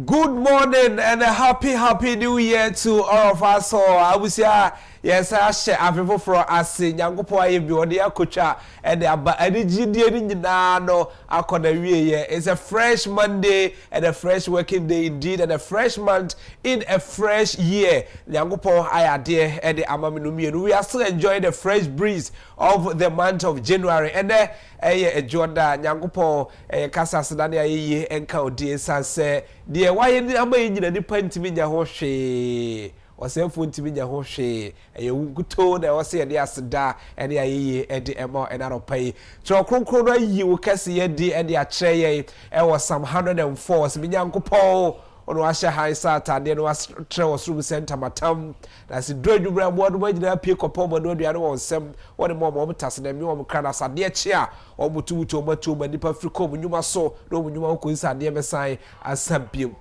Good morning and a happy new year to all of us. So I will say yes, I share people from us in Yangopo Ayebi Kocha and the energy no it's a fresh Monday and a fresh working day indeed and a fresh month in a fresh year. Yangopo Ayade and the Amaminumi. We are still enjoying the fresh breeze of the month of January and a Jordan Yangopo Kasa Sadani Aye and Kaudi Sanse. Dear, why am I in the point to me? Hoshe or self to me? Hoshe, a good tone. I was saying the Asada and the Aye and the Emma and I don't pay. So, Crona, you can see a D and the Ache, and was some 104. Minyanko Paul. On washa high sata then was travel through center matam that's a dread you grab one way to pick up on the other one some what more momentas and then you can as a dear chair or mutu to matu manipa frico when you must so no when you want to inside the MSI as some people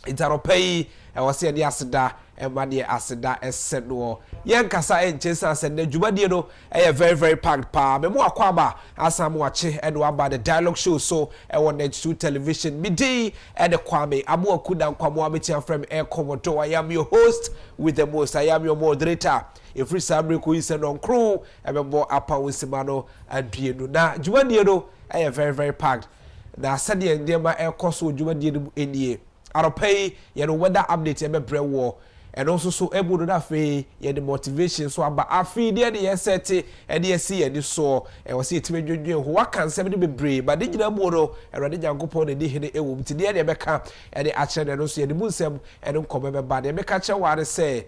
it's a pay I was saying the Asada and money Asada as said no young Kasa and Chesa and the Jubadiano a very packed pa me more kwaba as I'm watching and one by the dialogue show so I wanted to television midday and the Kwame Amu Kudan Kwamo from Air Komodo. I am your host with the most. I am your moderator. If we sabri ku is on crew and more upper with Simano and Piano. Now Jubadiano a very packed. Now Sunday and dear my air cost with Jubadiano in the I'll pay you know weather update and bread war and also so able to that way the motivation so about I feel the set and the see and so and was it to me what can 70 be brave but did you know and rather than go upon the day it will be to the end of and the action and also the musem and don't come back they make catch what I say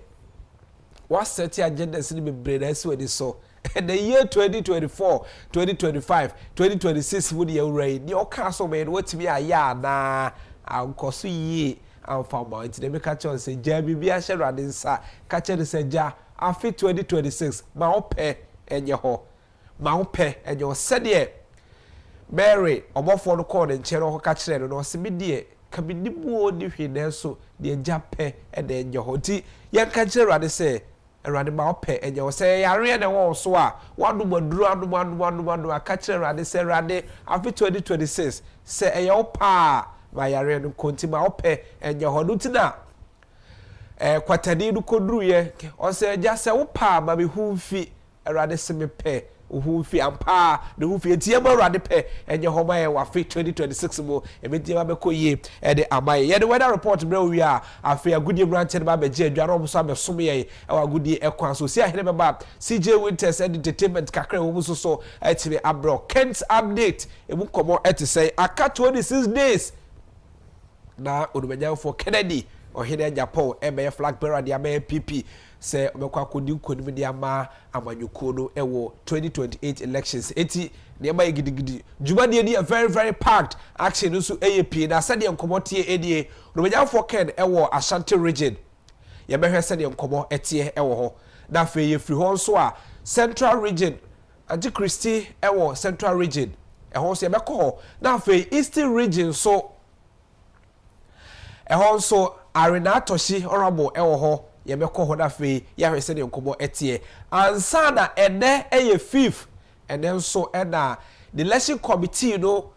what set your agenda is be brave that's what it so and the year 2024 2025 2026 would you rain your castle man what to be a year na Uncle ye and found out the make catch on say Jabby be a share and sa catch the say ja after 2026 Maupe and your ho Maupe and your said Mary or more for the corner and channel catch and no simidie can be the more different so the Jape and then your hoti young catcher and say around the Maupe and your say I read the wall so one catcher and say Randy after 2026 say a your pa. My area no kontima ope enye hodutina kwatani no kodru ye o se ja se wo pa ma be humfi erade se me pe humfi ampa de humfi etie ma erade pe enye ho ma ye wa fi 2026 mo emetie ma be koye e de amaye ye de weather report bre wi a afi agudi branch de ba be je adwaro so abesom ye e wa agudi ekwan so si ahene be ba CJ Winters entertainment kakra wo so etime abro Kent update e mu komo say aka 26 days na odumanya for Kennedy or here Agyapong ebe flag bearer dia be PP say obekwa kodi nkonim dia ma amanyuko no ewo 2028 elections eti ne ba gidigidi juma de a very packed action no so AAP na sade nkomotie edie odumanya for Ken ewo Ashanti region ye behwe sade nkomo etie ewo ho na fe ye free ho so a Central region Auntie Christy ewo Central region ho so ye beko na fe Eastern region so also Arena Toshi Orabo Ewo ye beko ho da fe ya hwese de nkomo etie ansa na ene eye fifth and then so na the election committee no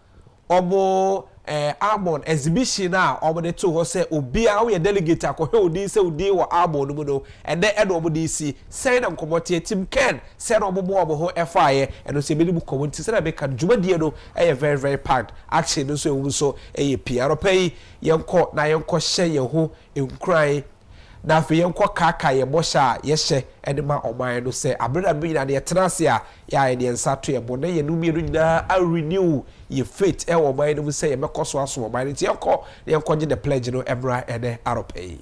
omo Arbon exhibition na omo de to ho se obi a we delegate akohwe odi se odi wo Arbon no no and then omo de si say na nkomo tie Tim Ken say na omo omo ho efaye and so be mu community say na be kan dwumadie no very packed action no so ewu so PR pay yenko na yenko hye ye ho enkran na fe yenko kaka ye bosha ye hye ene ma oman no say abrada bi na de tenase a ya ye de nsato ye bone ye no mi nyina a renew ye faith e wo man no say ye mekoso aso oman nti yenko gye the pledge no ebra ene aropay.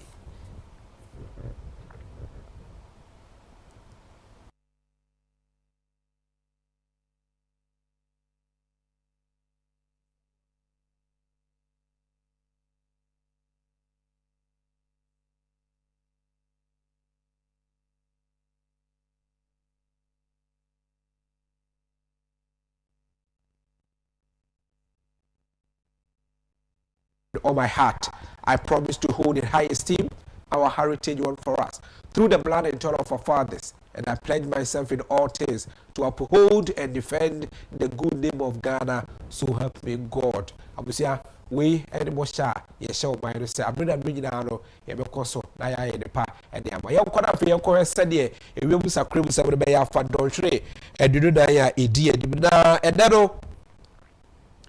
All my heart, I promise to hold in high esteem our heritage won for us through the blood and toil of our fathers, and I pledge myself in all things to uphold and defend the good name of Ghana. So help me God. Abusia we any more sha ye show my say abena nyina no ye be koso na ya ye de pa e de ama ye nkona fe ye ko se de e we busa krem se be ya fa donhwere edudu dan ya edi edi na e de no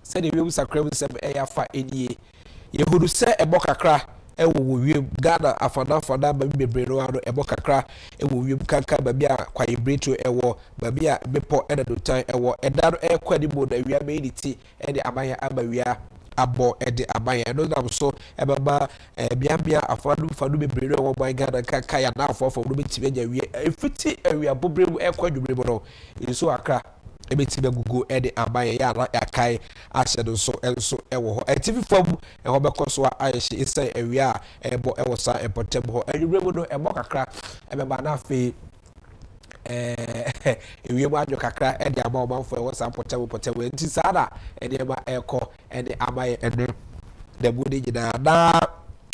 se de we busa krem se be ya fa enie ye hudu se e bokakra ewo wiem Ghana afana ba bebre no ano ebo kakra ewo wiem kanka ba bia kwa ibreto ewo ba bia bepo edo tan ewo eda no ekwadi mo na wia mediti ede abaya abawia abo ede abaya no na so ebeba bia afadu bebre no ewo boy Ghana kanka ya na afofo no betime nya wia efiti awia bobrem ekwadwubrem no so akra ebetibe gugu ede abaye ya na yakai ahye so enso ewo ho atifi fam eho bekoso ahye ise awia ebo ewo sa epotem ho adwubrem no ebo kakra ebeba na afi ewie mu adwo kakra ede aba omanfo ewo sa potem enti sada ede ma eko ede abaye ene de budi gina na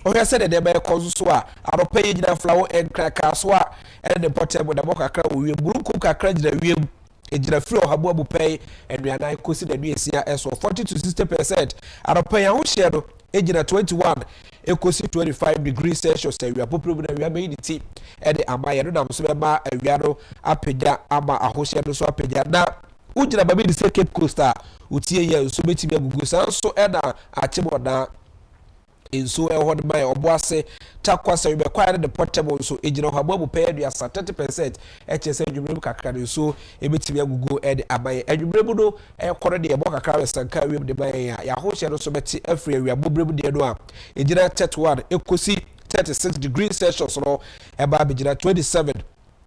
oya se de be ko so a aropa ye gina flower and cracker so a ede potem de bo kakra owie burunku kakra gina wiem ejira free ohabo abupay aduana kosi da duesia eso 40 to 60% aropay ho hye no ejira 21 ekosi 25 degrees Celsius awia popro na awia mediti ede amaye no nam so be ma awia no apagya ama ahohye no so apagya na ujira babi di Cape Coast a utie ye so betimi agugu sanso eda acheboda enso ehod mai oboase takwasa we be kware the portable so ejina habo bu pay dua 30% ehese adwumrem kakra ne so ebetimi agugu ede abaye adwumrem do ekore de ebo kakra we sanka we de baye ya hohye no so beti afri awia bobrem de do a ejina 31 ekosi 36 degrees Celsius no eba bejina 27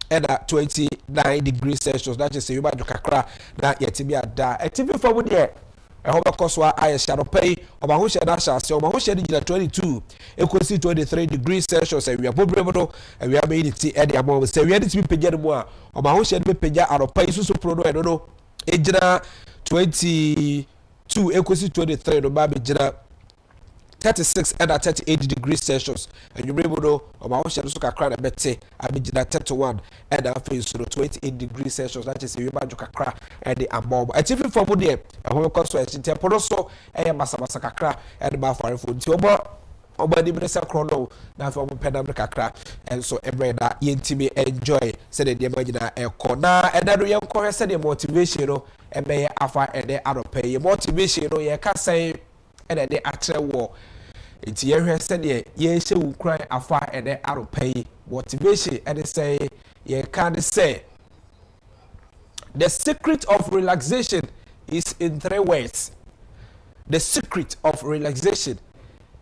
and 29 degrees Celsius that is say you ba kakra na yetimi ada etibi fo mu de ehoba koswa aye sharopay obahoshe na shase obahoshe di gina 22 ekosi 23 degrees Celsius awia bobrebodo awia mediti ede amom se awia di tibi pegya mu a obahoshe di pegya aropay susu pro no eno no ejina 22 ekosi 23 no ba be gina 36 and 38 degrees Celsius and you remember no obahoshe no so kakra na bete abigina 31 and after so 28 degrees Celsius that is you ba kakra and the amom atifi for mu de ehon ko so enti podo so masa kakra and ba fare fo nti oba di bresa krono na fa mo peda kakra and so every na yentimi enjoy say the dem agina eko na eda do yenko say the motivation no ebe afa ede arope motivation no ye ka say ede de atre wo enti ye hwe say de ye hye wu kran afa ede arope motivation ede say ye can say the secret of relaxation is in 3 words. The secret of relaxation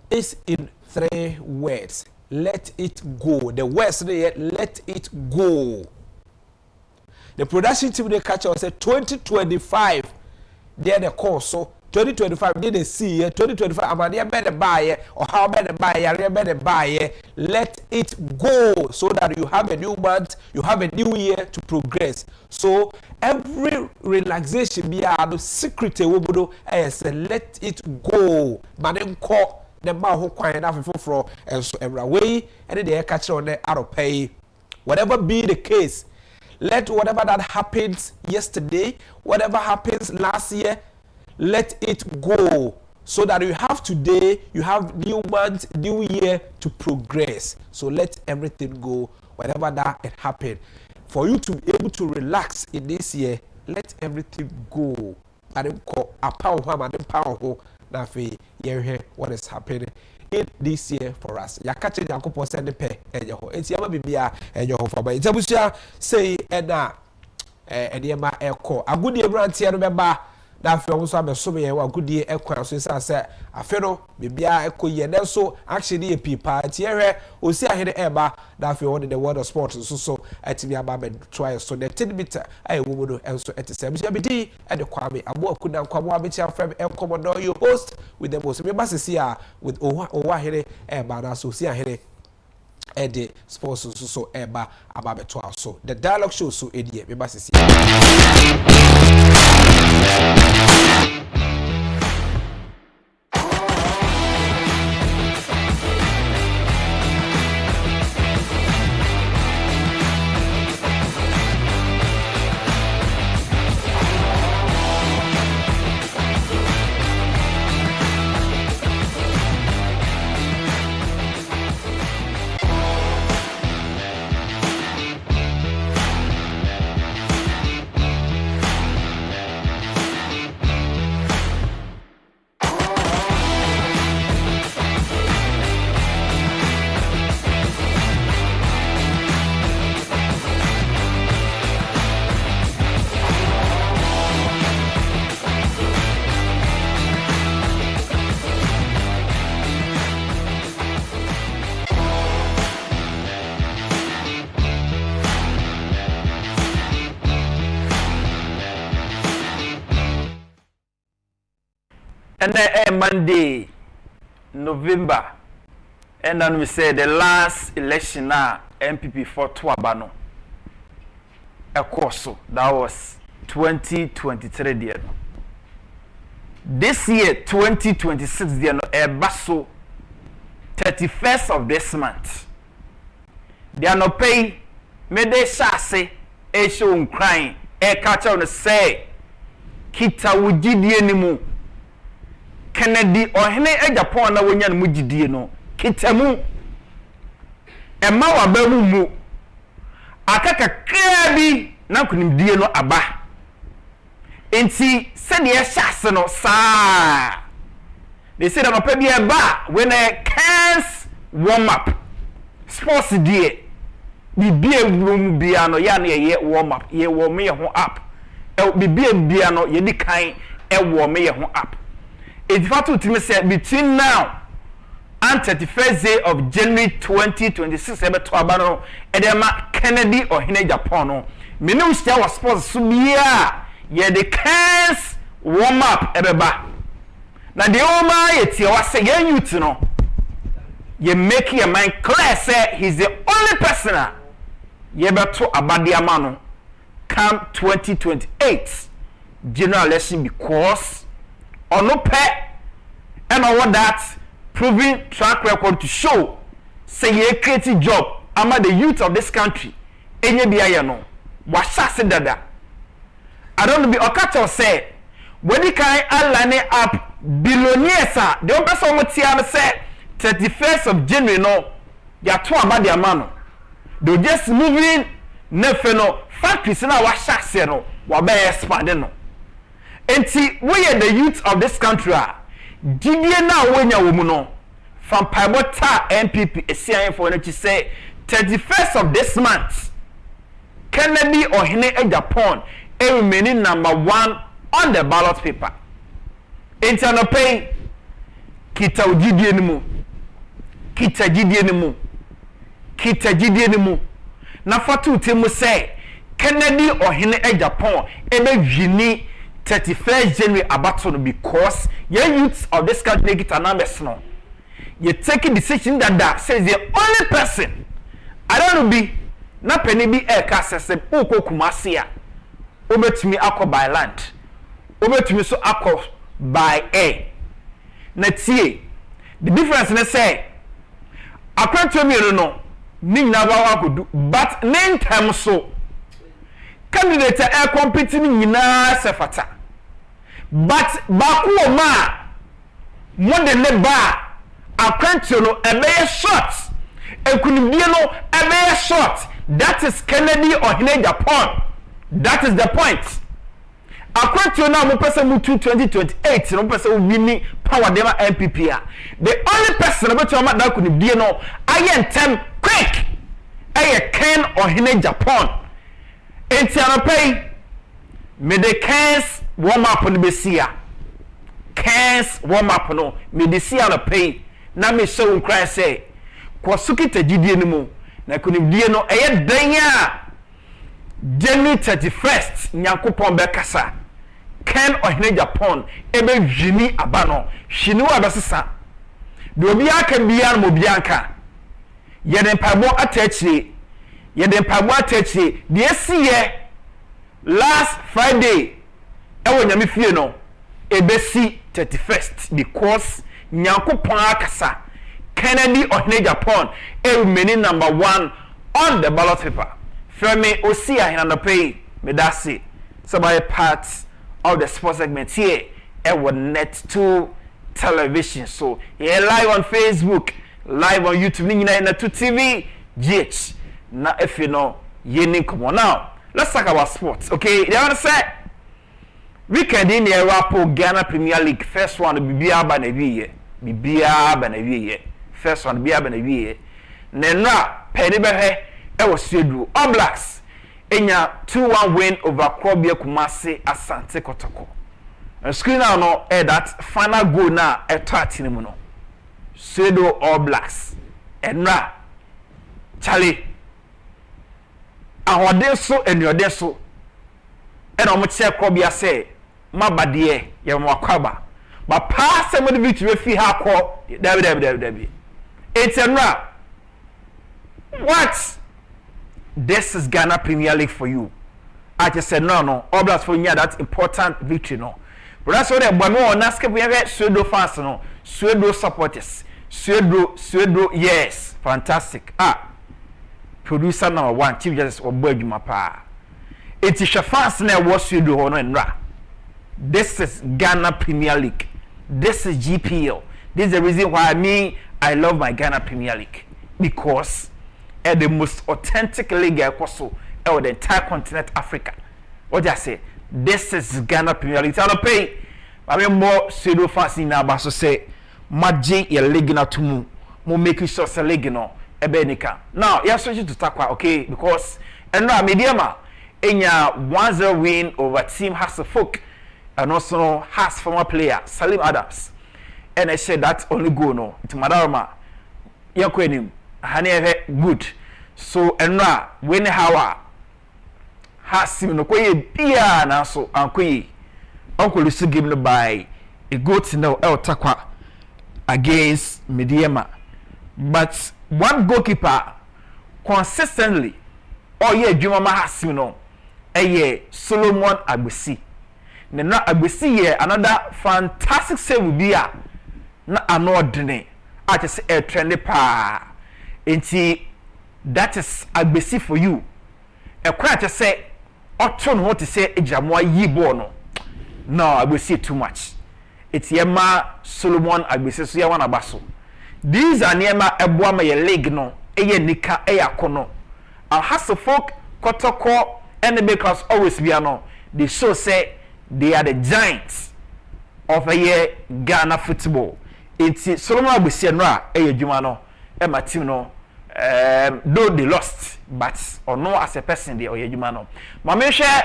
is in 3 words. Let it go. The words there, let it go. The production team they catch us said 2025. They're the course. So 2025 did they see 2025 amania better buy or how better buy let it go so that you have a new month, you have a new year to progress. So every relaxation be a secret wobudo say let it go manenko the ma ho kwan na fefoforo enso emra we and the catch on the out of pay whatever be the case. Let whatever that happens yesterday, whatever happens last year, let it go so that you have today, you have new month, new year to progress. So let everything go, whatever that it happened. For you to be able to relax in this year, let everything go. Madam ko apawo madam power na fe ye what is happening in this year for us. Yakache Yakopon send the pay enyo ho. Enti ama bibia enyo ho for ba. Itabusia say ena ema eko. Agudi ebrantie no beba na fe wo so abeso ye wa agudi ekwa so say afe no bibia eko ye na so actually e pipa tie hwe osi ahede eba na fe wo the world of sports so atimi aba be try so the 10 meter ai wo mo no enso etese bia bidi e de kwame abo akuda kwamo abechi afrem enkomodo your host with the most me basisi a with owa ahede eba na so si ahede ede sports so eba aba be to so the dialogue show so edie me basisi and Monday, November, and then we say the last election now, MPP for Tuabano. Of course, so that was 2023 year. This year, 2026 year, a basso 31st of this month. They are not pay, may they say, a show crying, a catch on the say, Kita wujidi enimu. Kennedy or hene Agyapong na wonya no mugidie no kitamu ema wa ba mu akaka krabi na kunimdie no aba enti se de ehase no saa they say that no pa bia ba when a cans warm up sports die bibie wum bia no ya na ye warm up ye warm ye ho up bibie bia no ye di kan warm ye ho up. It's fatal to me say between now and 31st day of January 2026 ebe to abano edema Kennedy or hine Japan no me no share was sports so bia ye the cans warm up ebeba na the oma ye tie wa say ye youth no ye make your mind clear say he's the only person ye beto abadiama no come 2028 general election because ono pe and what that proving track record to show say ye create job among the youth of this country enye bia ye no wa shase dada I don't be okacho say when the kind align up billionaires the person what tia say 31st of January no ya to about their man they just moving nefe no factories na wa shase no wa be expand no. Enti we are the youth of this country didie na wonya wo mu no from Paibota MPP esian for na say 31st of this month Kennedy or hine Agyapong remaining number 1 on the ballot paper. Enti no pay kita udidie ni mu kita gidie ni mu kita gidie ni mu na fatu temu say Kennedy or hine Agyapong wini 31st January abato because your youths of this country get an numbers no. You take a decision that says the only person I don't know be na penny be air castle uko kumasia obetumi akọ by land obetumi so akọ by air na tie the difference na say akwanto mi no ni nyina ba wa kodu but name time so candidate air competing nyina sefata but baku ma more than the bar akwanto no ebe short ekunibie no ebe short that is Kennedy or hine Japan that is the point akwanto na mo pese mu 2028 no pese winning power dem MPP the only person about to ma da kunibie no ayentem quick aye Ken or hine Japan entianopay me the cans warm up on besia cans warm up no me the sia no pay na me show cry say kwasuki tagidie ni mu na kunimdie no eye dan a January 31st nyankopon be kasa Ken or hine Japan ebe wini abano hwini wa besesa de obi aka bia no obi anka ye den pabo atachire ye den pabo atachire de esiye last Friday ewo nyame fie no ebesi 31st because nyankopon akasa Kennedy or hine Japan remaining number 1 on the ballot paper. Femi Osia Hinanope Medasi. So by part of the sports segment here ewo Net2 television. So here live on Facebook, live on YouTube, nina na 2 TV, GH. Na if you know, ye come on now. Let's talk about sports. Okay, they want to say weekend in the Rapo Ghana Premier League. First one Bibia Banaviye. Bibia Banaviye. First one Bibia Banaviye. Nena Pennybehe Ewo Sedu All Blacks. Enya 2-1 win over Krobia Kumasi Asante Kotoko. And screen now no that final goal na etati mu no. Sedu All Blacks. Enra Charlie ahode so enuode so e na mo che Krobia say mabade ye mo akwaba but pass some of the victory fi ha ko David. It's a wrap. What? This is Ghana Premier League for you. I just said no Oblast for you that important victory no. But that's what they no on ask we have pseudo fans no, pseudo supporters, pseudo yes, fantastic. Producer number 1 Chief Justice Obedjuma pa. It is fans na was pseudo hono nra. This is Ghana Premier League. This is GPL. This is the reason why I love my Ghana Premier League, because the most authentic league also the entire continent Africa. What I say, this is Ghana Premier League. I don't pay. I mean more pseudo fans in our so say, "Maji your league na tumu, mo make you so league no ebenika." Now, you switch to Takwa, okay? Because and now Mediama, in your 1-0 win over Team Hasselhoek, and also has former player Salim Adams, and I said that only go no to Madarama. Yakwenim, Hane good. So and now when how has him no kwe bia na so ankwe uncle Lucy given by a goat no El Takwa against Mediama, but one goalkeeper consistently Jumama has no Solomon Agbesi. Na Agbesi ye another fantastic save bia na anodene I just say a trendy pa enti that is Agbesi for you. A quite to say Oton what to say Ejamwa yi bono. No, Agbesi too much. It's Yema Solomon Agbesi so ya wana baso. These are Yema Ebuama ye leg no eye nika eya kono. And Hasselhoek, Kotoko, and the bakers always be no. They show say they are the giants of a year Ghana football. It's Solomon Agbesi nra eye djuma no e ma team no though they lost, but or no as a person they or djuma no. Ma me share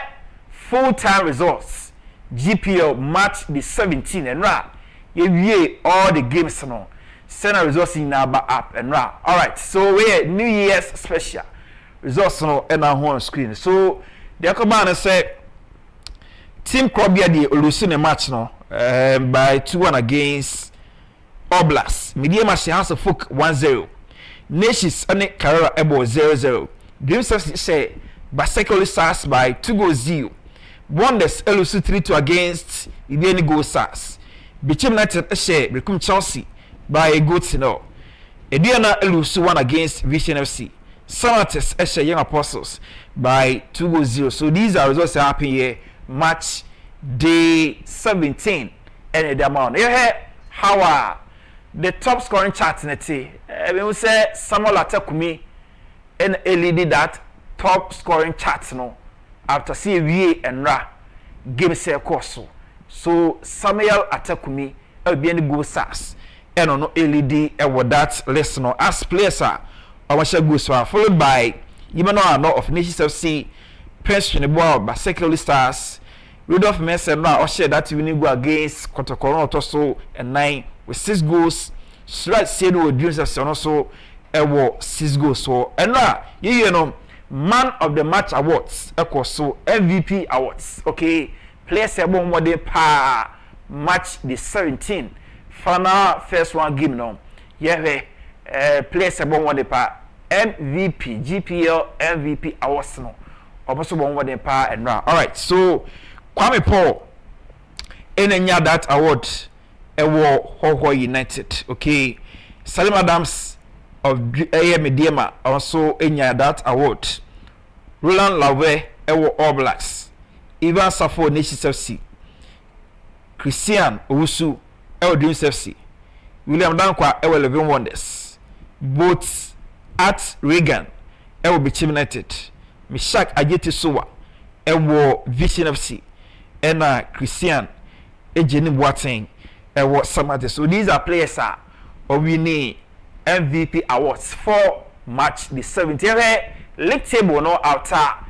full-time results. GPL match the 17 and ra. You all the games no. Send a results in our app and ra. All right. So we New Year's special results no and on screen. So the command say Team Krobia the losing a match no by 2-1 against Oblast. Mediama Hasselhoek 1-0. Nations and Carrera Ebo 0-0. Dreams say Basekoli Stars by 2-0. Wonders LUC 3-2 against Ibiani Go Stars. Bichim United share Become Chelsea by a good signal. Ediana LUC 1 against Vision FC. Samates share Young Apostles by 2-0. So these are results that happen here. Match day 17 and the amount. How are the top scoring chart in it? We will say Samuel Atakumi and lead that top scoring chart no after CVA and Ra game say course. So Samuel Atakumi be any go Stars and on LED with that list no as players are our goes followed by Imano of Nations FC, Prince Chineboa, Basekoli Stars, Rudolph Mason now share that winning go against Kotokoro Toso and 9 with 6 goals. Surat Sedo Dreams FC also 6 goals. So and now you know man of the match awards so MVP awards. Okay, players say more than pa match the 17 final first one game no. Players say more than pa MVP GPL MVP awards no. Also more than pa and now. All right, so Kwame Paul enya that award Hoho United. Okay, Salim Adams of Mediama also enya that award. Roland Lave All Blacks, Ivan Safo Nations FC, Christian Owusu Dreams FC, William Dankwa Living Wonders, both at Reagan Bichim United, Mishak Ajeti Sowa Vision FC, and Christian Ejeni Boateng Samate. So these are players winning MVP awards for match the 17th league table no after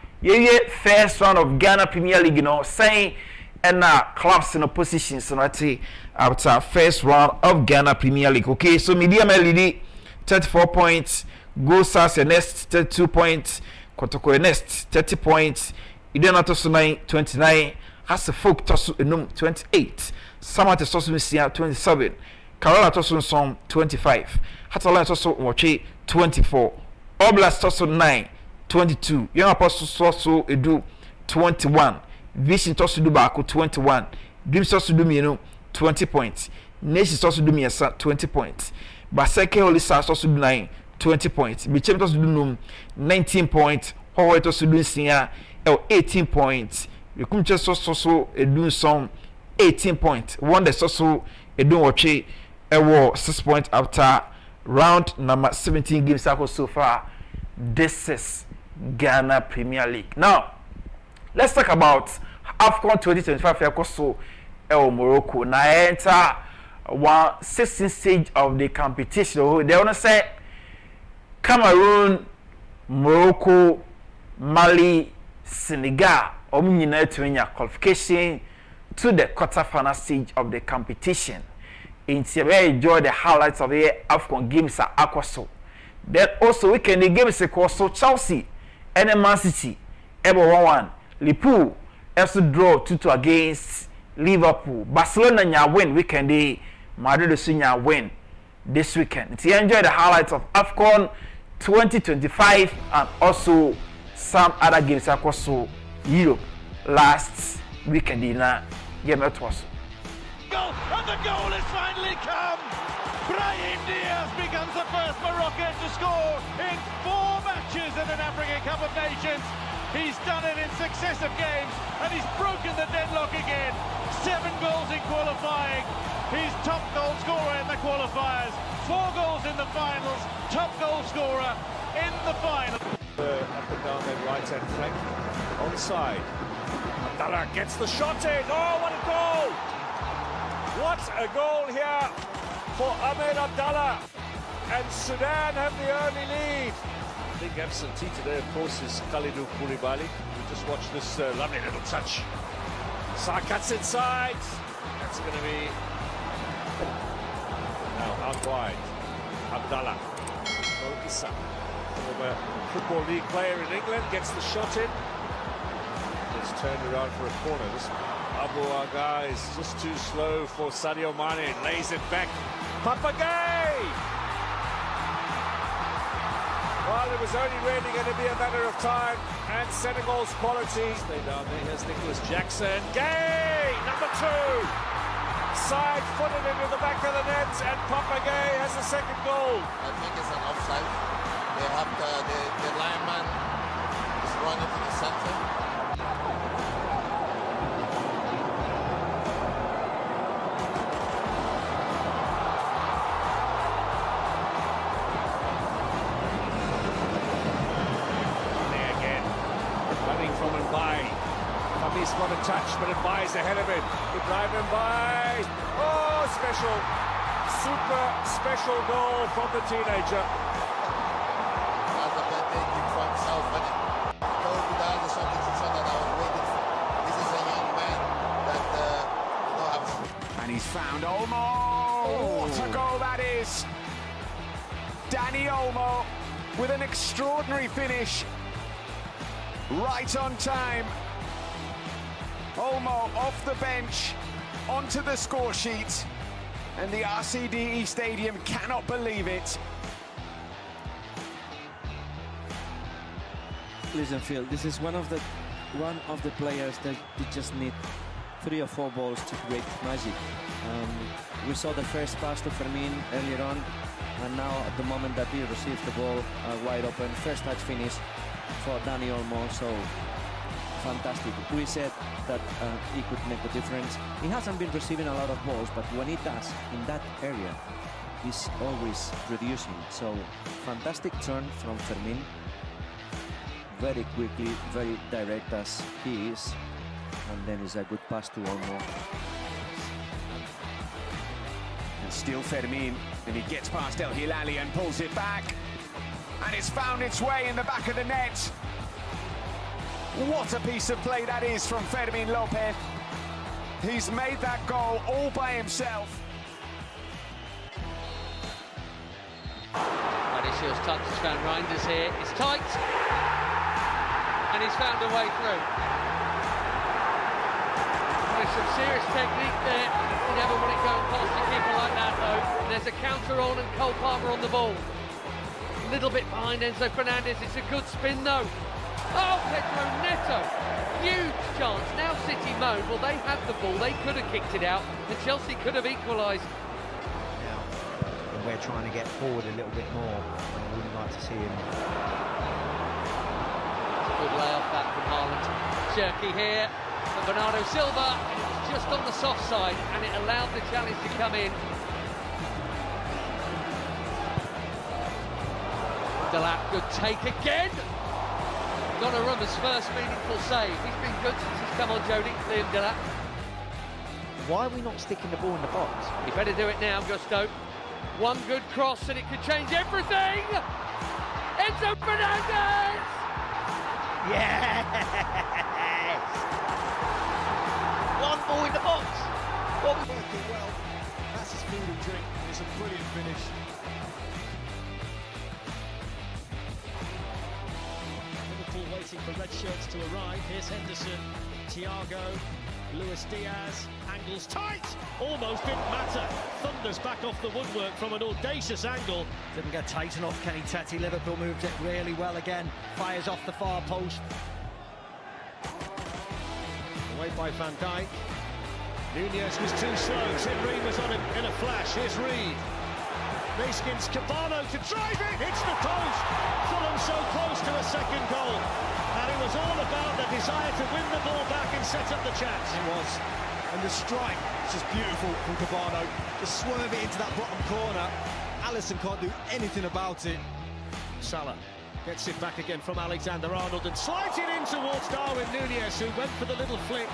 first round of Ghana Premier League saying and clubs in positions after first round of Ghana Premier League. Okay, so Mediama LED 34 points, Go Stars next 32 points, Kotoko next 30 points, Idenatoso 29, Hasselhoff tosu enum 28, Samate tosu nsia 27, Carola tosu nsom 25, Hatalan tosu nwɔtwe 24, Oblast tosu 9 22, Young Apostle tosu edu 21, Vision tosu du baako 21, Dreams tosu du mienu 20 points, Nations tosu du miesa 20 points, Baseke Holy Stars tosu du 9 20 points, Bichem tosu du num 19 points, Howard tosu du nsia 18 points. We come just so do some 18 points. One the so a do watch a 6 points after round number 17 games so far. This is Ghana Premier League. Now, let's talk about AFCON 2025 so Morocco. Now enter 16th stage of the competition. They wanna say Cameroon, Morocco, Mali, Senegal. Nyina to win qualification to the quarter-final stage of the competition. In Sierra, enjoy the highlights of the AFCON games at Akwaso. Then also weekend the games also Chelsea and Man City, Ebo 1-1. Liverpool also draw 2-2 against Liverpool. Barcelona nya win weekend day. Madrid nya win this weekend. To enjoy the highlights of AFCON 2025 and also some other games Akwaso Europe last weekend in game it was. And the goal has finally come. Brahim Diaz becomes the first Moroccan to score in 4 matches in an African Cup of Nations. He's done it in successive games and he's broken the deadlock again. 7 goals in qualifying. He's top goal scorer in the qualifiers. 4 goals in the finals. Top goal scorer in the final. Up and down their right-hand flank. Onside. Abdallah gets the shot in. Oh, what a goal! What a goal here for Ahmed Abdallah. And Sudan have the early lead. I think absentee today, of course, is Khalidou Koulibaly. We just watched this lovely little touch. Sarr cuts inside. That's going to be now out wide. Abdallah. Issa, former Football League player in England, gets the shot in. It's turned around for a corner. This Abu Aga is just too slow for Sadio Mane. Lays it back. Papagay! Well, it was only really going to be a matter of time. And Senegal's quality. Stay down there. Here's Nicholas Jackson. Gay! Number 2. Side footed into the back of the net. And Papagay has a second goal. I think it's an offside. They have the lineman is running to the center. He's got a touch, but Mbai's ahead of him. Ibrahim Mbai. Oh, special. Super special goal from the teenager. That's a bad day for himself. This is a young man that, And he's found Olmo. What a goal that is. Danny Olmo with an extraordinary finish. Right on time. Olmo off the bench, onto the score sheet, and the RCDE Stadium cannot believe it. Listen, Phil, this is one of the players that you just need 3 or 4 balls to create magic. We saw the first pass to Fermin earlier on, and now at the moment that he receives the ball wide open, first touch finish for Danny Olmo. So fantastic. We said that he could make the difference. He hasn't been receiving a lot of balls, but when he does in that area, he's always reducing. So fantastic turn from Fermin. Very quickly, very direct as he is. And then it's a good pass to Olmo. And still Fermin, and he gets past El Hilali and pulls it back. And it's found its way in the back of the net. What a piece of play that is from Fermin Lopez. He's made that goal all by himself. Mauricio's touch has found Reinders here. It's tight. And he's found a way through. some serious technique there. You never want it going past a keeper like that, though. There's a counter on and Cole Palmer on the ball. A little bit behind Enzo Fernandez. It's a good spin, though. Oh, Pedro Neto. Huge chance. Now City moan. Well, they had the ball. They could have kicked it out, and Chelsea could have equalised. Now, and we're trying to get forward a little bit more. I wouldn't like to see him. Good layoff that from Haaland. Cherky here for Bernardo Silva. It was just on the soft side, and it allowed the challenge to come in. Delap, good take again. Donnarumma's first meaningful save. He's been good since he's come on, Jody. Liam Delap. Why are we not sticking the ball in the box? You better do it now, Gusto. One good cross and it could change everything. Enzo Fernandez! Yes! One ball in the box. What was Working well. That's his food and drink. It's a brilliant finish. Liverpool waiting for red shirts to arrive. Here's Henderson, Thiago, Luis Diaz, angles tight, almost didn't matter. Thunders back off the woodwork from an audacious angle. Didn't get tighten off Kenny Tetty. Liverpool moved it really well again. Fires off the far post. Away by Van Dijk. Nunez was too slow. Tim Ream was on him in a flash. Here's Reed. Neeskens, Cabano to drive it. Hits the post. Fulham so close to a second goal. And it was all about the desire to win the ball back and set up the chance. It was. And the strike, it's just beautiful from Cabano. Just swerve it into that bottom corner. Alisson can't do anything about it. Salah gets it back again from Alexander-Arnold and slides it in towards Darwin Nunez, who went for the little flick.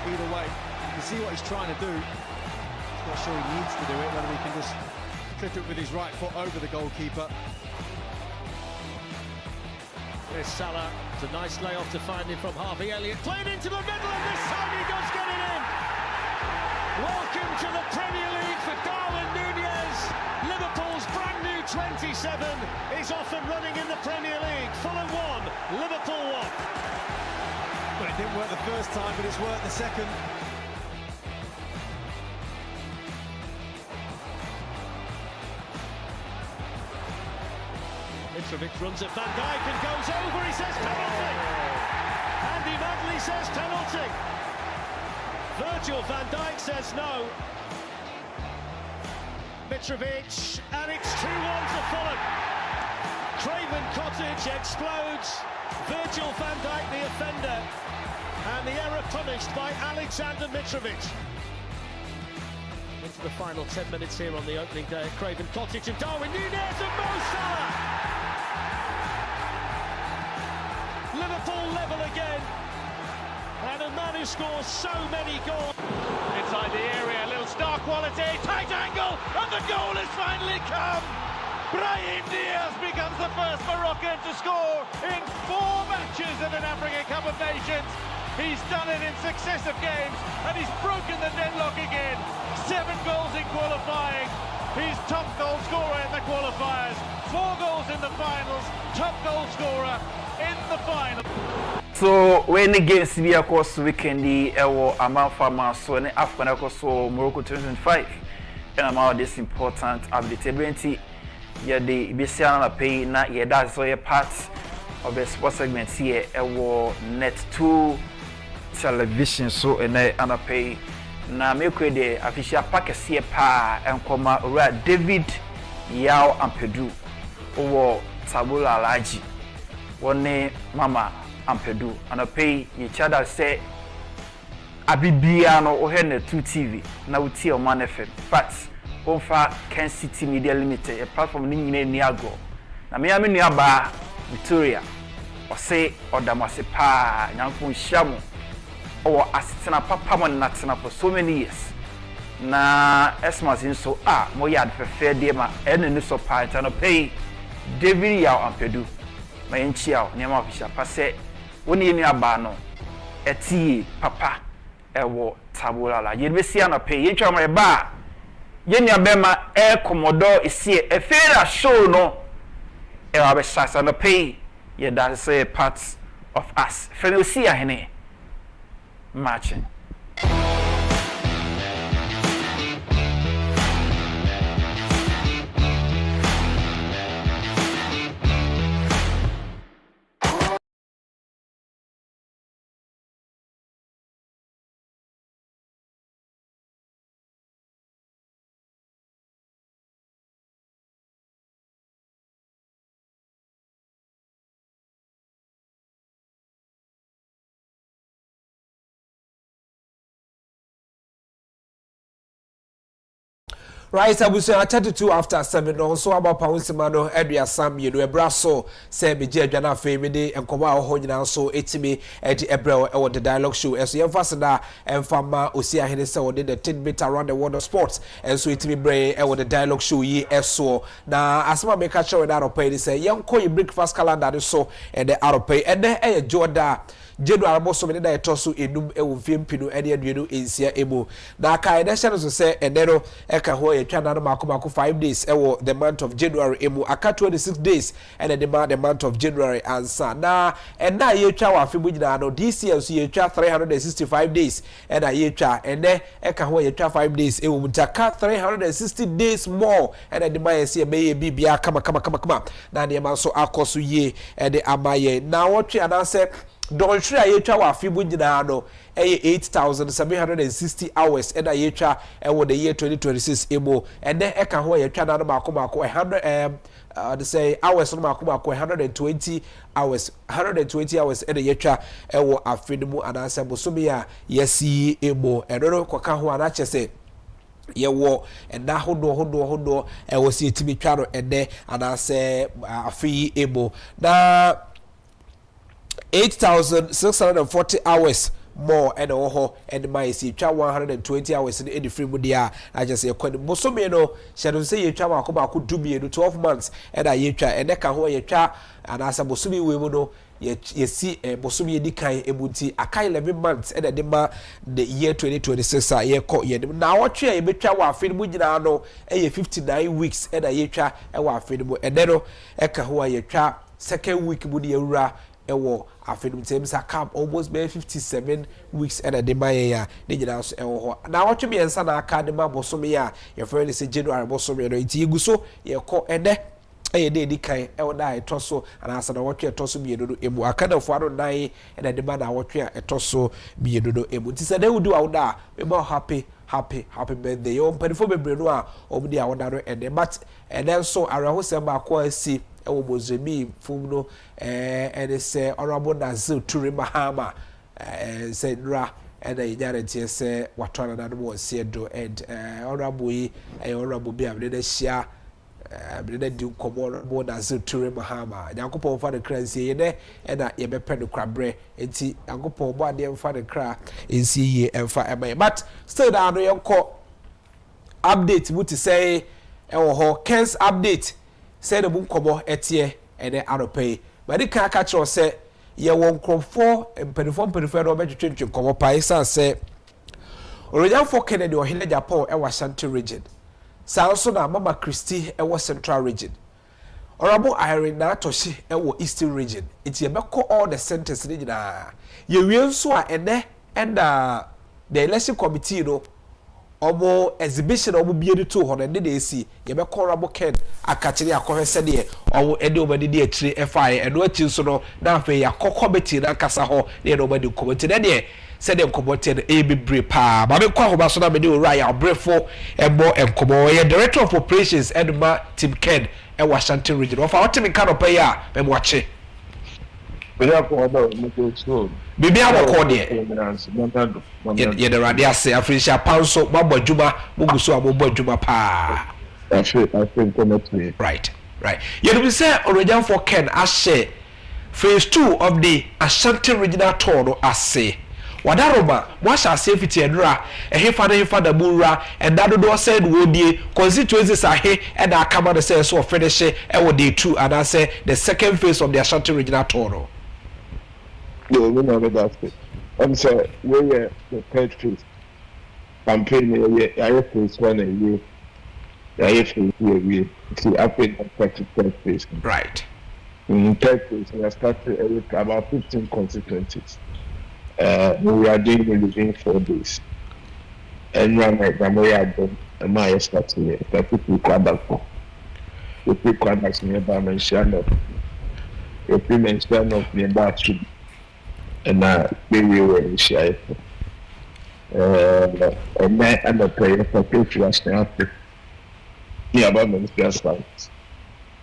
Either way, you can see what he's trying to do. He's not sure he needs to do it, whether he can just clip it with his right foot over the goalkeeper. There's Salah. It's a nice layoff to find him from Harvey Elliott. Played into the middle, and this time he does get it in. Welcome to the Premier League for Darwin Nunez. Liverpool's brand new 27 is off and running in the Premier League. Fulham 1, Liverpool 1. But it didn't work the first time, but it's worked the second. Mitrovic runs at Van Dijk and goes over. He says penalty. Andy Madley says penalty. Virgil van Dijk says no. Mitrovic, and it's 2-1 to Fulham. Craven Cottage explodes. Virgil van Dijk, the offender, and the error punished by Alexander Mitrovic. Into the final 10 minutes here on the opening day at Craven Cottage, and Darwin Nunez and Mo Salah. Liverpool level again, and a man who scores so many goals. Inside the area, a little star quality, tight angle, and the goal has finally come. Brahim Diaz becomes the first Moroccan to score in 4 matches in an African Cup of Nations. He's done it in successive games, and he's broken the deadlock again. 7 goals in qualifying. He's top goal scorer in the qualifiers. 4 goals in the finals. Top goal scorer in the final. So when the games be across weekend ewo Amalfama so ne African across Morocco 2025 and about this important update yeah the Besiana na pay na yeah that's so a part of the sports segment here ewo net 2 television so and I pay na me kwe the official package here pa enkoma ora David Yao Ampedu owo Tabula Alaji one mama Ampedu and I pay each other say Abibiano or Henry 2 TV now T on Man FM but over Kencity Media Limited a platform in Niago na me am Niaba Victoria or say or Damase pa Nyankun Shamu or assistant papa man natina for so many years na Esmas in so moyad for fair day ma and so part and pay David Yao Ampedu my enchiao nyama official passe woni eni aba no eti papa ewo Tabula la yebesi ana pay yetwa ma ba yeni abema komodo isi efera show no e abe sasa no pay ye that say part of us femi osi ahene matching Right, abusu na 32 after 7 no so about Paunsima no edua sam you know ebraso say me je adwa na fe me de enkomo a ho nyina so etimi edi ebrel e the dialogue show eso yemfa da emfama osi ahene se wo the tidbit around the world of sports eso etimi bre e the dialogue show yi eso na asema me ka chewe da ropai say yenko yi breakfast calendar so e the aropai e de e joda January boso me da etoso enum e wo fiempinu e de aduenu ensia emu na kai na hye no so say enero e ka ho ye twa na mako 5 days e wo the month of January emu aka 26 days and the month of January ansa na na ye twa wa afibu nyina no this year so ye twa 365 days and ye twa ene e ka ho ye twa 5 days e wo mutaka 360 days more and the man say be ye bibia kama na ne man so akoso ye e de amaye na wo twa na say Don Shria Yecha wa Fibu Jinano, 8,760 hours, and a Yecha, and what the year 2026 emo, and then Eka Hoa Yecha Makumako, 100, to say hours on Makumako, 120 hours, 120 hours, and a Yecha, and what a Fidimu and Asa Musumia, yes, emo, and Rono Kwakahu and Ache ye wo and na hodo e wo si timi twaro ene ana se afi ebo na 8,640 hours more and and my see 120 hours in the free media. I just say Bosome no shadow say you travel could do me 12 months and I ye try and neka ho ye try and as a Bosumi we no ye see Bosumi dikai ebuti aka 11 months and the year 2026 ye call ye now what try ye betwa wa afin mu gina no 59 weeks and I ye try e wa afin mu and no eka ho ye try second week mu de ewura ewo afenum tems account almost be 57 weeks and a demand ya de gina so ewo na watwe be ensa na aka de mabosome ya your friend say January bosome no nti iguso ye ko ene eye de dikan ewo da etoso ana asa na watwe etoso bi edodo emu aka da fo ado nan and a demand na watwe etoso bi edodo emu nti say they would do awda be more happy birthday yo mpedifo bebre no a obudi awda no ene but and then so araho se ba ko asi ewo bozemi fum no and say honorable Nazil Turi Mahama say ra and a yarity say what one another was said do and honorable be able to share do honorable Nazil Turi Mahama Yankopon for the crazy ne and ye be pen crabre enti Yankopon bo ade for the cra in see ye and for but still down no yonko update would say Ken's update say the boom kobo etie and then out of pay but the car catcher say ye won crop for and pedifon no better change kobo paisa say original for Kennedy or Agyapong e Ashanti region also na Mama Christie e Central region Honorable Irene na Toshi e Eastern region it ye be call all the centers ni na ye wi so a ene and the election committee no omo exhibition omo biedi to ho na de si ye be Honorable Ken akachiri akohwese de omo ede obadi de atire FI eno achi so no na afa ya committee na kasa ho de no obadi committee de said them committed a be pa ba me kwa ho ba so na me de ora ya brefo ebo enkomo ye director of operations Edma Tim Ken e Ashanti region of what me kind of pay ya me watch we are for about mo so bibi aboko de ye the radio say Africa Panso mabodjuma muguso abodjuma pa I think connect me right you know say original for Ken share phase 2 of the Ashanti regional tour no ase wadaroma washa safety enra ehefa da bura and that do said wo die constituencies ahe and akama the say so finish e wo day 2 and I say the second phase of the Ashanti regional tour no we know that I'm sorry we were the third phase campaign I phase 1 and you I phase we see after the third phase right in third phase we started with about 15 constituencies. We are doing within 4 days. And one night, we are done. And my start here. That people come back for. The people come back nearby mention of. The people mention of nearby tree. And we will share it. And I'm a prayer for patriots now. Nearby mention sites.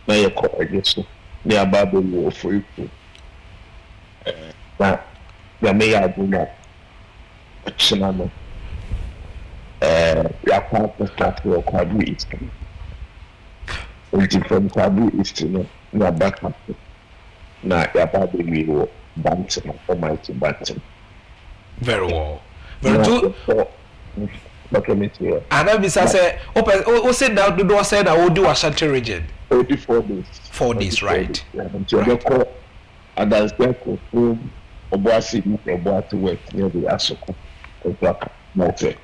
Now you call it so. Nearby the war for you. Ya me ya do na chinamo yɛakɔ start wɔ Kwadu East nti from Kwadu East no na back up na yɛaba bɛwie wɔ Bantam Almighty Bantam. Very well. Very good. And I say, open. Say that the door said I will do Ashanti region. 4 days. 4 days, right? Until they call, and as they go home, Obuasi West near the Asoko, Mote.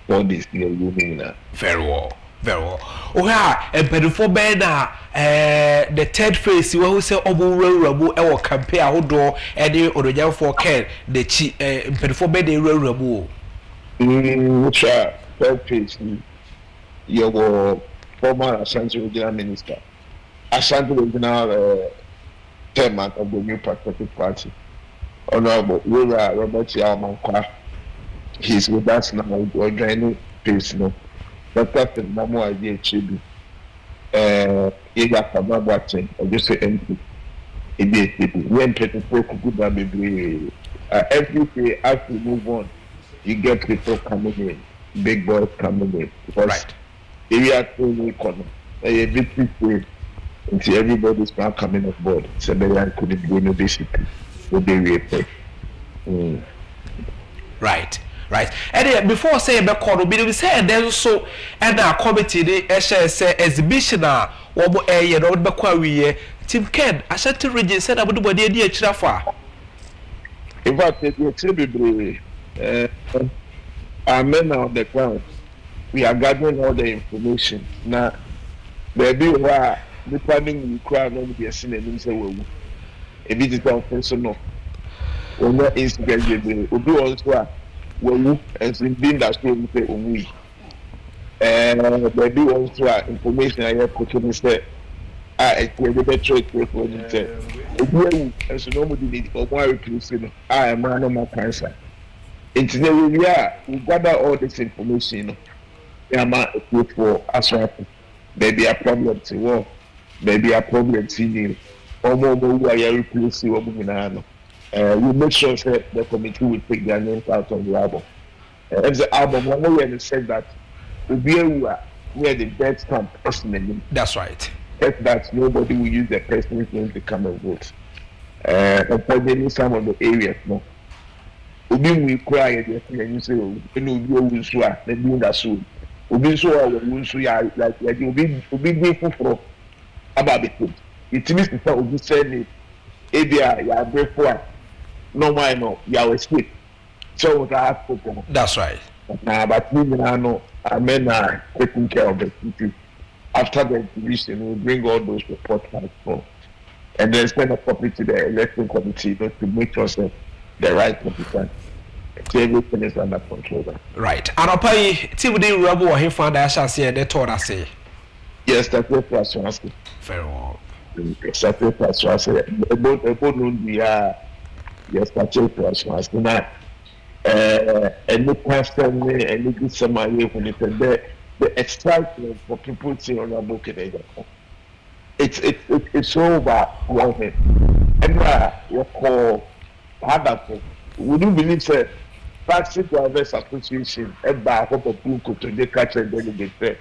4 days near Lumina. Very well. Very well. Oh yeah, and before bed the third phase you who say Obu Rabu compare how do any or for Ken the chi before bed the Rabu. Which are third phase your former Ashanti Regional Minister, Ashanti Regional chairman of the New Patriotic Party, Honorable Robert Yamankwa. He's with us now. We're joining phase now. But that's the normal idea, Chibi. Agyapong watching, or just say empty. When people could be every day as we move on, you get people coming in, big boys coming in. Because area to economy, a big people until everybody's now coming on board. So they couldn't go no basically. Would they repay? Right. Right. And before saying the call, we say then so and our committee the say exhibition or a road back Tim Ken, Ashanti region said I would do a dear Chirafa. In fact, it will our men on the ground. We are gathering all the information. Now, baby, why the planning you cry on the scene and say, well, a digital person of or not Instagram, will do also. Well, as in being that story, we and baby also information I have put in say, I will be trade for you. As nobody need or more replacement, I am man of my cancer. It's we gather all this information. I am good for us. Maybe a problem to war, maybe a problem to you, or more who I replace you. We make sure that the committee will take their names out of the album. And the album, when said that we are the best stamp personally. That's right. That nobody will use the person's name to come and vote. And some of the areas, no. We cry and you say, you so, maybe that's so. We so, like you'll be grateful for about it. It means the fact we say, Abia, you are grateful. No, why no? You are asleep. So that's right. But we know our men are taking care of the city. After the exhibition, we bring all those reports back home. And then send a copy to the election committee to make sure that the right committee. So everything is under control. Right. And I'll pay Timothy Rabu or him found I shall say they told us. Yes, that's what I was asking. Very well. Exactly what I said. About the yes, that's what I was asking. And the question, and the good summary when it the excitement for people seeing on our book in Agyapong. It's overwhelming. And what call Agyapong? Would you believe that Taxi Drivers Association and by hope of book to the catch and delegate there?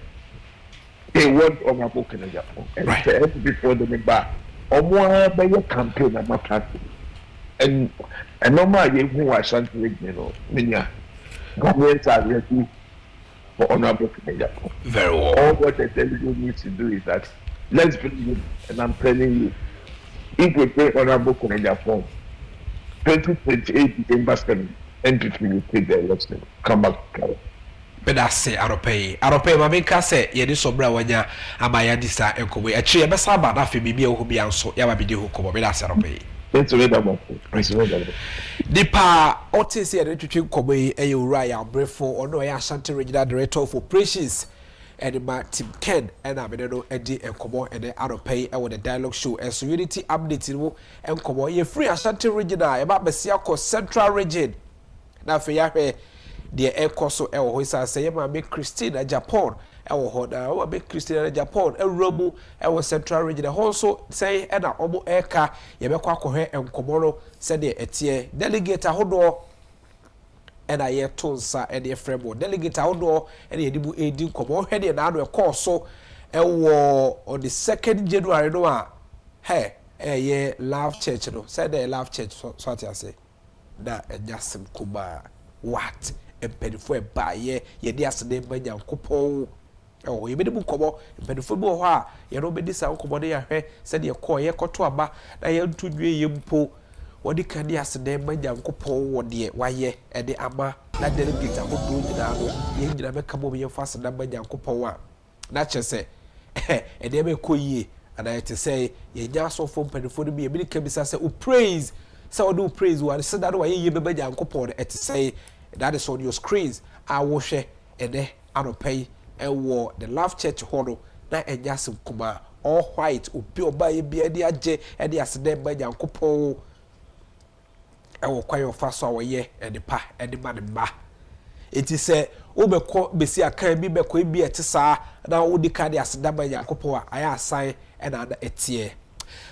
They want on our book in Agyapong. And before the back, or more by your campaign at my party. And normally, who was something, Minya, governments are ready for honorable Agyapong. Very well. All what the delegate needs to do is that let's believe, and I'm telling you, if we pay honorable Agyapong, 2028 December 7, NPP will take the election. Come back to But I say, I don't pay. My main say, yeah, this sobra when ya amaya disa enkowe. Actually, I best about that for me. Who be also ya be who come. But I say, I don't pay. The pa Otis here to treat Kobe a Uriah Brefo or no Ashanti Regional Director of Operations and my Tim Ken and I don't know Eddie and Kobo and the out of pay and with the dialogue show and so unity update and Kobo ye free Ashanti Regional about Besiako Central Region. Now for ya the air course or who say my make Christine Agyapong our big Christian Agyapong a robo our Central Region also say and a obo aircar ye be kwa and Komoro said the etie delegate a hodo and I hear tonsa and the frame delegate outdoor and the edible aiding come head and another course so on the 2nd January no hey yeah love church no said they love church so I say that just kuba what a pedifo ba ye de asede manya nkopon oh ye be dem kobo pedifo bi ho a ye no be disa nkobo de ya hwe said ye call ye koto aba na ye ntudwe ye mpo wodi kan de asede manya nkopon wo de waye e de ama na delegate ahodo nyina no ye nyina be kabo ye fa asede manya nkopon a na chese e de be koyie and I to say ye nya so fo pedifo bi ye bi ka bisa say o praise so do praise one so that way ye be manya nkopon e to say that is on your screens. I will share and then I don't pay a war the Love Church Horo na enyasim kuma all white obi oba ye bia de age e de asede ba nyankopon e wo kwayo fa so awoye e de pa e de ma de ba eti se wo be ko besi akan bi be ko bi ete saa na wo di ka de asede ba nyankopon a aya asan e na etie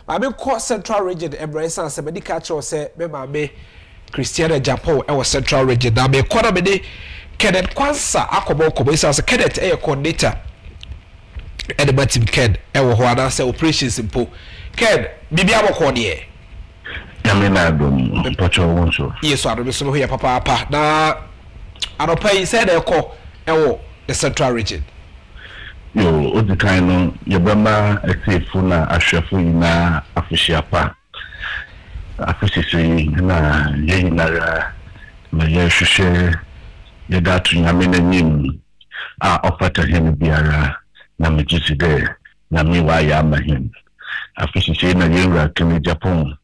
ma me ko Central Region embrace and se me di ka cho se me ma me Christian Agyapong our Central Region na me kwana me de Kenneth Kwansa akobo isa se Kenneth coordinator e de team Ken e wo ho ana se operations impo Ken bibia boko de yame na dum pocho wonso yeso ado so ho ya papa na anopai se de ko e wo the Central Region yo odikan no yebama etefu na ahwefu na afishiapa afisisi na yinara na yehwehwe yedatu nyame n'anyim a ofata hen biara na megisi de na miwa ya mahim afisisi na yewra kene Agyapong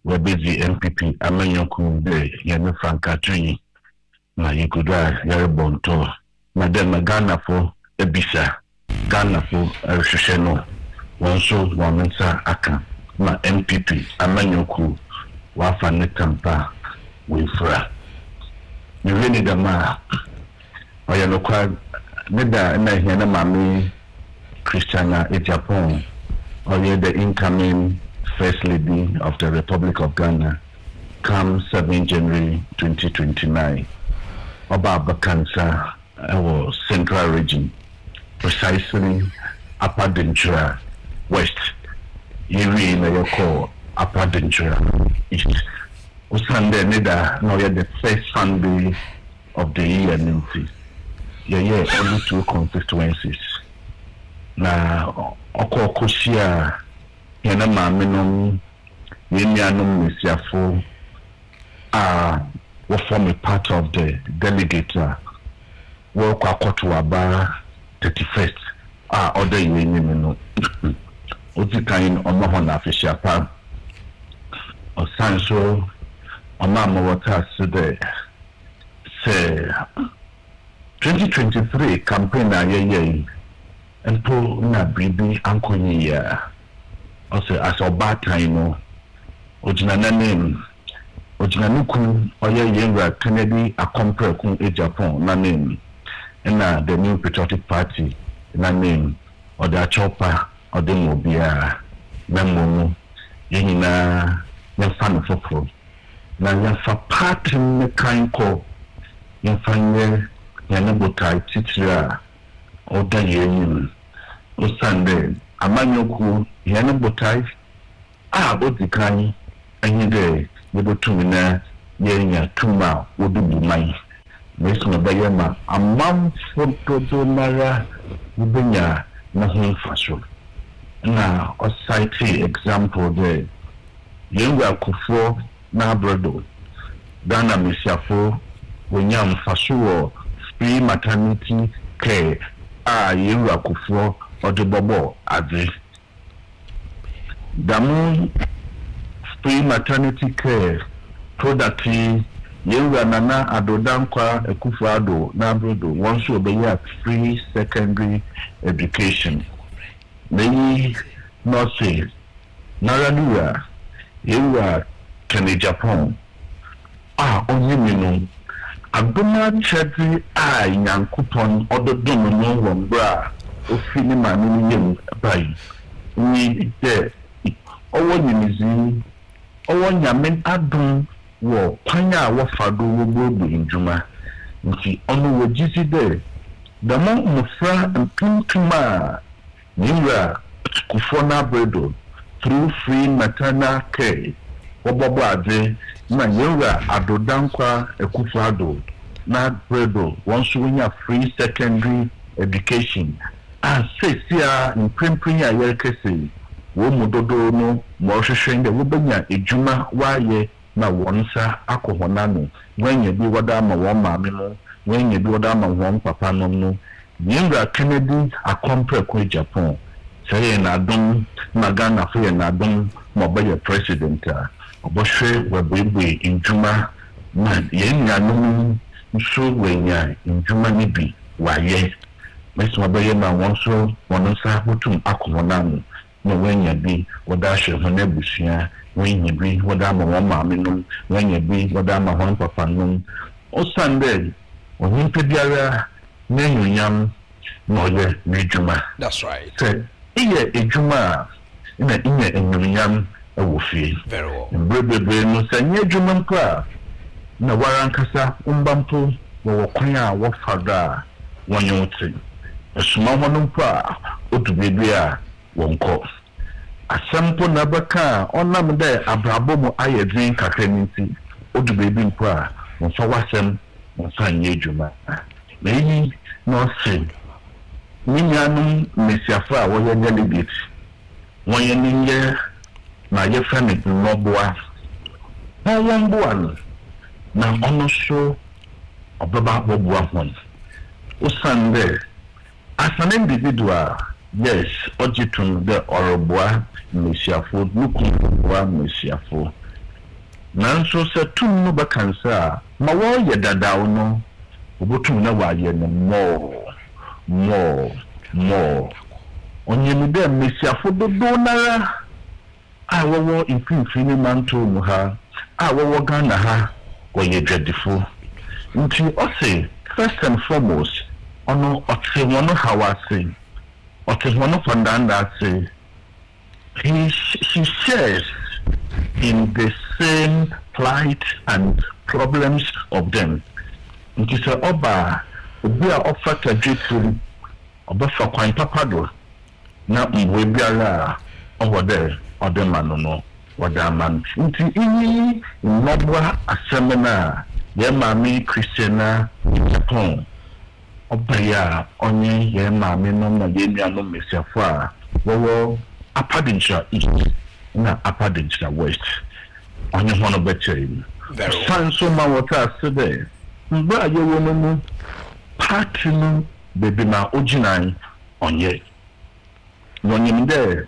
webezi MPP amanyonku de yene frankatui na yikuda yarebonto na dem Ghana fo ebisa Ghana fo ehwehwe no wonso wamensa aka na MPP amanyonku wafa ne kampa wefra ni really dama oya no kwa neda na hia na mami Christiana Agyapong oya the incoming First Lady of the Republic of Ghana come 7 January 2029 Oba Bakansa our Central Region precisely Upper Denchira West Yiri na yoko Upper Denchira East Usande neda no ya the first Sunday of the year ninti yeah only 2 constituencies na okokoshia yana mamenom yenianom mesiafo will form a part of the delegate wo kwakoto aba 31st other yenim no otikan omo na afishiapa osanso Mama water said say 2023 campaign na ye and po na bibi ankonyi ya also as oba time no ojina na name ojina nuku oye yenra Kennedy akompre kun Agyapong na name na the New Patriotic Party na name or the chopa or the mobia na mono yenina na fan foforo na yafa party ne kanko yafanye yana botai titira oda yenim osande amanyoku yana botai odikan anyide yebotumi na yenya tuma odubu mai meso bayema amam foto mara ubenya na honfaso na osite example there yenga akufo na brodo Ghana mesiafo wonyam faso free maternity care yeru akufo odebobo ade damu free maternity care product yeru nana adodankwa akufo-addo na brodo wonso obeya free secondary education neyi nurses naradua yeru Kencity Agyapong onye minu adoma chedi nyankopon ododom no wombra ofini manu nyem bai ni de owo nyimizi owo nyamen adom wo kwanya wo fado wo bodo njuma nti ono wo jisi de the mo mufra mpimpima niwa kufona bredo through free maternal care wobobo ade na yewa adodankwa akufo-addo na bredo once we free secondary education and sesia mpimpima yerkese wo mudodo no mo hwehwende wo benya ejuma waye na wonsa akohonano wenye bi wada ma won maame no wenye bi wada ma won papa no nyinga Kennedy akompre ko Agyapong say na dum magana fe na dum mo be president obohwe wabebe njuma man yenya no nso wenya njuma ni bi waye meso be ma wonso wonsa hotum akohonano no wenye bi wada hwe hona busua wenye bi wada ma won maame no wenye bi wada ma won papa no o Sunday onye biara n'enyonyam no ye n'ejuma. That's right. Say iye ejuma na iye enyonyam ewo fie. Very well. Mbrebebe no say nye ejuma mpa na warankasa mbampo wo kwanya wo fada wonyote. Esuma hono mpa odubebe a wonko. Asampo na baka onam de abrabo mu ayedin kakraniti odubebe mpa wonfa wasem wonfa nye ejuma. Na yi no say Minyanum mesiafa woye delegate woye ninye na ye friend noboa won boa na ono so obaba boboa hon usande as an individual yes ojitun the oroboa mesiafo nukuboa mesiafo nanso se tun no bakansa ma wo ye dadawo no obotum na waye no more onye mi de mesiafo dodo nara a wowo imfimfini manto mu ha a wowo Ghana ha woye dwadifo nti o say first and foremost ono ote wono hawase ote wono fandanda say he shares in the same plight and problems of them nti se oba obi a offer tadwitu obafa kwan papa do na mwe biara owode odemano no wadaman nti iyi nobwa asemena ye mami Christiana Agyapong obaya onye ye mami no na ye nuano mesiafo a wowo apadincha east na apadincha west onye hono betcheri sanso ma wota sede mbra ye wono mu party no baby na ojinan onye wonyemde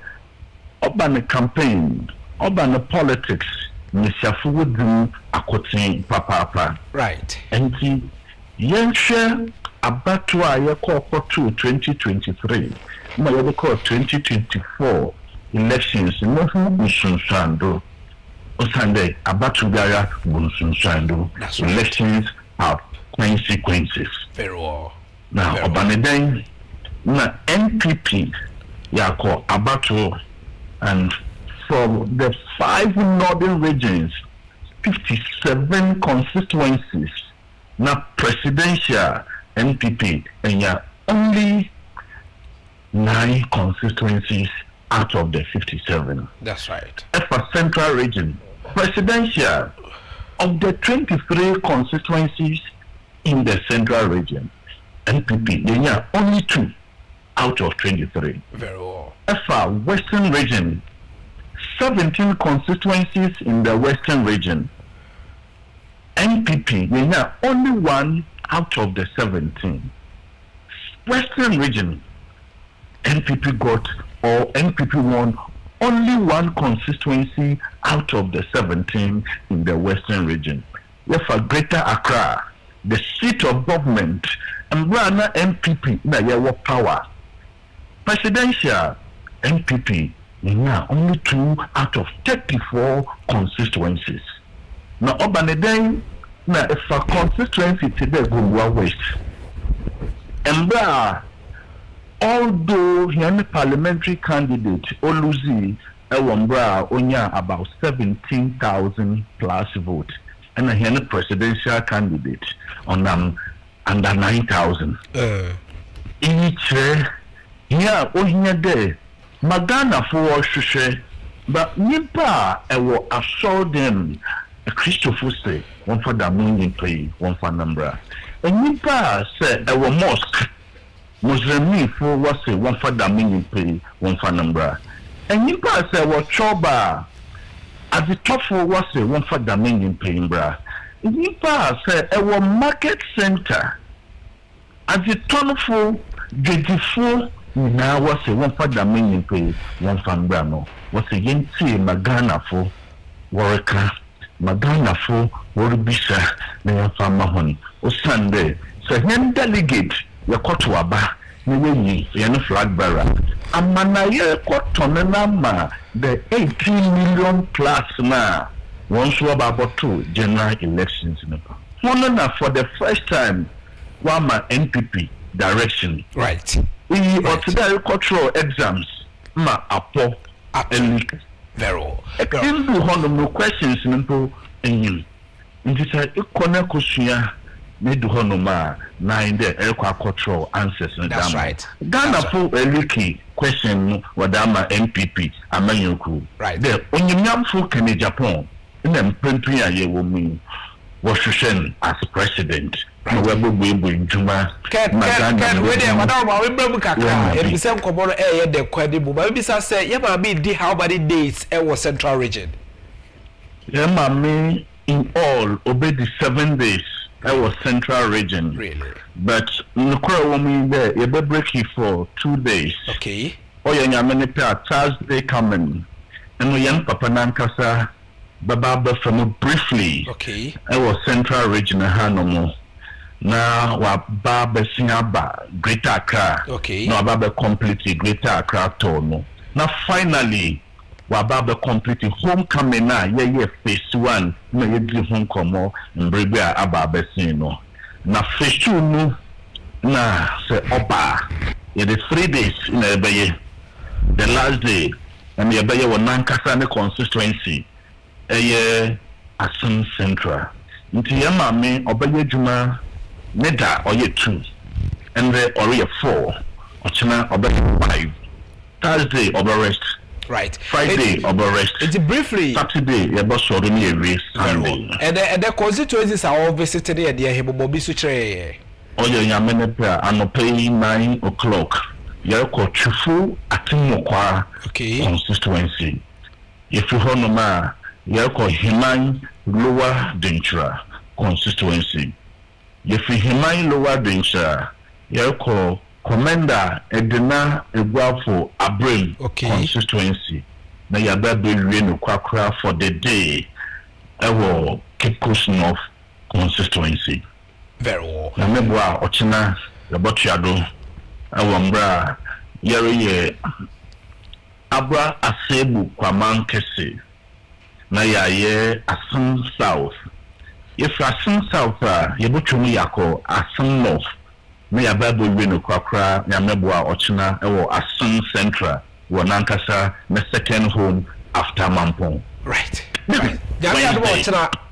oban campaign oban politics mesiafo wodum akotin papa right enti yenhwe abato a yekokoto 2023 ma yedeko 2024 elections no hu busunsando osande abato biara busunsando elections have consequences. Very well. Now, Obaneden, na NPP, yako abato, and from the 5 northern regions, 57 constituencies, na presidential NPP, and ya only 9 constituencies out of the 57. That's right. As for central region, presidential, of the 23 constituencies in the central region, NPP, they are only 2 out of 23. Very well. As for western region, 17 constituencies in the western region. NPP, they are only 1 out of the 17. Western region, NPP got, or NPP won only 1 constituency out of the 17 in the western region. Therefore, Greater Accra, the seat of government, and Ghana NPP, na yawo power. Presidential NPP, na only 2 out of 34 constituencies. Now, Obaneden, na if a constituency today go west, and although he is a parliamentary candidate, Oluzi Ewambra onya about 17,000 plus votes. and I hear a presidential candidate on under 9,000. Each yeah, oh here there. Magana for Shushe, but Nipa I saw them a Christopher say one for the million pay, one for number. And Nipa said I was mosque. Muslim for was say one for the million pay, one for number. And Nipa said what choba as the top for was say one for the million pay, bra. Nipa said I was market center as the ton for 24. Now what's a one for the million pay, one fan brano. What's a yenti Magana for Waraka, Magana for Warubisha, Mayan Famahon, or Sunday. So when delegate your Kotuaba, Nini, Yan flag bearer, and Manaya Kotonama, the 18 million plus now, once we about 2 general elections in the one for the first time, one NPP direction. Right. We today cultural exams ma apo and vero example one no questions nimpo enyim nti say ikona kosua me do hono ma nine there cultural answers. That's right. Ghana for eliki question wadama NPP amanyoku right there onyimyam for Agyapong na mpempu ya ye wo mu was as president. Right. Can we say come on the credible but bisa say yeah ma be how many days was central region yeah ma me in all obey the 7 days I was central region really but no woman there you be break it for 2 days okay oh yeah many Thursday coming and we young papa nankasa baba from briefly okay I was central region hanomo na wa baba singaba Greater Accra okay na baba completely Greater Accra tono na finally wa baba completely homecoming na ye phase 1 na ye di homecoming mbrebe ababa sino na phase 2 no na se oba ye the 3 days na ebeye the last day and ye ebeye wo nankasa ne constituency eye Asun Central nti ye ma me obeye djuma Neda or ye 2 and the or ye 4 Ochina or 5 Thursday or rest right Friday or rest it's briefly Saturday ye boss or any race Sunday and the constituencies are all visited here dear Hebobi Sutre or ye yamene pa anope 9 o'clock ye ko Chufu Atimokwa okay constituency if you hono ma ye ko Himan Lower Dentra constituency if Himan Lower Dentra ye ko Commander Edina Eguafo Abrim constituency na ya baby no kwakra for the day ewo Cape Coast North constituency very well na meboa ochina yabotuado ewo mbra ye abra asebu kwa mankese na ya ye Asun South if Asun South yebotumu yako Asun North na ya babu no kwakra ya meboa ochina ewo Asun Central wo nankasa na second home after Mampong right right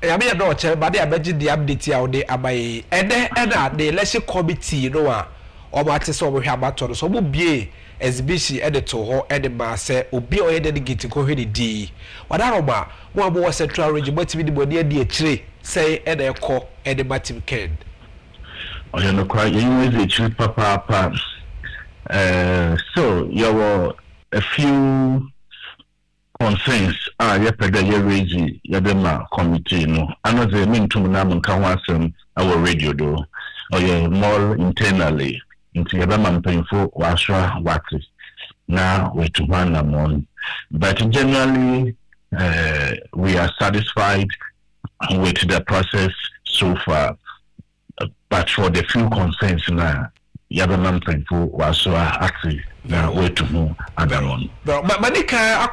yami do ochina but they beji the update ya ode abaye ede the election committee no a obate so obhwe abato so obie exhibition editor ho edema se obi o delegate ko hwe di wadaroma mo abo central region but bi di body di akire say ede ekọ edema team ken oya no kwa yin we akire papa so you were a few concerns yepeda ye raise yadema committee no anoze mentum na nka ho asem our radio do oya more internally into yadema mpemfo waswa wati na wetu wana mon but generally we are satisfied with the process so far but for the few concerns na Yabana Mpemfo was so active. Now, way to move and on. But Manika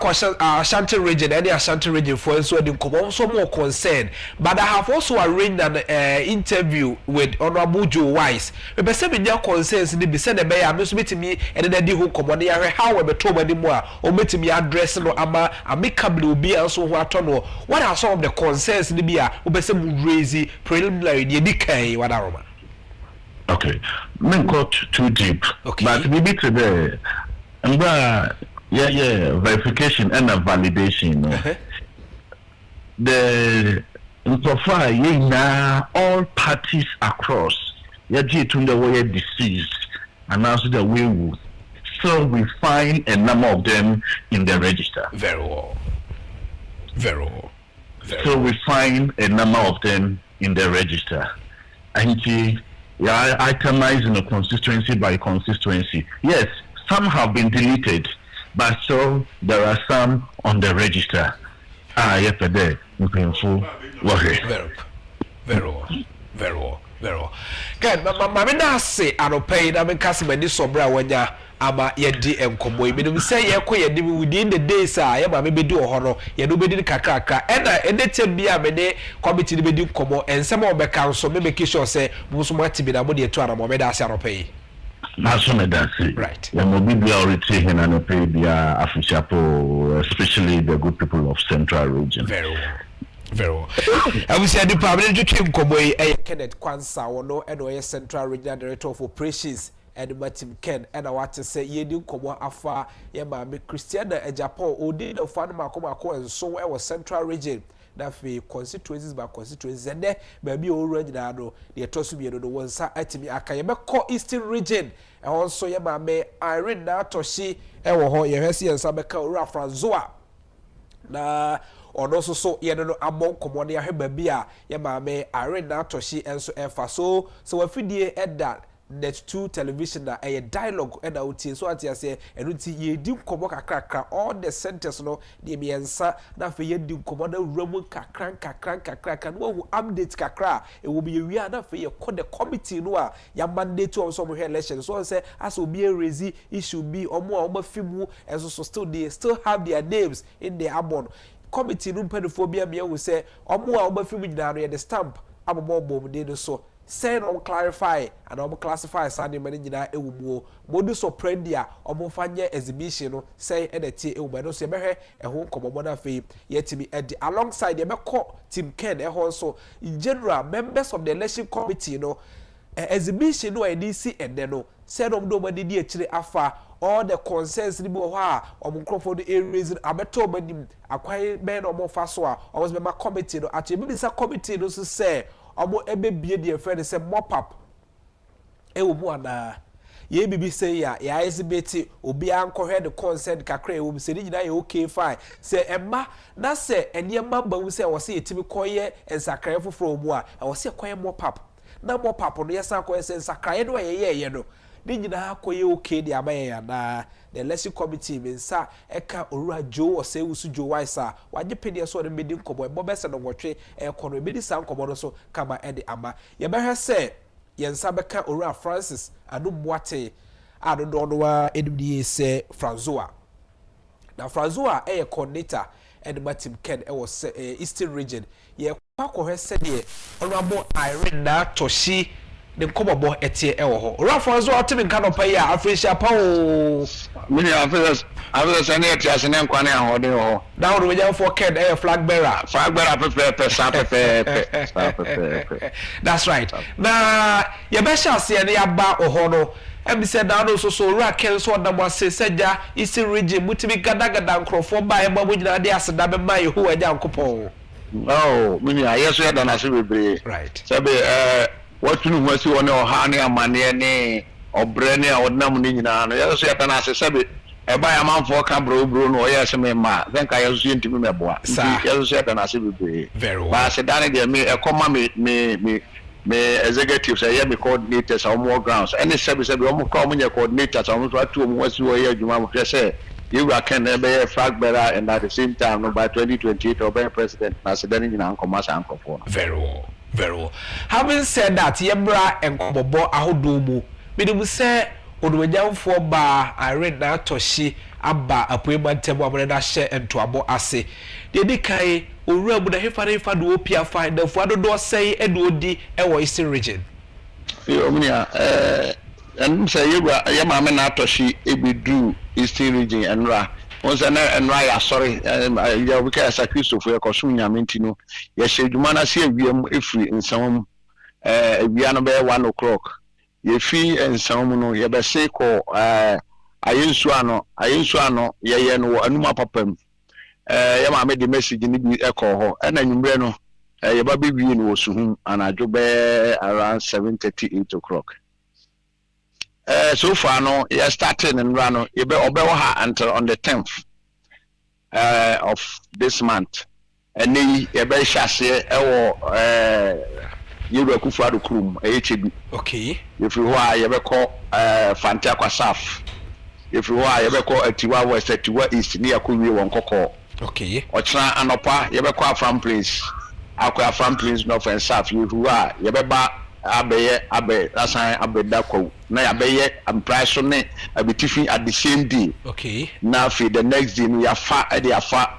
Ashanti region, any Ashanti region for so the come so more concerned. But I have also arranged an interview with Honorable Joe Wise. We be say their concerns ni be send the bear me so meet me and then the who come on here how we told anymore or meet me address no ama amicably be also who atono. What are some of the concerns ni be we be say raise preliminary the decay what are Okay, men got too deep. Okay. But maybe today, and verification and validation. The so far, all parties across, to the way deceased, and also the way so we find a number of them in the register. Very well. So we find a number of them in the register, and itemizing a constituency by constituency. Yes, some have been deleted, but so there are some on the register. Yesterday, Very well. Good. Mamma say, I don't pay. I mean, customer this sobra when ya ama yedi enkomo. Ibi no say ye ko yedi within the days. Ya mama be do honor. Ye no be di kakaka. Ena tebia me ne committee be di enkomo. En some of the council me make sure say musu mati be na mo de to ana mo me da say I don't pay. Right. And we be already here and pay the official, especially the good people of Central Region. Very well. I will say the permanent team Koboy Kenneth Kwansa wono and Central Regional Director of Operations and Martin Ken and I want to say ye do komo afa ye ma me Christiana Agyapong odi the fan makoma ko and so we was Central Region na fe constituencies by constituencies and there baby o regional no the tosu bi no wonsa atimi aka ye be ko Eastern Region and also ye ma me Irene na toshi e wo ho ye hwese ye nsa be ka ora Francois na ono so ye no amon komone ya heba bia ye maame Irene na toshi enso efa so wafidie eda net2 television na a dialogue eda utie so atia se eno ti ye di komo kakra all the centers no de miensa na fe ye di komo na wuramu kakra no hu update kakra e wo bi wi na fe ye call the committee no a ya mandate on some election so say as obi raise issue be omo fimu enso so still have their names in the abon committee no pedophobia me we say omo a omo fimu nyina no ye the stamp abomo bom de no so say no clarify and omo classify sane mani nyina ewumo modus operandi a omo fanye exhibition no say edeti ewumo no so ye behwe eho nkomomo na fe yetimi edi alongside ye beko team Ken eho so in general members of the election committee no exhibition no edisi ende no say no do mani di akire afa all the concerns ni bo ha omukrofo do areas abeto manim akwan be no mo fa so a always be ma committee no ati be bisa committee no so say omo ebe bie de friend say mop up e wo mu ana ye bibi say ya exhibit obi ankohwe the concern kakra e wo bi say ni nyina ye okay fine say emma na say enema ba wu say wo say etimi koye ensakran foforo mu a wo say koye mop up na mop up no yesa koye say ensakran no ye no ni nyina koye okay de amaye ya na the election committee mensa eka orura Joe or say wusu Joe Wisa waje pede so de medi nkobo ebo bese no wotwe ekono medi san nkobo no so kama ede ama ye behwe se yensa beka orura Francis adu boate adodo no wa edumdi se Francois na Francois coordinator and Martin Ken was Eastern Region ye kwakwo hwese de honorable Irene na toshi the Kobobo etie ewo Rafa zo atimi nka pa ya Africa pa o mini afisa sane etie asene nkwane ahode ho da wo meja for ked flag bearer pepe that's right na ye be sha se ne ya ba oho no em se da no so ra ken so da mo se seja isi region mutimi gada nkrofo ba e ba mo nyina de aseda be ma yehu agya nkopon mini ayeso ya da na se bebre right sabe what you want to know how near money ne obrene or nam nyina no yeso ya na se sabe e ba ya man for ka bro no yes me ma then ka yeso ntimi meboa yeso ya na se bebre very well ba se dan de me e koma me executives say me coordinators on more grounds any sabe o come nye coordinators on so atu o wasi o ye adwuma mo say you can be flag bearer and at the same time no by 2028 or by president na se dan nyina nkoma sa nkofo very well. Having said that, yebra and kobobo ahodo mu. Bidim say Odwejamfo ba I read na toshi aba apoema ntemu abreda hye entoabo ase. De dikai owura bu da hefa do opia fine da fu adodo sei edo odi ewo Eastern region. Omnia and say you maame na toshi ebidu Eastern region enra. Once enra ya sorry ya we ka Christopher ekoso nyame ntino ya hye na se awiem efri nsam awia no be 1 o'clock. Ye fi ensam no ye be se ko ayensu ano ye no anuma papam ye ma me de message ni bi e ko ho na nwumre no ye ba be wi no osuhum anadwo be around 7:38 o'clock. So far no ye starting and run ye be obewo ha until on the 10th of this month and ye be hyase ewo you akufo-addo krum HB. Okay. If you are you be call Fanta Kwasaf. If you are you be call Atiwa West Atiwa East near Kuwi Wonkoko. Okay. Ochna anopa you be call from place. Akwa from place north and south. You who are you be ba abe asan abeda ko. Na ya be am price so ne abitifi at the same day. Okay. Now for the next day we afa e afa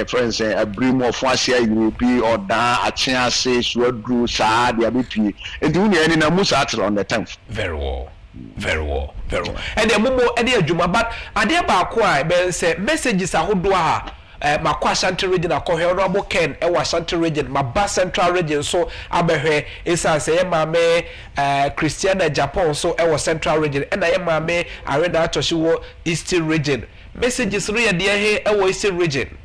friends a brim of Fasia you be or da a chance say Swadru Sa the Abipi and doing any Namusa on the 10th. Very well. And the Mumo and the Juma, but I dear Bakwa, Ben say messages are Hodua. My Kwashanti region, I call her Robo Ken, and Washanti region, my Bas Central region, so Abehe is I say, my Christian Agyapong, so I was Central region, and I am my me, I read out to show Eastern region. Messages read the here, I was Eastern region.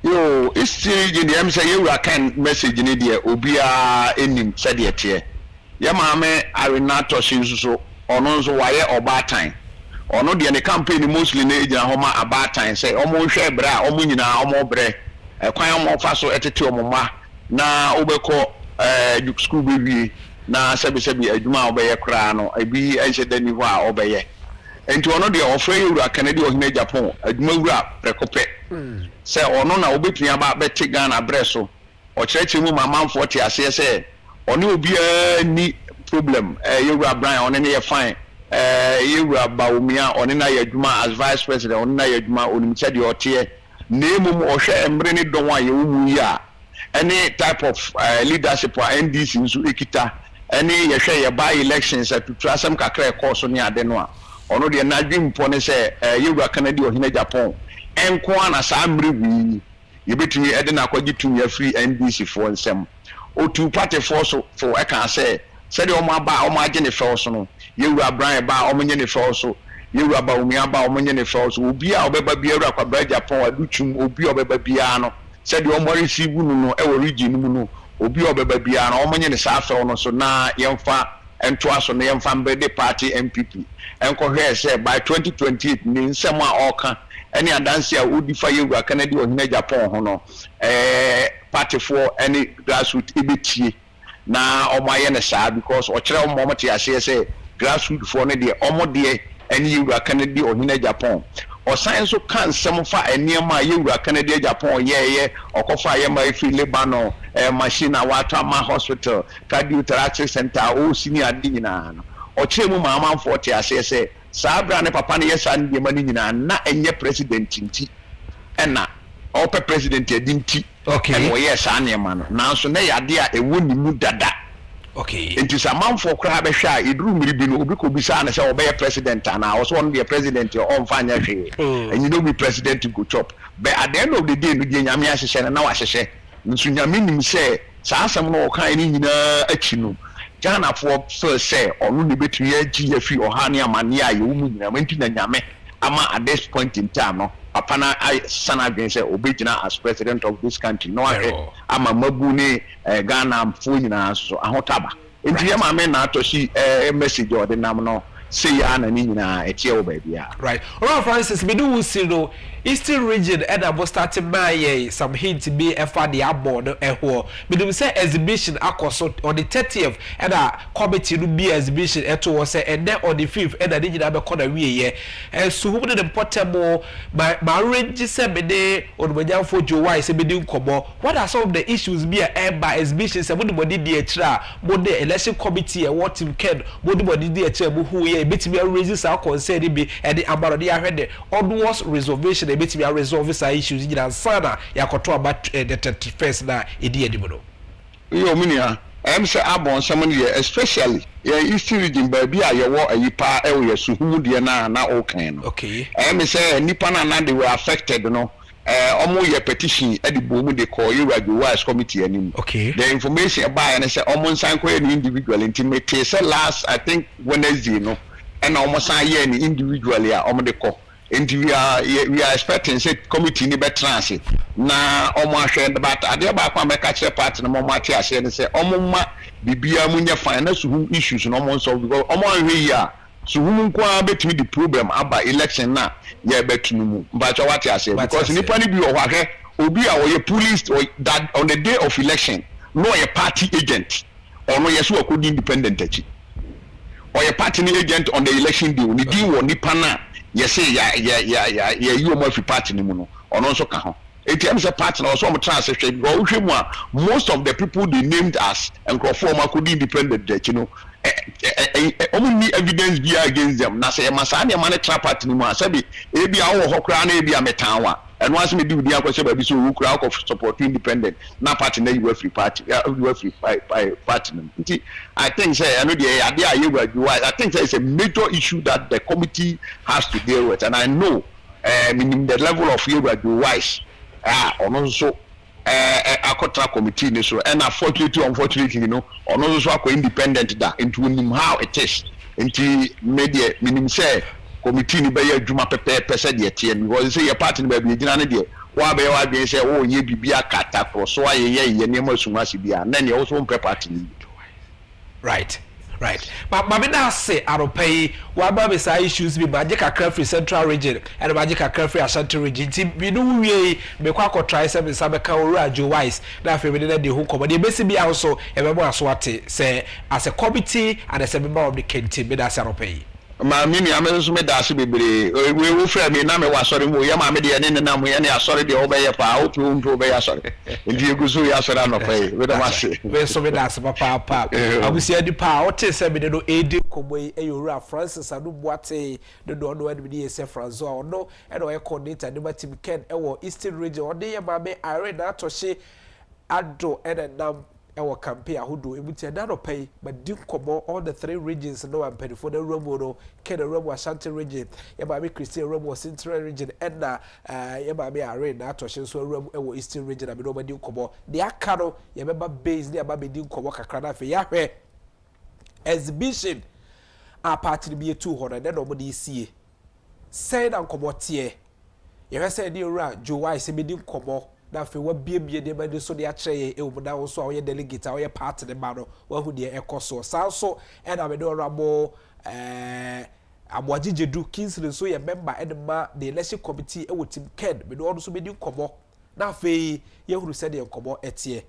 Yo, Eastern region, the M say you can message in India, Ubia in said yet here. Yamame, I read not to see so, or no, so why or bad time. Or no the campaign mostly age and homa about time say almost share bra omunina omo bre kwan mo fa so etete omoma na obeko school baby na sebi adwuma obeye kra no abi enche dani ho a obeye enti ono de ofre ewura Canada o hina Japan adwuma wura prekope say ono na obepia ba beti Ghana bre so o chereche mu mamanfo te ase say ono obi ni problem ewura Brian ono ne ye fine Yura Baumia on in Ayaduma as vice president on Ayaduma on Chadi or Tier, name or share and bring it don't want you any type of leadership or NDC in Ikita, any share by elections to try some Kakre course on Yadenwa, or no, the Nadim Pone say, Yura Canada or Hina Japan, and Kwana Samri, you bet me Edna Kogi your free NDC for and some, or two party force for I can say, said on my Jennifer. You were Brian ba omenye ne so you were ba umia ba omenye ne so obi a obeba biara kwa Agyapong aduchum obi obeba biara no said you mo receive no e region mu no obi obeba biara no omenye ne sa so no so na yemfa ento aso na yemfa mbede party MPP enko hwe say by 2028 ni nsem a oka any adanse a odifa yewura Canada o hina Agyapong ho no party for any grassroots ebetie na omaye ne sa because o kire o mo te ase say grassroots for ne de omo de any Yura Canada or Hina Japan or science so can some fa eniema Yura Canada Japan ye or kofa yema free Lebanon machine water ma hospital cardiothoracic center o senior dinina or chemu mama 40 say sabra ne papa ne yesa ndi mani nyina na enye president nti ena ope president edinti okay and we yes anema no na so na yade a ewo ni mu dada. Okay. It is a man for crab a shy, it room will be no Bikubisan as our president, and I was one be a president your own financial, and you don't be president to go chop. But at the end of the day, Yamia and now I say, Nsunyamini say, Sassam no kind in a chino. Jana for first say, or only between GFE or Hania Mania, you went in the Yame. Ama at this point in time, no. Apana I son against Obejina as president of this country. No, I'm a Mabuni, Ghana, Fuina, so Ahotaba. Into Yama men to see a message or the Namno, say ya na ni nyina e tie wo ba bia right. All Francis me do see no Eastern region and I was starting my some hint to be a funny aboard a whole. But we say exhibition akoso on the 30th and a committee to be exhibition at was and then on the 5th and I didn't have a corner we and so who the portable my range 7 day on when you for Joe Wise be doing come. What are some of the issues be a by exhibitions and what the the extra what the election committee and what team can what the the extra who ye bit me raises our concern be and the about the heard almost reservation a bit me resolve these issues in Ansana yakoto about the first na edi edibono yo munia am say abon someone here especially East region baby a ye wo ayipa e wo yesuhu de na okay no okay am say nipa na they were affected no omo ye petition e de bomu de call you Wise committee anim okay the information about and say omo nsan ko any individual intimate say last I think Wednesday no and omo san ye any individually a omo de call and we are expecting say committee ni be trans na omo ahwe but ade ba kwa make catch part na omo ati ase ne say omo ma bibia munya finance issues no omo solve because omo ahwe ya so who kwa betimi the problem about election na ye betunu mu but what ati ase because nipa ni bi o hwahwe obi a wo police or that on the day of election no a party agent or no yeso akodi independent achi or a party agent on the election day ni di wo nipa na yes you mo fi party ni mu no ono so ka ho ATM say party na so mo transfer because we hwe mu a most of the people they named as enkrofo ma could independent that you know only evidence be against them na say masa na man tra party ni mu a sabi e bia wo hokra na e bia metanwa and once me do the akwese ba bi so wo kra of support independent na party na you free party you free party I think say I know the idea I think there is a major issue that the committee has to deal with and I know in the level of Wise also akotra committee ni so and unfortunately you know also akọ independent da into how it is into media minim say committee ni be ya adwuma pepe se de tie because say your party ni ba bi gina ne de wa be wa bi say wo ye bibia kata so aye ne ma sunwa si bia na ne also mpe party ni right but na say aropai wa ba be say issues be magic akra free central region and magic akra free Ashanti region ti bi no wie be kwa ko try say be sabeka owura Joe Wise na fe be de ho komo de be si bia also e be mo aso ate say as a committee and as a member of the Kencity be that aropai ma mini amezo me da se bebre we wo fra me na me wa sori mo ya ma me de ne na mo ya ne asori de obeye pa o tu nto obeye asori ndi egusu ya asori anopai we da mase we so me da se papa abusia di pa o te se me de no edi komoyi eyowura Francis Adubuate de do no edi be se Franzo no e no e coordinator de team Ken e wo Eastern region o de ya ma me are na atoshe ado e nam our campaign ahodo ebutia da no pay but di komo all the 3 regions no am pay for the Remo no Ken Remo Ashanti region ya ba me Christian Remo Central region and na ya ba me are na atoshe so Remo e Eastern region abi no ba di komo de aka no ya be ba base ne ba be di komo kakra na fe ya hwe exhibition a party be 200 na no dey sie say na komo tie ya hwe say di ora Joe Wise be di komo na fe wa biebie de ba so de a kire e obuda wo so a wo delegate a wo party de ba no wa hu de ekoso sanso e na be do rabo Aboajijedu Kingston so ye member e de ma the election committee e wo team Ken be do so be di komo na fe ye huru se de komo etie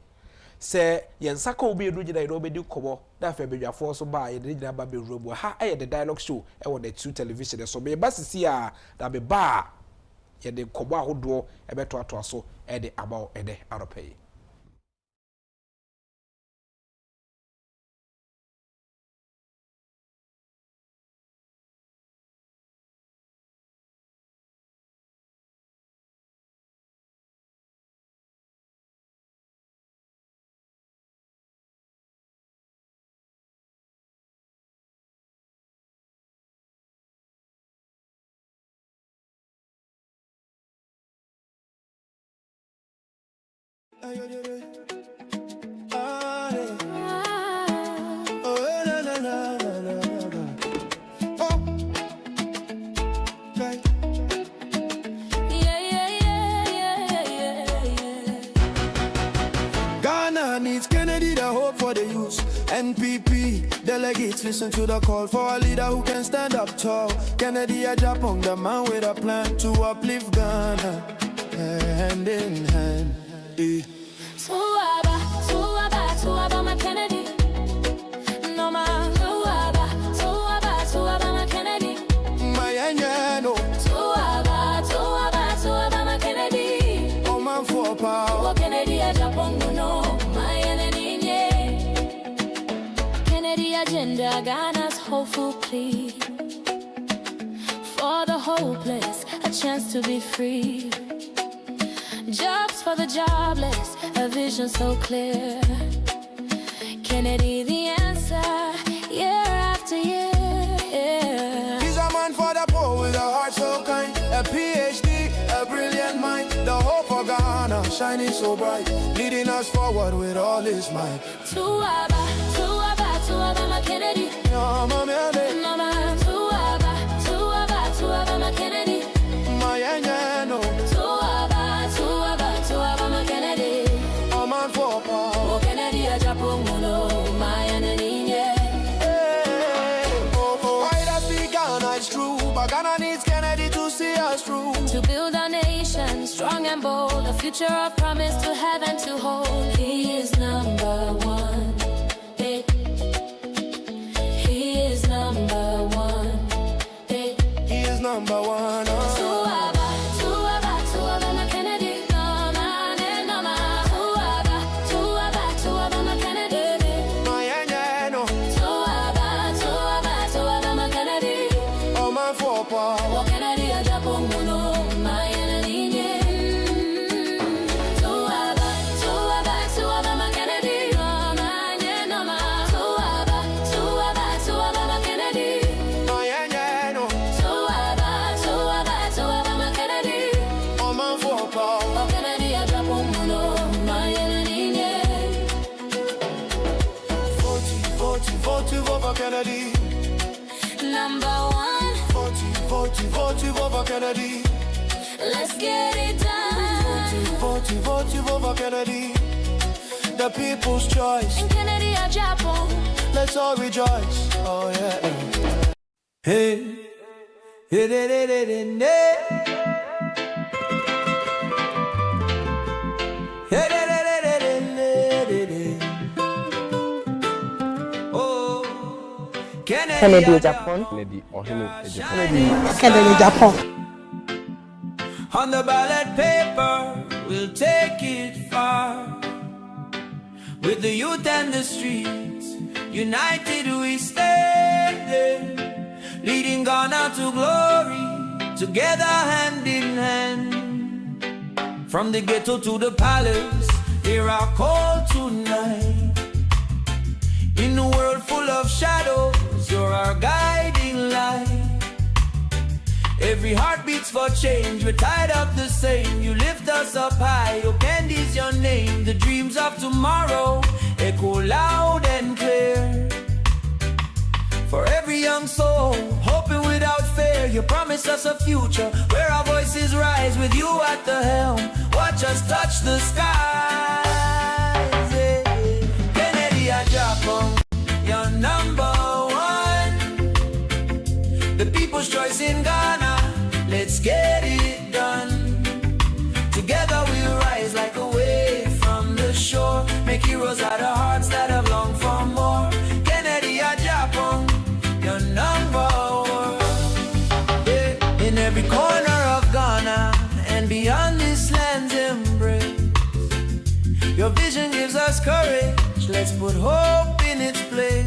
se ye nsaka obi edu gina no be di komo na fe bedwafo so ba ye de gina ba be room ha e the dialogue show e wo the 2 television so be ba sisi a na be ba ye de komo ahodo e beto ato so e de about e de aropay Ghana needs Kennedy, the hope for the youth. NPP, the delegates, listen to the call for a leader who can stand up tall. Kennedy Agyapong, the man with a plan to uplift Ghana, hand in hand. Tuaba, my Kennedy. No man, Tuaba, my Kennedy. My Anyano. Tuaba, my Kennedy. Oh man for power. Kennedy Agyapong, no, my enemy. Kennedy agenda, Ghana's hopeful plea. For the hopeless, a chance to be free. Jobs for the jobless, a vision so clear. Kennedy the answer, year after year. He's a man for the poor with a heart so kind. A PhD, a brilliant mind. The hope for Ghana, shining so bright. Leading us forward with all his might. Tuaba, my Kennedy. No, my man. Tuaba, my Kennedy. My Anyano. Tuaba, my Kennedy. A man for power. Kennedy Agyapong, no, my enemy. Why does the Ghana is true, but Ghana needs Kennedy to see us through. To build a nation strong and bold, a future of promise to have and to hold. He is number one. He is number one. He is number one. Tuaba, my Kennedy. No man. Tuaba, my Kennedy. My Anyano. Tuaba, my Kennedy. Oh man for power. Kennedy Agyapong, no, my enemy. Tuaba, my Kennedy. No man. Tuaba, my Kennedy. My Anyano. Tuaba, my Kennedy. Oh man for power. Kennedy Agyapong, no, my enemy. 40, vote for Kennedy. Number one. 40, vote for Kennedy. Let's get it done. 40, vote for Kennedy. The people's choice. And Kennedy Agyapong. Let's all rejoice. Oh yeah. Hey, hey, hey, hey, hey, hey. Hey, hey, hey, hey, hey, hey, hey. Oh, Kennedy Agyapong. Kennedy Agyapong. On the ballot paper, we'll take it far. With the youth and the streets, united we stand. Leading Ghana to glory, together hand in hand. From the ghetto to the palace, hear our call tonight. In a world full of shadows, you're our guiding light. Every heart beats for change, we're tired of the same. You lift us up high, your candy's your name. The dreams of tomorrow echo loud and clear. For every young soul, hoping without fear, you promise us a future where our voices rise with you at the helm. Watch us touch the skies. Yeah. Kennedy Agyapong, you're number one. The people's choice in Ghana, let's get it done. Together we'll rise like a wave from the shore. Make heroes out of hearts that have longed for more. Kennedy Agyapong, you're number one. Yeah. In every corner of Ghana and beyond this land's embrace, your vision gives us courage. Let's put hope in its place.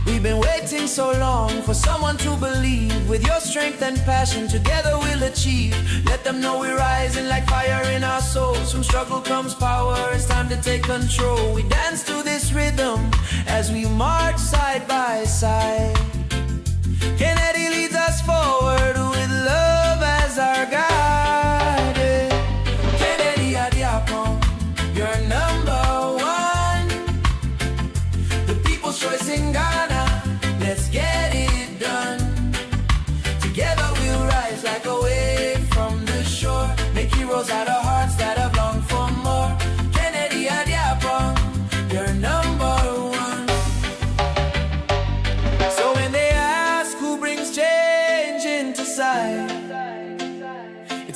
We've been waiting so long for someone to believe. With your strength and passion, together we'll achieve. Let them know we're rising like fire in our souls. From struggle comes power, it's time to take control. We dance to this rhythm as we march side by side. Kennedy leads us forward with love as our guide. Kennedy Agyapong, you're number one. The people's choice in Ghana, let's get it done. Together we'll rise like a wave from the shore. Make heroes out of hearts that have longed for more. Kennedy Agyapong, you're number one.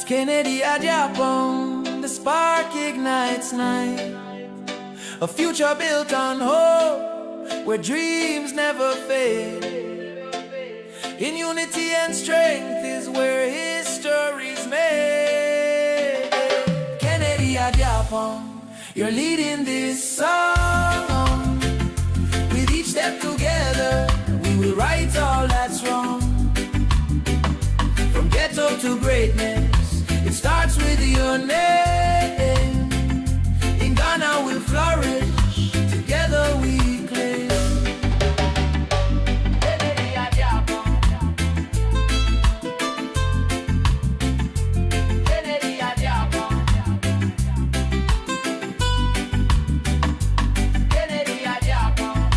Kennedy Agyapong, the spark ignites night. A future built on hope, where dreams never fade. In unity and strength is where history's made. Kennedy Agyapong, you're leading this song. With each step together, we will right all that's wrong. From ghetto to greatness, it starts with your name. In Ghana we'll flourish, together we claim. Kennedy Agyapong, Kennedy Agyapong, Kennedy Agyapong,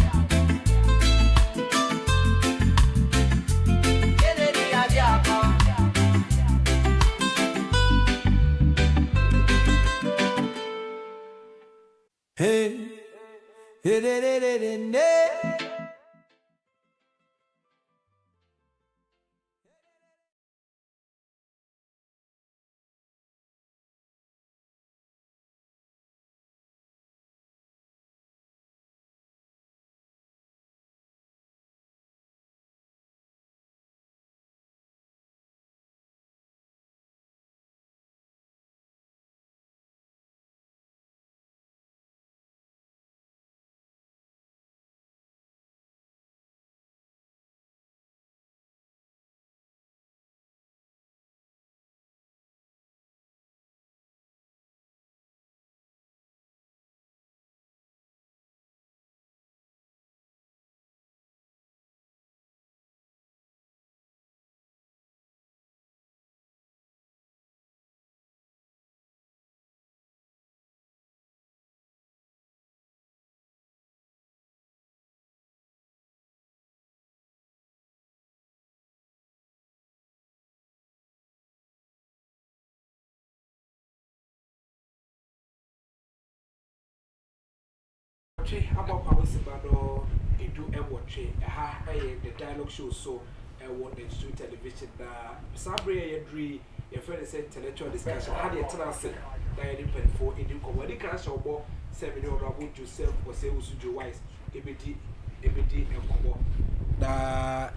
Kennedy Agyapong. Hey, hey, hey, hey, hey, hey, hey. About Pawasibado, it do a watch the dialogue show so what the street television. Sabre, your friend said intellectual discussion. How do you tell us that you depend for in you? When you can show more 7 year old yourself or say, Usuju wise, ebedi and Kobo. Na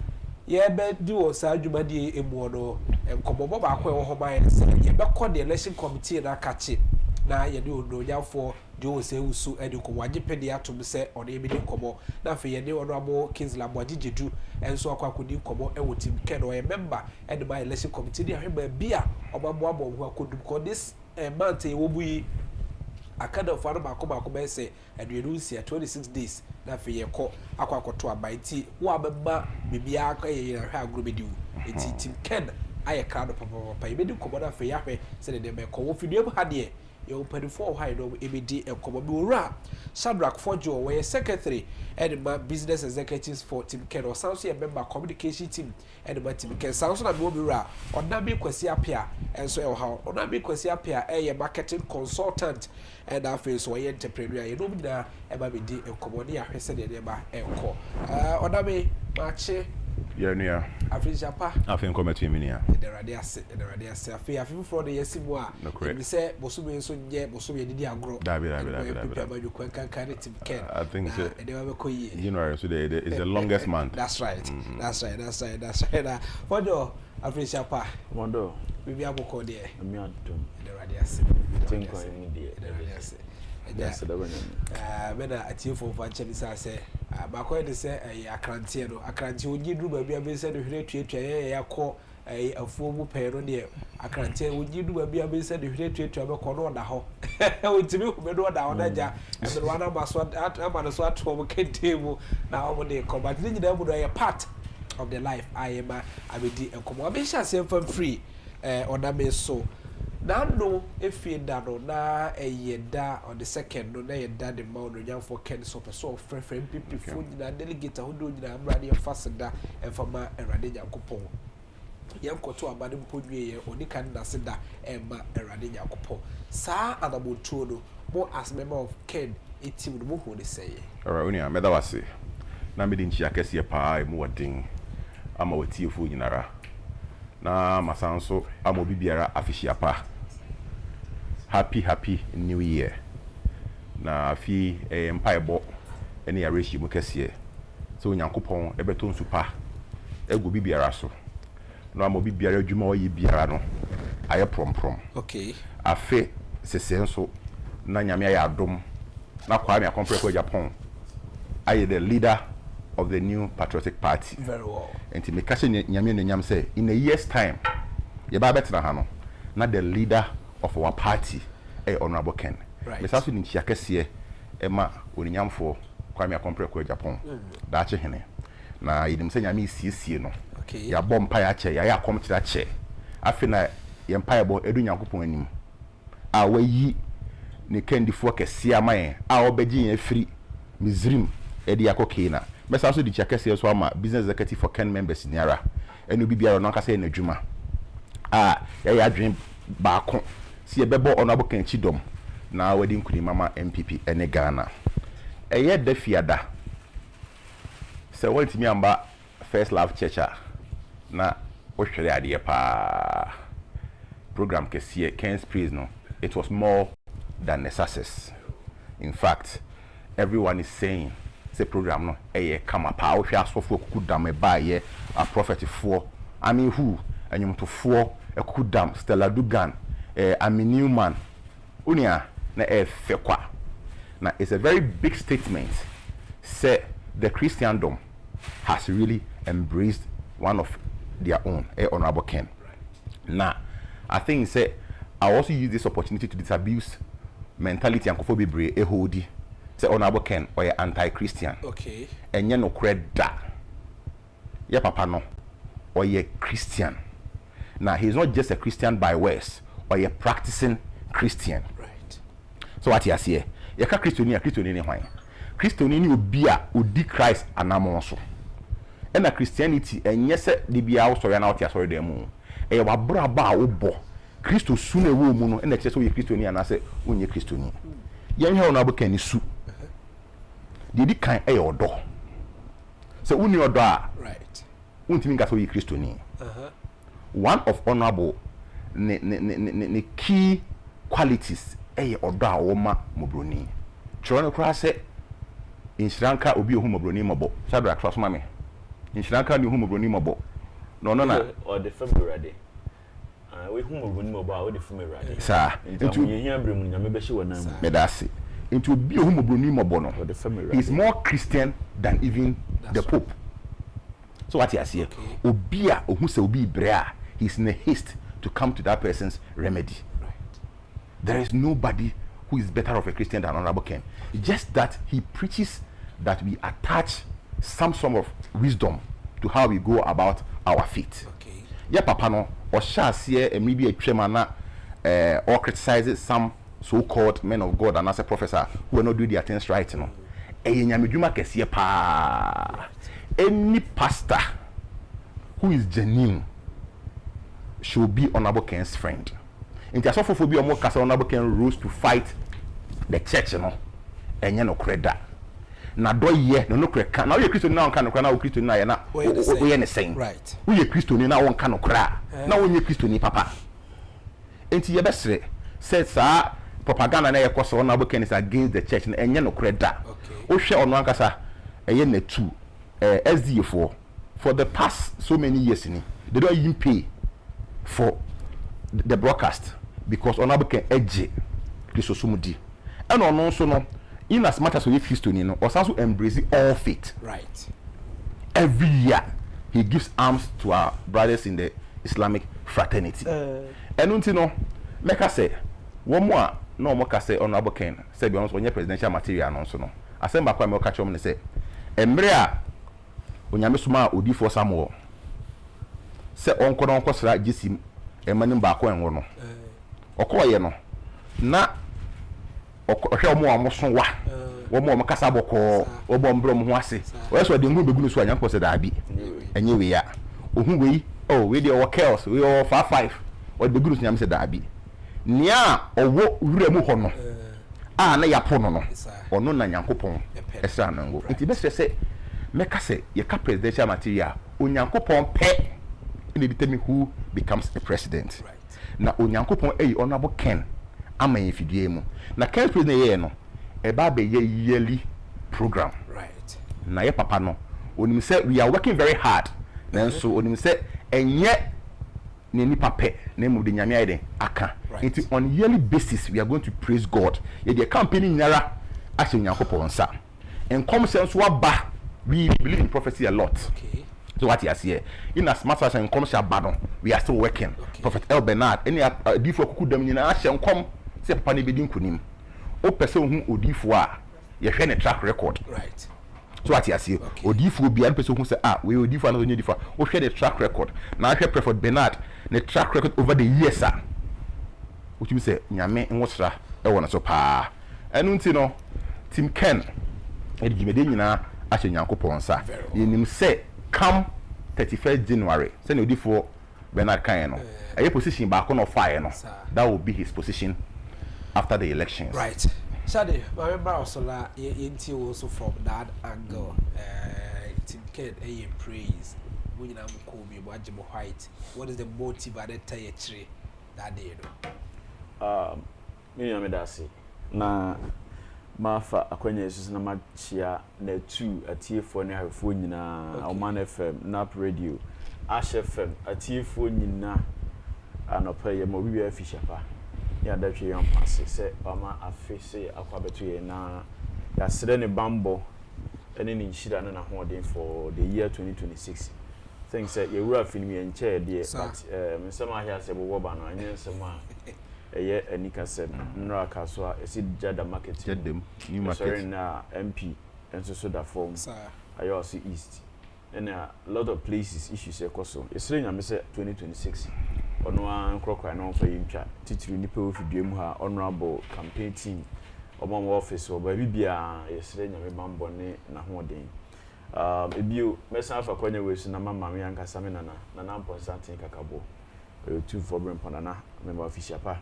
yeah, but do Sajumadi Emuono and Kobo Bako Homa and say, you back on the election committee and I catch it. Na ye do no ya for do say usu eduko wajipedia to be say on ebidi komo na fe ye ne honorable Kingsley Amwajijedu enso akwakodi komo e wo team Ken or a member and by election committee dey aheba bia obaboabo hu akodu because this month e wo buyi akada of arba akoma be say aduenu sia 26 days na fe ye ko akwakoto abaiti wo abeba bibia akaye ye hwa agrobediwu eti team Ken aye crowd papa ebedi komo na fe yahwe say de be ko wo fidiem ha de you open for high no ebedi ekobobura Shadrack Fojo where secretary and my business executives for Team Ken or sounds a member communication team and my Team Ken sounds like Bobura or Nabi Kwesi appear and so how or Nabi Kwesi appear a marketing consultant and our face or entrepreneur you know na eba be di ekobodi a hwese de eba enko or Nabi mache yeah Afijapa afin committee minia the radiase afi for the yesimu a we say bosume so nye bosume didi agro dabi I think January so is the longest month. That's right. Fojo Afijapa Mondo we be aboko there me adum the radiase think I need the radiase yes the one bena atie for fanche say ba ko de say akrantie no akrantie ogi dru ba bia be say de hwere tuatua ya kɔ afuo mu pɛ no de akrantie ogi dru ba bia be say de hwere tuatua be kɔ no da ho otimi hu be no da ho na ja e be wana ba so ama no so ato mo kente mu na o mo de kɔ but ni nyina mu do ya part of the life I am abedi enkomo abisha say fam free ona me so na no efienda no na eyeda on the second no na yeda the mount no for Ken so person friend people phone na delegate ahodo nyina amrade fasada enfama erade yakopon yankoto abade mpodwe ye onika na seda ema erade yakopon sa adabotuo no mo as member of Ken team no mo ho de say alright unia meda wase na me din chi akese pa e mo wadin ama watiefo nyinara na masanso amobi biara afishia pa. Happy new year. Na afi mpaebo ene ya reshi mu kese. So Nyankopon ebeto nsupa egu bibiara so. No amobi biara adwuma oyi biara no aye prom. Okay. Afe sese nso na nyame ya adom na Kwame Akompreko Agyapong aye the leader of the new patriotic party. Very well. And to make nyame no nyam say in a year's time ye ba betena ha no na the leader of our party Honorable Ken. Right. Me saso ni chia kese ema oninyamfo Kwame Akompreko Agyapong da che hene na yidim se nyame siesie no. Okay. Ya bom pa ya che ya akom kira che afi na ye mpa ye bo edu Nyankopon anim a wayi ne kandifo kese amaye a obegi ye free Mizrim edi akokena me saso di chia kese so ama business executive for Ken members niara enu bibia no aka say na dwuma ya adwen baako si ebebo Honorable Kencity dom na wadi nkuni mama MPP ene Ghana eye da fiada se wantimi amba First Love Church na ohwere ade pa program kese Ken's Praise no, it was more than a success. In fact, everyone is saying say program no kama pa ohwe asofo kukudam e ba ye a prophet for I mean who anyumto for ekudam Stella Dugan Ami Newman unia na fekwa na it's a very big statement say the Christendom has really embraced one of their own Honorable Ken. Now I think say I also use this opportunity to disabuse mentality and akufo-addo ehodi say Honorable Ken or anti-Christian. Okay. Enye no kreda ya papa no or ye Christian. Now he's not just a Christian by words or a practicing Christian. Right. So what you say? You ka Christian ni hwan. Christian ni obi a odi Christ anamon so. And Christianity enye se de bia wo sori na wo tia sori dem mu. E wa bra ba wo bo. Christo su na wo mu no e na kye se wo ye Christian ni ana se onye Christian ni. Ye hwe Honorable Ken su. De di kan e odo. So uni odo a. Right. Untimi nka so ye Christian ni. One of Honorable ne key qualities odo a wo ma mobroni. Choro no kra se inshranka obi ohu mobroni mobo. Sadra kra so ma me. Inshranka ni ohu mobroni mobo. No na or the family ready. We hu mobroni mobo a we the family ready. Sir, into ye hia bremu nyame be hye wona mu. Medasi. Into obi ohu mobroni mobo no. Or the family ready. He's more Christian than even the Pope. So what you say? Obi a ohu se obi brea, he's in a haste to come to that person's remedy. Right. There is nobody who is better of a Christian than Honorable Ken. Just that he preaches that we attach some sort of wisdom to how we go about our faith. Okay. Yeah, Papa no, or shall see a maybe a tremana or criticizes some so-called men of God and as a professor who are not doing their things right. No, any pastor who is genuine should be Honorable Ken's friend. In the Asofophobia or more Honorable Ken rose to fight the church, you know, and you know, creda. Na do ye no creda. Now you're Christian now, can now Christian now, we are the same. Right. We are Christian now, one can cry. Now when you're Christian, Papa. And to your best says, sir, propaganda na yakos Honorable Ken is against the church, and you know, creda. Okay. O share on one casa, a yen 2 SDA for the past so many years, they don't even pay for the broadcast because Honorable Ken edge Christosumudi. And on also no, in as much as we Christian, you know, or also embracing all faith. Right. Every year he gives arms to our brothers in the Islamic fraternity. And you know, make us say one more no more say Honorable Ken say be honest when your presidential material also no. I send back my catch on say Embrea onyame suma odi for Samuel se onko na onko sra gisim emanim ba ko enwo no okoye no na ohwe omo amoso wa wo mo kasa boko wo bom bro mo ho ase wo so de ngu begunu so anyanko se da bi enye we ya ohun we oh we dey o chaos we o 55 wo de begunu so nyame se da bi nia owo wura mu ho no na yapo no no ono na nyankopon esra na ngo nti be se meka se ye ka presidential material onyankopon pe in determine who becomes the president. Na onyankopon honorable Ken ama yefidie mu. Na Ken president ye no eba be yearly program. Right. Na ye papa no onim say we are working very hard. Nanso onim say enye ne nipa pe na mu de nyame ayede aka. It on yearly basis we are going to praise God. Ye the campaign nyara ahye onyankopon sa. Enkom sense wa ba. We believe in prophecy a lot. Okay. So what you see in as much as enkom sha badon we are still working. Okay. Prophet El Bernard any difo kuku dam nyina ahye enkom say papa ne bedi nkunim. O pese hu odifo a ye hwe ne track record. Right. So what you see odifo bia pese hu say we odifo na onye difo o hwe the track record. Na hwe Prophet Bernard ne track record over the years what you say nyame nwosra e wona so pa. Enu nti no Team Ken e gimede nyina ahye nyankopon sa. Yenim say come 31st January send odifo Bernard kan no a position back on fire no that will be his position after the elections. Right. Shade, I remember also la yenti also from that angle. Team Ken praise. We na ko bi Agyapong White. What is the motive at that time that day no? Me nyame da se. Na mafa akwanya Jesus na machia na 2 atiefo ne hafo nyina Oman FM Nap Radio Ash FM atiefo nyina anopa ye mo bibia afishapa ya datwe yan passe se ama afise akwabeto ye na ya sere ne bambo ene ni nhira na hoden for the year 2026 things that you were film ye nche de but nsema ahia se bo ba no anya nsema eye anika se nra kaso a esi jada market jadem new market sorry na MP enso so da form ayo see east and a lot of places issues ekoso esre nyame se 2026 ono an krokwa na onfa yintwa titiri nipa ofidue mu ha honorable campaign team omo office oba bibia esre nyame bambo ne na hoden ebio mesa afa kwanya wesu na mama me ankasa me na mponsanten kakabo 2 for brempona na member official pa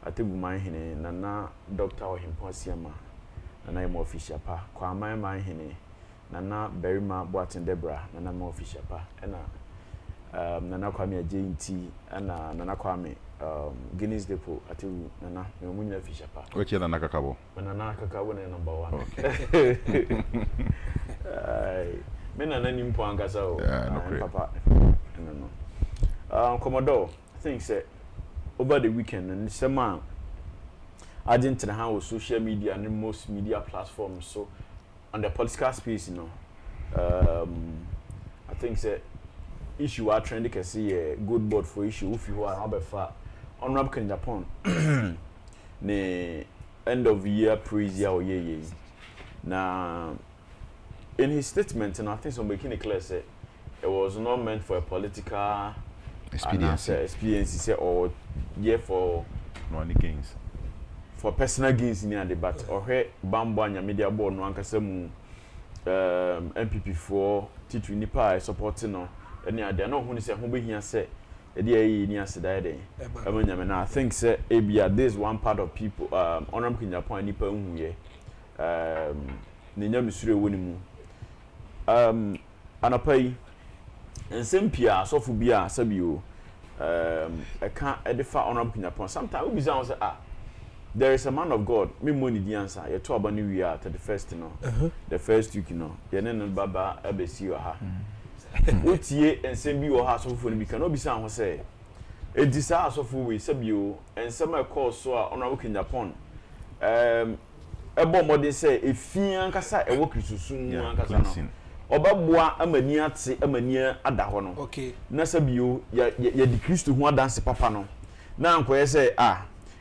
atebu man hene na doctor ohimpo siama na imo official pa kwa man hene na berima boatin debra na mo official pa ena na kwame agenti ana na kwame Guinness Depot atebu na me munya official pa oche na kakabo na kakabo na number 1 me na nimpo angasa o papa no Commodore I think say over the weekend and sema Argentina how social media and most media platforms so on the political space I think say issue are trending can see a good board for issue if you are about honorable Agyapong ne end of year praise ya oye na in his statement and I think some making it clear say it was not meant for a political experience or for money gains for personal gains in the debate or bambo anya media board no ankasa mu MPP4 titri nipa supporting no any ade no hu ni se ho behia se e de ayi ni aseda de amanya me na I think say ebia this one part of people honorable Agyapong nipa hu ye ne nya misure woni mu anapai ensempia sofu bia sabio I can't edify honorable Agyapong sometimes we say there is a man of God me money the answer you talk about new year to the first the first week ye ne baba abesi wa ha otie ensem bi wo ha sofu ni bi kan obi say ho say edisa sofu we sabio ensem e call so a honorable Agyapong ebo modern say efian kasa e wo krisusun ankasa no obabua amani ate amani ada ho no okay na sabio ya di Kristo hu adanse papa no na ankoye say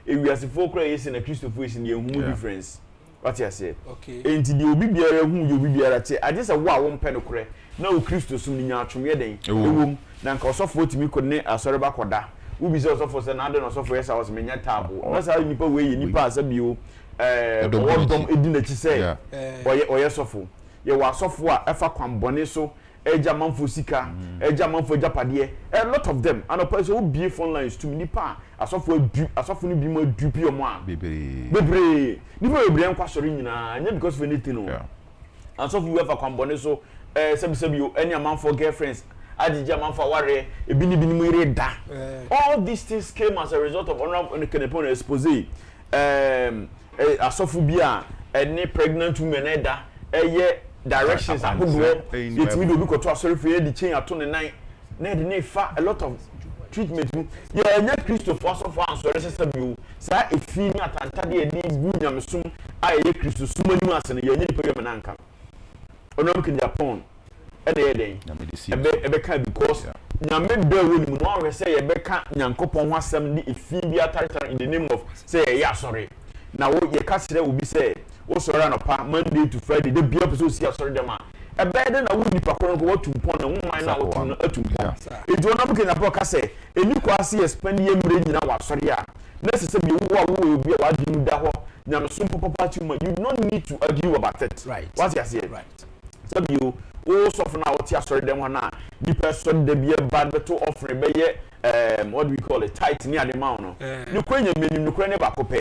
ewiasefo kra yesi na Kristo fo yesi na hu difference what you say okay enti di obi biara hu yo obi biara te ade say wo a wo mpe no kre na o Kristo sum ni nya atwome den ewom na nka osofo otimi ko ne asore ba koda wo bi say osofo say na ade no osofo yesa was menya table na say nipa we yi nipa asabio wodom edi na chi say oye sofo ye wa sofo a efa kwambone so eja manfo sika eja manfo japade a lot of them and opposite wo bie phone lines to nipa asofo ni bi mo dupi o mo a bebre nipa bebre nkwa sori nyina anya because of anything no asofo we efa kwambone so sebi o any manfo girlfriends Adija man for ware ebini bini mu da. All these things came as a result of honorable Kenepon expose. Asofobia any pregnant women da directions ahodo yetimi do bi koto asori fe di chain ato ne nan na de ne fa a lot of treatment yeah nya Christopher asofo ansori sesabiu sa efi ni atanta de edi bu nyamsum aye Christo sumani asene ye nyi pege menanka onom kin Japan ede den ebe ka because nyame be woni mu no say ye beka nyankopon ho asem ni efi bi ataritar in the name of say ye asori na wo ye ka sire obi say wo sori na pa Monday to Friday de bia person si asori dem a ebe de na wo nipa kono ko watu mpon na wo man na wo tun atu mpon ejo na buke na po ka say eni kwase ye spend ye mre nyina wa asori a na se bi wo obi a wa dinu da ho nyamso papa tu you don't need to argue about it right what you say right so you o so for na what you asori dem ho na the person de bia bad beto offer be ye what do we call it tight ni ade ma no no kwenya menim no kwenya ba kope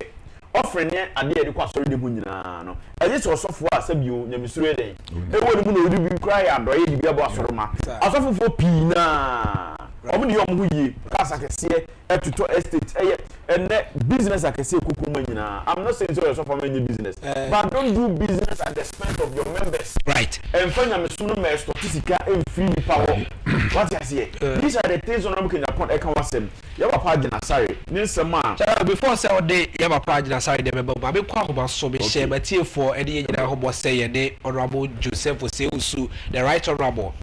offering ne ade ade kwa sori de mu nyina no eje so sofo a sabio nyamisuro eden e woni mu na odi bi cry adoye di bia bo asoroma asofofo pina omu ni omu yi kasa kese etuto estate ene business akese kokuma nyina. I'm not saying so for many business but don't do business at the expense of your members right and fanya mesuno me statistica and free power what you say these are the things on Kenya point e kan wasem ya papa gina sorry ni sema before say ode ya papa gina sorry de beba ba be kwa hoba so be share but tie for ede nyina hobo say ye de honorable Joseph Oseusu the right honorable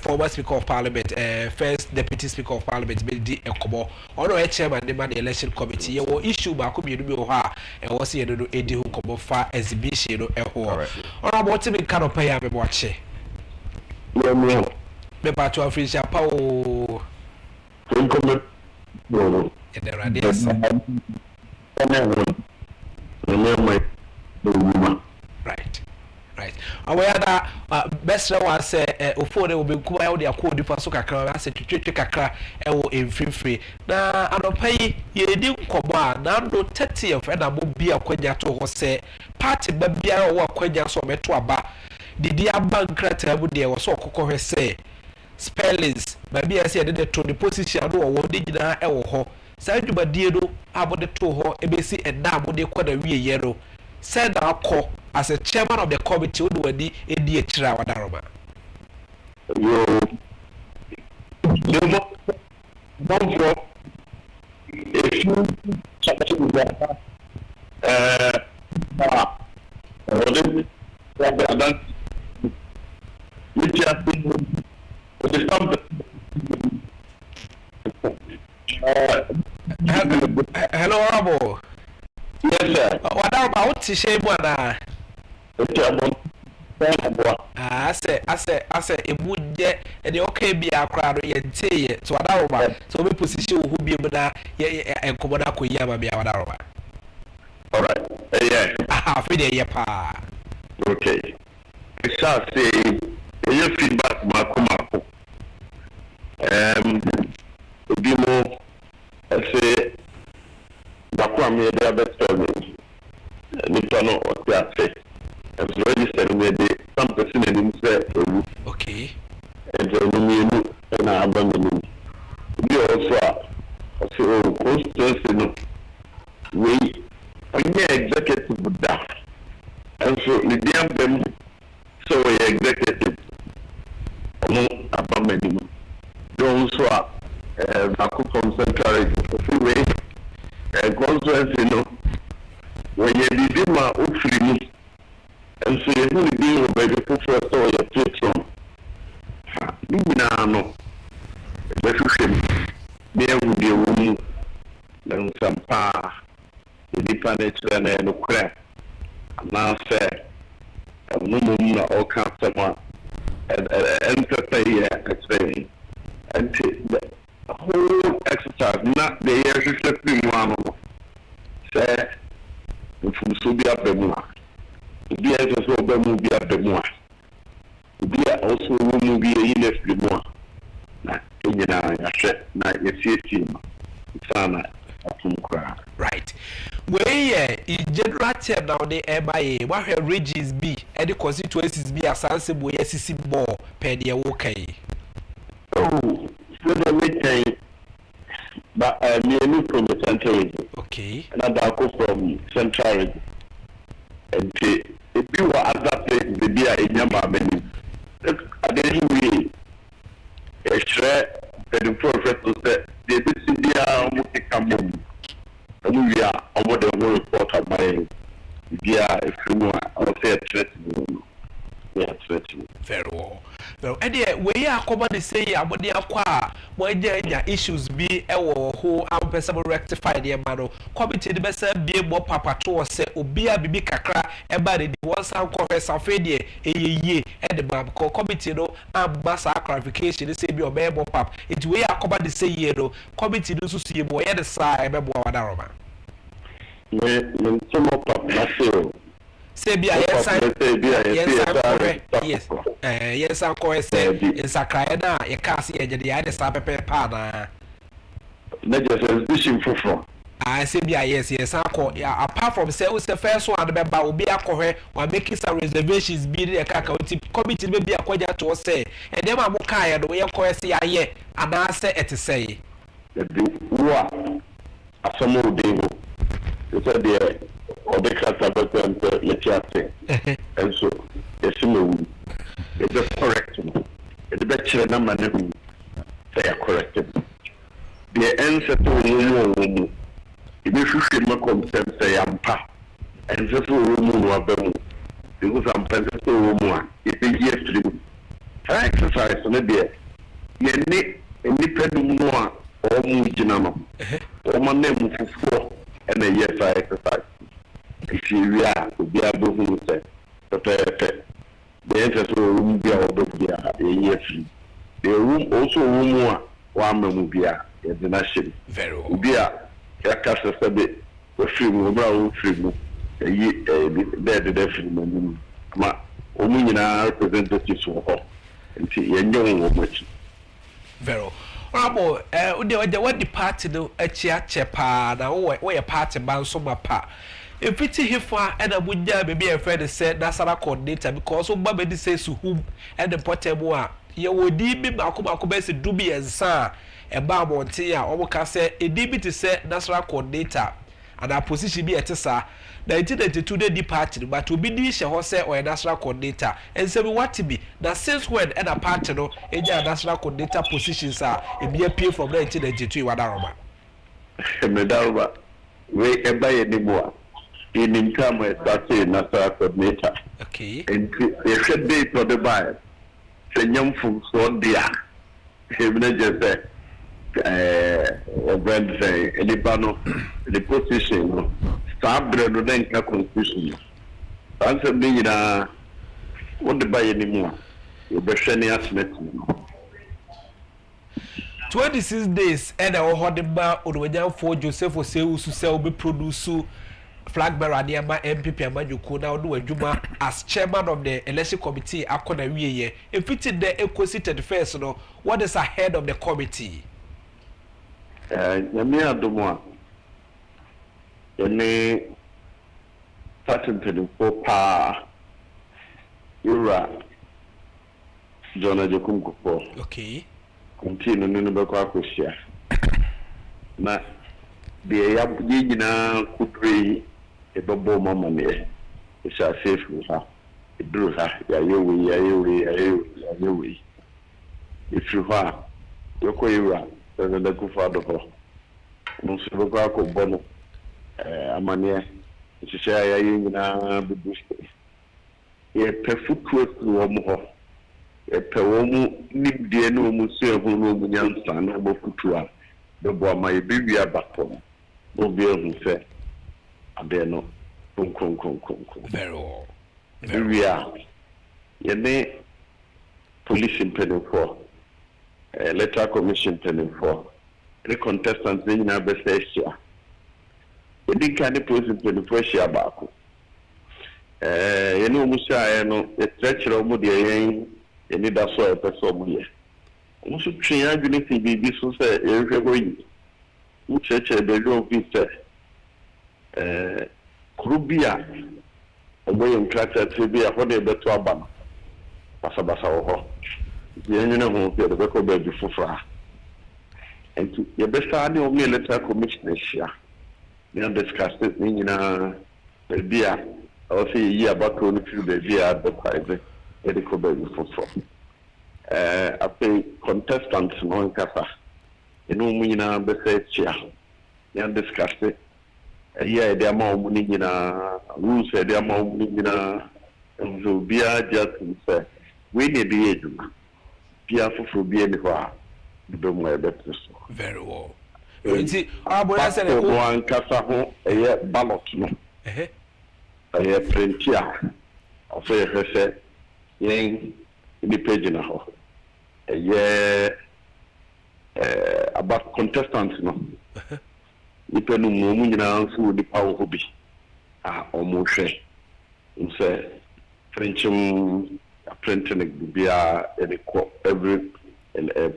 former speaker of parliament first deputy speaker of parliament be di ekobo ono e chairman de man election committee ye wo issue ba ko bienu bi ho a e wo se ye do edi ho kobo fa exhibition no e ho honorable timi kan pa ya be bo ache me ba to Africa pa o no the radius right right aware that best one say ofo will be kuba ya de akodi fa so kakra ase twetwe kakra e wo emfrifri na anopai ye di nkobo a na ndo 30th na mo bia kwanya to ho se party ba bia wo kwanya so meto aba didi abankra tabu de wo so kokko hwese spellings ba bia se de to the position do wo de gina e wo ho sa dwubadie do abode to ho ebesi enda abode kwada wie yero said akọ as a chairman of the committee would wadi edi ekira wadaroma yo don't drop if you something that hello Rabo. Yes sir. Wadaroma what ti shey bo na ase ebuje e de okay bia akra do ye nteye so wadaroma so be position wo bi mu na ye enkomoda ko yama bia wadaroma all right yeah fi de ye pa okay I shall say your feedback mako obi mo say bakwa me dey best me nipa no o ti ase and so register me dey some person in say okay and so me na abandon me also so constituency no we onye executive da and so the them so we executive no abandon don't so from central region we constituency no when you did my free and so you will be by the first or your patron no the shame there will be a woman and some pa the different and no crap now say no woman or customer and entertain and the whole exercise not the year one say from Subia Bemua. Be also Bemubia Bemua. Be also movie in the Bemua. I said, not a team. Right. Where in general term now the MIA, what her regions be, and the constituencies be a sensible SCC more per year okay. Oh, region. Okay. Another ako from central region. And if you were other places, the beer in Yamamani, I didn't really share the prophet to say, the BCDR would come home. And we are over the whole report of my beer, if you want, I'll say a threat. Very well. Well, and yeah, we are common to say about the aqua when there issues be a who our person rectify the man. Committee the best be more papa to say, Obia Bibi Kakra, everybody the one sound confess of a ye, and the man call committee no and mass clarification. They say be your member pap. It's we are common to say, you know, committee do see boy at the side, member of Aroma. Some of pap, say be yes, yes, I'm going to say it's a crana, you can't see the other side pana. I say be yes, I call apart from say was the first one, the will be a correct or making some reservations be a committee may be a quadrant to say, and then I'm okay, the way of course, yeah, and I say it to say. Some more day, you said there. Or the cat let you and so it's correct. It's better number they are corrected. The answer to if you should not consent, say I'm pa and just room because I'm present to room. If you get to exercise on a beer, you need independent more or move or my name for and a yes, I exercise. If you are be able to say, but the interest will be able to yes. The room also room one movie at the national. Very well. Be a cast of a bit for free, brown free, a definitely. My woman representatives were and see a young much. Very well. What the party do a chepa now where a party bound so much pa. If it's here for and I would be a friend said that's our coordinator because Obama says to whom and the portable you would deem me Makubas dubi and sa a bar montia or can say a DB to say that's our coordinator and our position be at sa 1992 day departed but to be niche or say or a national coordinator and say what to be that since when and a partner no a national coordinator positions are it be appeal from 1992 Wadaroma. Medaroma we a buy anymore. In income as a national coordinator. Okay. And they should be for the buyer. Say young folks on the just a brand say any panel the position start bread then constitution. Answer me what the buy anymore. You be shiny as 26 days and I hold the bar on the for Joseph or say who sell be produce flag bearer Adiama MPP Amaju now do a Juma as chairman of the election committee akona wiye. If it's in the equated first, no, what is ahead of the committee? Yamia Dumois. Any certain 24 pa Ura John Agyapong. Okay. Continue Nunabaka Kushia. Na the Yabina could be a bubble mamma near. It's a safe with her. It drew her. Yayo. If you are, Yokoira, then the akufo-addo. Musibako Bono, Amania, Shaya Yina Bubuste. A perfect work to Omo. A pewomu Nibdiano Museo Munyan San Obokutua. The boy my baby are back home. No be able to say, and they know. Very well. We are. Yene police impending for, electoral commission pending for, the contestants in our best year. You didn't kind of police impending for share back. You know, Musa, a stretcher of Mudia, you need that sort of person. Also, change anything be so say every way. Church the room said, Krubia, a way in character to be a honey better Abama. Passabasa, the engine of the record before. And your best idea of me electoral commission this year. We have discussed it in the beer. Also, year about to the beer advertising. It could be for. I think contestants no in Kasa. You know, we na bese chia. We have discussed it. Yeah, the amount of money rules, the amount of money so beer just say we need the age. Beer for beer anywhere. Very well. One Kasa home a ballot no. A printer of a in the page now. About contestants no. If no moment now so the power hobby almost say printing be every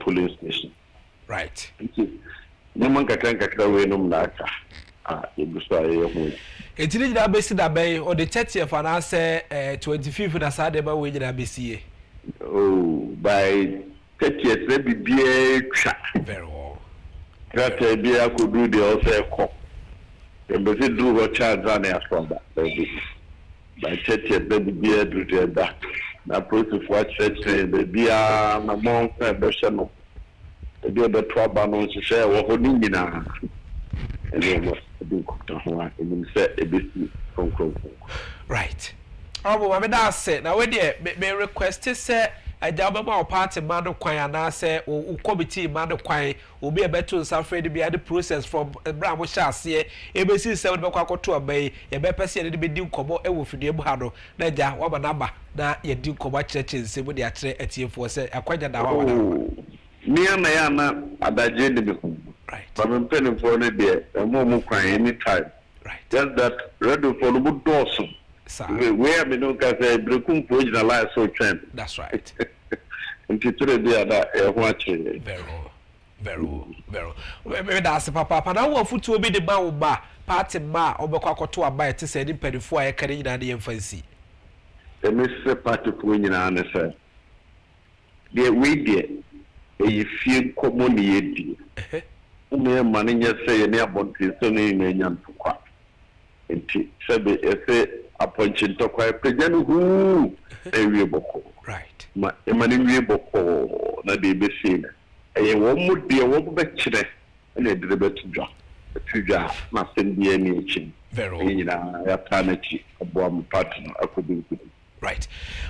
polling station. Right. No man can way no matter. It was It's really that basic that bay or the 30th and I say 25th and I said about wage that BCA. Oh, by 30th, let me be a chat. Very well. That idea could do the also cop. And but it do what chance on air from that. By 30th, let me be a do that. Now, process for church, the beer, a monk, a version. The other trouble on to share what holding now. And then what do and set a bit from right. Oh, I mean, that's said. Now, when they requested, say, a Agyapong party man of choir, and I say, or committee man of choir will be a better afraid to be at the process from Bravo Chassis, ABC 7 Bako to obey, a better see a little bit due combo, and with the Buhado, Naja, one number, now you do combat churches, say with the at for say, a quite an near Mayana at that gentleman. Right. But I'm penning for a day, a moment crying any time. Right. Just that ready for the good Dawson. Where me no can say, Brekum Page the life so trend. That's right. And to the other, watching. Very well. Very well. Very well. Maybe that's the papa. And I want food to be the bar, party bar, or Bako to a bite to say, depending before I carry in the infancy. The Mr. Party Queen in an answer. Dear, we did. A few commonly. Money say near Bontis, so name to quack. And Sabi, a punching to quite present who a real right. My money boko, not the best. A one would be a woman back and a deliver to job. A two nothing be any chin. Very well. A planetary, a bomb partner, I could be. Right.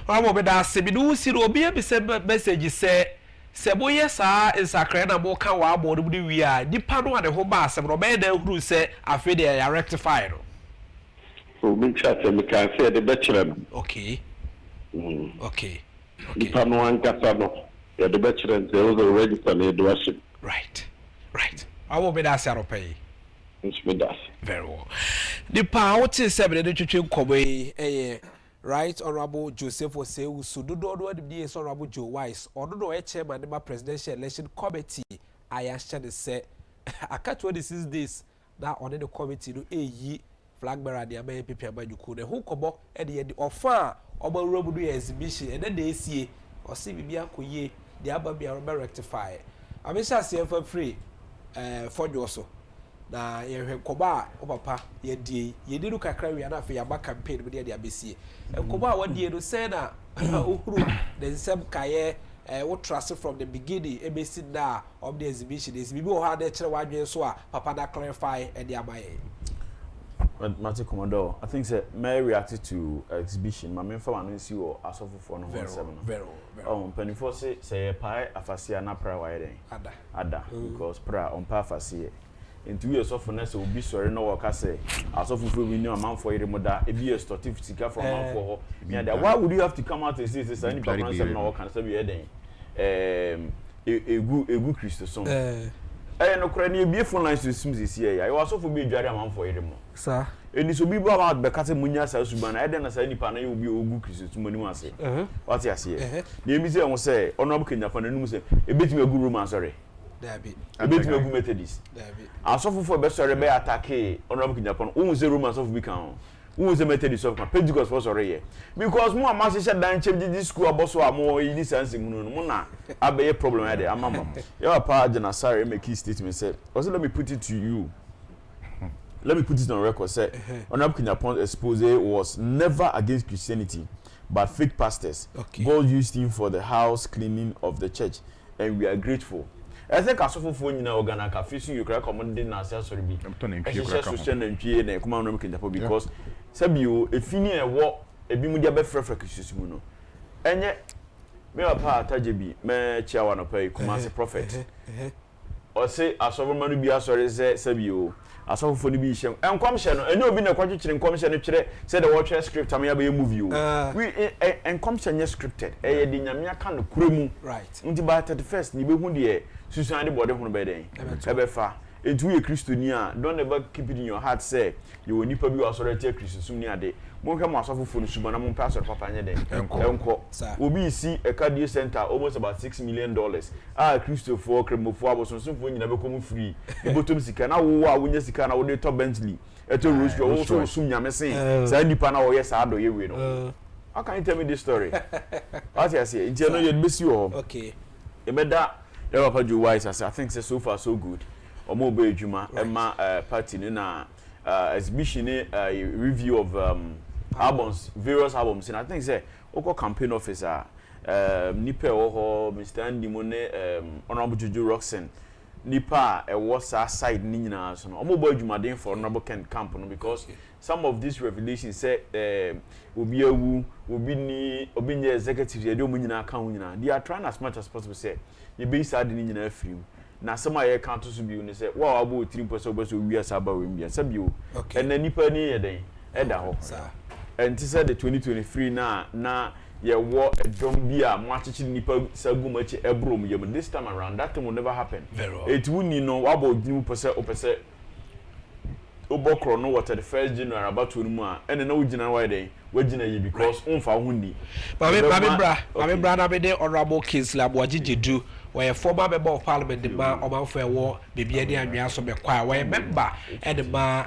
I will be that Sebidu Siro be a message say. Sebo yesa is a crane and walk our board with we are. Depend on the whole bass and Robert who say, I feel they are rectified. So, we chat and we can say the bachelor. Okay. Okay. Depend on Casano. The bachelor and the other register near the worship. Right. Right. I will be that Saropay. It's with us. Very well. The power to 7 to Kobe, Right Honorable Joseph Oseu Sududo the Honorable Joe Wise or no chairman of the Presidential Election Committee. I asked to say I can't 26 days now on the committee no ye flag bearer the American people by you could the whole cobo at the end of far over road exhibition and then they see or see me be the abba be rectify. I miss us here for free for you also. Na ye koba o papa ye die ye di ruka kra wi na fa ya ba campaign bi de abesie koba wa die no say na uhuru the nsem kaye wo trust from the beginning ebesi na of the exhibition is bibi o ha de kire wadwen so a papa da clarify e de amaye. Mati Commodore, I think say may react to exhibition. My main fan no see o asofo for no 17. Very. Penifo say pie afasia na pra why den. Ada because pra on pa afasia. In 2 years of finesse will be sorry no work say as of we knew a man for a moda a be a certificate from man for her. Why would you have to come out and say this any person no can say be heading a good Christo song. No crane be phone lines to sims this year. I was also be a man for a mo. Sir. And this will be about Becate Munya Suban. I then as any panel will be a good Christo to money say. What I see. The museum will say, Honorable Kenya Panel say, a bit me a good room, sorry. A bit me a good Methodist. I suffer for best sorry by attack Honorable Kenya Pan. Who is the romance of Becam? Who is the Methodist of Pentecost was sorry. Because more masses said that change this school about so more in this sense. Mona, I be a problem at the Your pardon, sorry, make key statement said. Also, let me put it to you. let me put it on record. Say, Honorable Agyapong expose was never against Christianity, but fake pastors. Okay. God used him for the house cleaning of the church, and we are grateful. I think as of for you know, Ghana facing you crack common didn't answer sorry be. Because Sabio, if you need a walk, a bimudia be free Christian. And yet, me a part Tajibi, me chairman of pay, come as a prophet. Or say, as of man be as sorry, say Sabio, as of for the bishop, and commission, and no being a quantity in commission, said the watcher script, I may be a movie. We and commission yes scripted, a dinamia can of crew, right? Until by 31st, you be one Susan the body on bed. Ebefa. Into a Christiania, don't ever keep it in your heart, say, you will never be also a Christian soon near day. Won't come out of food, Subanam Pastor Papa Day. Will see a cardio center almost about $6 million. Christo for Cremo for some when you never come free. The bottom sick, and I will win the can out the top Bentley. At a roost, you also soon Yamasi. Sandy Pana or yes, I do you. How can you tell me this story? As I say, it's you'd miss you all. Okay. You made that. Wise, I think so far so good. Omobe Juma, Emma party na exhibition review of albums, various albums, and I think say Oko campaign officer Nipe Oho, Mr. Andy Mone, Honorable Juju Roxen, Nipa was side Nina, so Omobe Juma then for Honorable Ken Camp because some of these revelations say will be a woo, will be ni Obinia executives, they don't mean account. They are trying as much as possible say. You be sad in a film. Now, some of your counters will be and say, wow, about 3% we are Saba India, Sabu, and then Nipa near day, Edaho. And this is the 2023 now, you walk a drum beer, marching Nipa Sagumachi Ebrum, but this time around, that will never happen. It wouldn't know about new percent or percent. Obokro no what the 1st January about to more, and then no January day, January because Unfa Mami bra na be Honorable Kingsley Abuajiji do where former member of parliament the man Omanfo war baby any anwia so be kwa where member and the man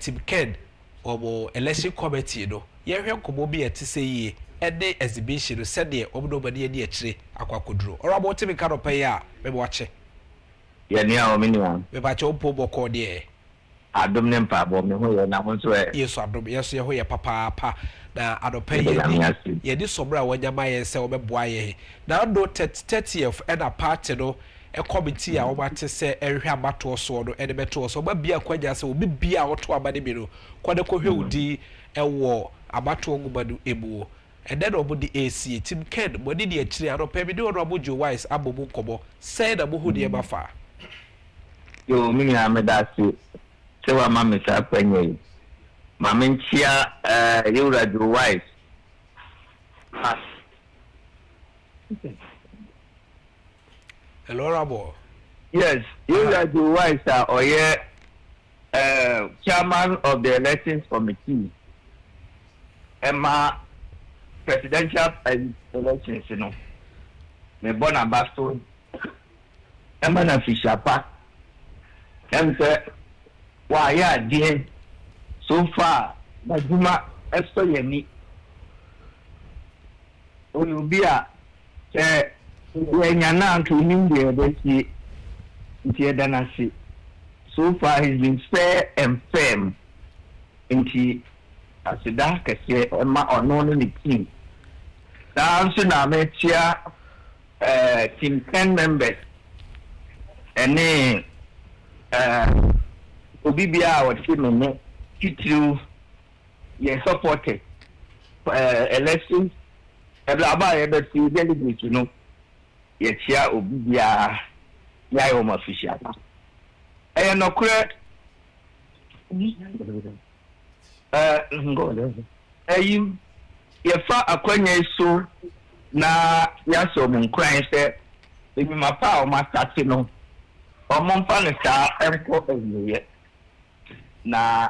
Tim Ken or election committee no ye hwe komo bi ati say ye and the exhibition said the obnobody any akire akwakoduro Honorable Tim Ken opay a me watch ye ne a o minimum me ba che opo boko de adom ne mpa bo me ho ye na mo so yes adom yes ye ho ye papa na adopa ye di sobra wanyama ye se obeboa ye na do 30th and a party no a committee a obate se ehwe abato so no e de beto so ba bia kwagya se obi bia oto abade bi no kwade ko hwewudi ewo abato ngumadu ebu and then obodi AC Tim Ken body de akire adopa bi de Honorable Joe Wise abobu kobo say na bohu de bafa yo mini amedasi se wa mama sa penye mama nchia Yura Joe Wise hello Rabo yes Yura Joe Wise chairman of the elections committee Emma presidential elections you know me bona basto Emma na fishapa say why ya dear so far Majuma esto yemi Olubia when you're not to India they see so far he's been fair and firm into as a dark as Emma or known in the team now na me chia team 10 members and then Obibia or team me titru ye supported elections Eblaba ebe si delegate you know ye chia Obibia ya yo official no kure ye fa akwanya so na ya so mun kran se ebi ma pa o ma start no o mon fa ne sa enko ewie na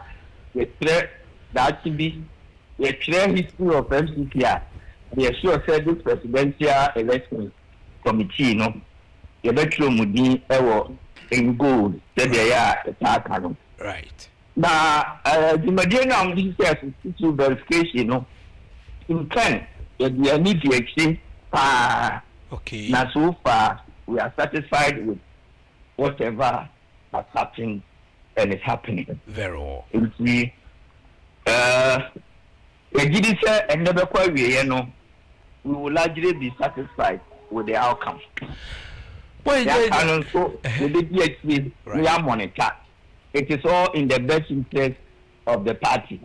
ye tre that be ye tre history of MCC they sure said this presidential election committee no ye betro mudi ewo in gold said they are attack no right na the median this is verification no in can the need to exchange okay now so far we are satisfied with whatever has happened and it's happening. Very well. We will largely be satisfied with the outcome. We are monitor. It is all in the best interest of the party.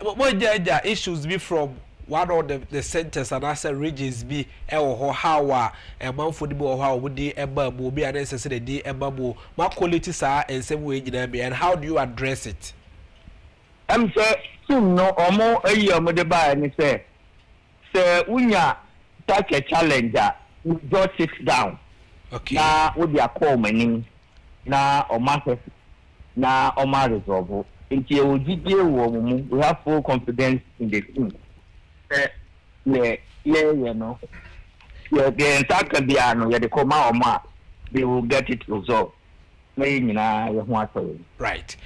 What issues be from one of the centers and as regions be how a month for the boy how would the will be unnecessary the ebo what qualities are and same way and how do you address it? I'm saying soon no or more a year by and say unya such a challenger we just sit down. Okay. Now with their call meaning now or matters now or my resolve. We have full confidence in the team. The entire the coma or ma, they will get it resolved. Right.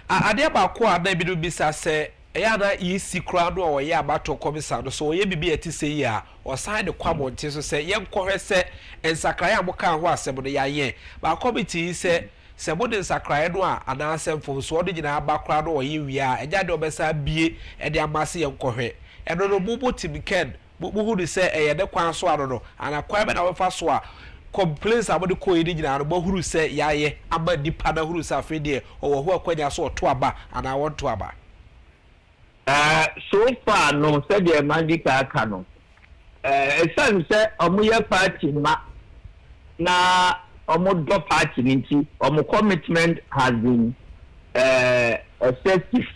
Adiabakwa maybe do be say Ayana easy crowd or ya battle commissar, so ye be at say ya or sign the quabon so say young correse and Sakaya Moka was about the ye. But committee say Semodin Sakraedwa and answer for swording in our background or we are a jado besa be and their massy and correct. And no Bubu Tibiken, Bubu say a Yaquan Swallow and a quabbin our first one. Complaints about the co-editor who say yaye about the pada who are fede or who are quite saw twaba and I want twaba. So far no said the magic canon. Some say Omuya party ma na Omodo party ninti Omo commitment has been effective.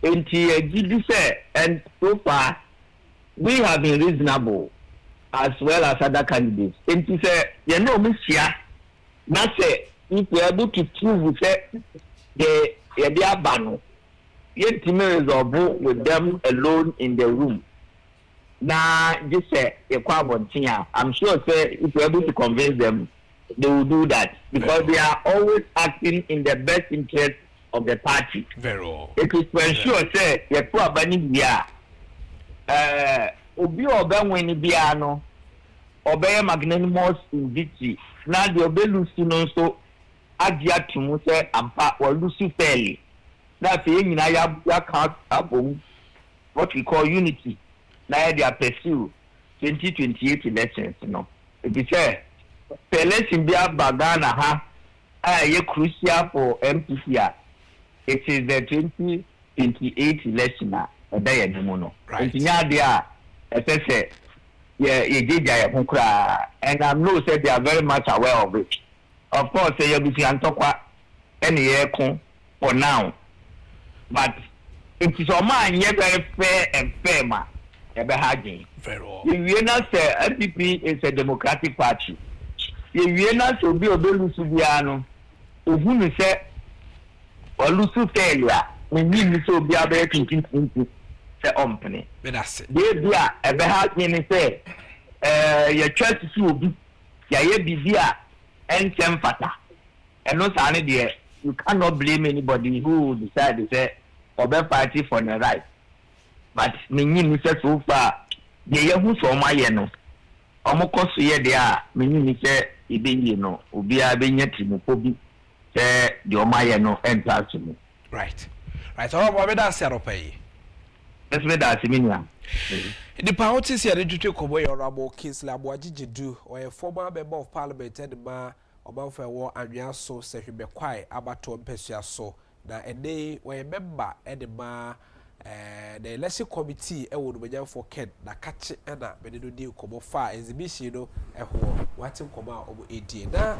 And so far we have been reasonable as well as other candidates. And he said, you know, Miss Sia, not say if we are able to prove the Bano, yet to resolve with them alone in the room. Now, just say I'm sure say if we are able to convince them, they will do that because they are always acting in the best interest of the party. Very well. It is for sure say you are banning obi obenweni bia no obeye magnanimous in victory na de obelusi no so Agyapong say ampa walusi fairly na fe nyina ya count abom what we call unity na they pursue 2028 elections no it is say election bia bagana ha ye crucial for MPC. It is the 2028 election na odaye demo no ntinya dia say and I know say they are very much aware of it. Of course, say you be antokwa any for now, but it is a man very fair and fair man. Very well. The Vienna say NPP is a democratic party. The Vienna should be a Belusubiano. Who say or Lusu failure when you so be able to say company. That's it. Yeah, a behad meaning say, your church will be, ya be and fata. And no sign there, you cannot blame anybody who decide to say, or be party for the right. But meaning say so far, the Yahu so my yeno. Omoko ye there, meaning say, you know, Ubia Benyati Mukobi, say, the Omayano and Tarsimo. Right. Right. All of that's pay. Let's make that similar. The parties here to come away or about Kings Labuaji do or a former member of parliament and ma about for war and ya so say he be quiet about to Pesia so that a day where a member and the ma the election committee would be for Ken that catch and that when you do come far exhibition you know a what him come out over 18 now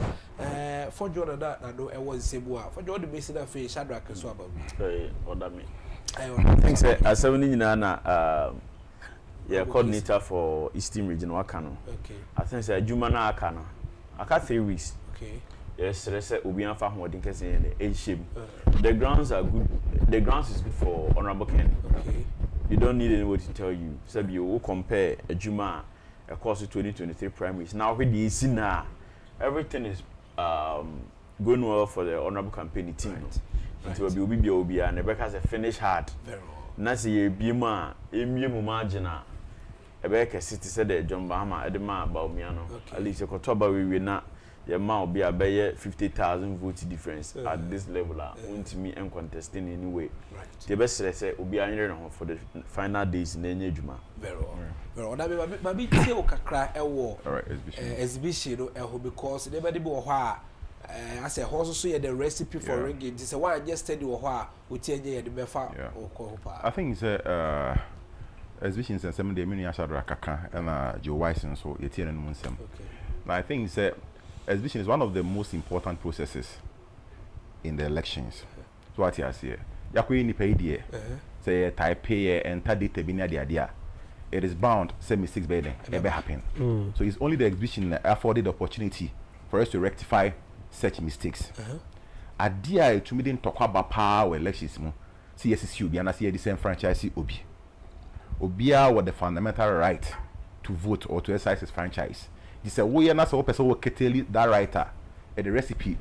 for Jordan that I know I was same for Jordan missing a face Shadrach and so about me. I think say as yeah, coordinator for Eastern Region Wakano. Okay. I think say Jumana Akano. Aka 3 weeks. Okay. Yes, say Obian fa holding case in the age shape. The grounds are good. The grounds is good for Honorable Ken. Okay. You don't need anybody to tell you. So you will compare a Juma across the 2023 primaries. Now with the Isina, everything is going well for the Honorable campaign team. Right. It will be Obi and Rebecca has a finish hard. Very well. Nasi Bima, Emium Margina. Rebecca City said that John Bahama, Edema, Baumiano. At least a Kotoba we will not your mouth be a 50,000 vote difference at this level. Won't me and contesting anyway. Right. The best say will be for the final days in any juma. Very well. Very well. That maybe tell kakra a war. Exhibition because nobody be I say horse so the recipe for ringing. This is why I just tell you what we tell you the befa or I think it's a exhibitions and some of the mini Ashadra Kaka and Joe Weiss and so it's here in Munsem. Okay. Now I think it's exhibition is one of the most important processes in the elections. So what you say? Yakui ni pay die. Say type pay enter data binia the idea. It is bound say mistakes by then ever happen. So it's only the exhibition that afforded the opportunity for us to rectify such mistakes. Adia to me didn't talk about power elections mo. See yes you be and see the same franchise obi. Obia what the fundamental right to vote or to exercise his franchise. This a way na so person will tell that writer the recipe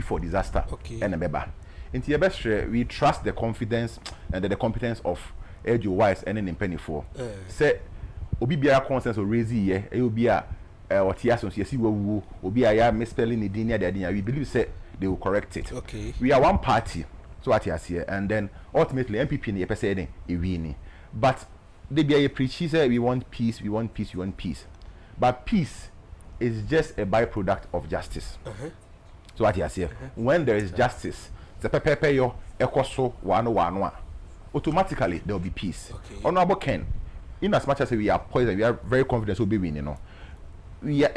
for disaster and a beba. Into your best we trust the confidence and the competence of Joe Weiss and then penny for. Say obi biara consensus or raise ye e obi a what yes we obi a misspelling the dinia the we believe say they will correct it. Okay. We are one party. So what you here and then ultimately MPP ni person e win. But they be a preach say we want peace, we want peace, we want peace. But peace is just a byproduct of justice. So what you here when there is justice, the pepe yo ekoso one automatically there will be peace. Okay. Honorable Ken, in as much as we are poised, we are very confident we'll be winning, you know. We are,